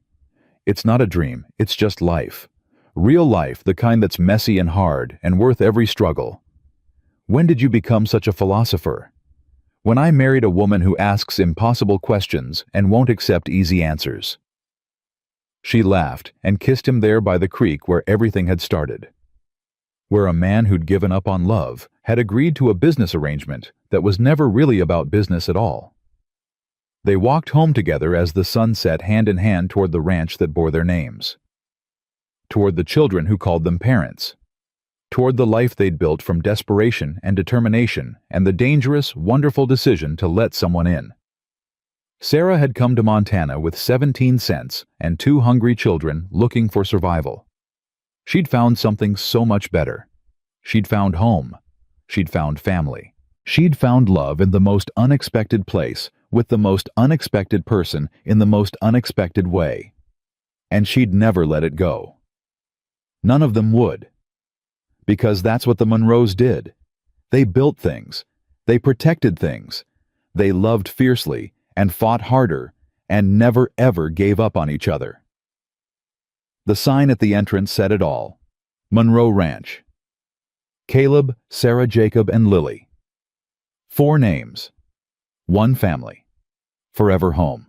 It's not a dream, it's just life. Real life, the kind that's messy and hard and worth every struggle. When did you become such a philosopher? When I married a woman who asks impossible questions and won't accept easy answers." She laughed and kissed him there by the creek where everything had started. Where a man who'd given up on love had agreed to a business arrangement that was never really about business at all. They walked home together as the sun set, hand in hand toward the ranch that bore their names. Toward the children who called them parents. Toward the life they'd built from desperation and determination and the dangerous, wonderful decision to let someone in. Sarah had come to Montana with 17 cents and 2 hungry children looking for survival. She'd found something so much better. She'd found home. She'd found family. She'd found love in the most unexpected place, with the most unexpected person in the most unexpected way. And she'd never let it go. None of them would. Because that's what the Monroes did. They built things. They protected things. They loved fiercely and fought harder and never ever gave up on each other. The sign at the entrance said it all. Monroe Ranch. Caleb, Sarah, Jacob, and Lily. 4 names. 1 family. Forever home.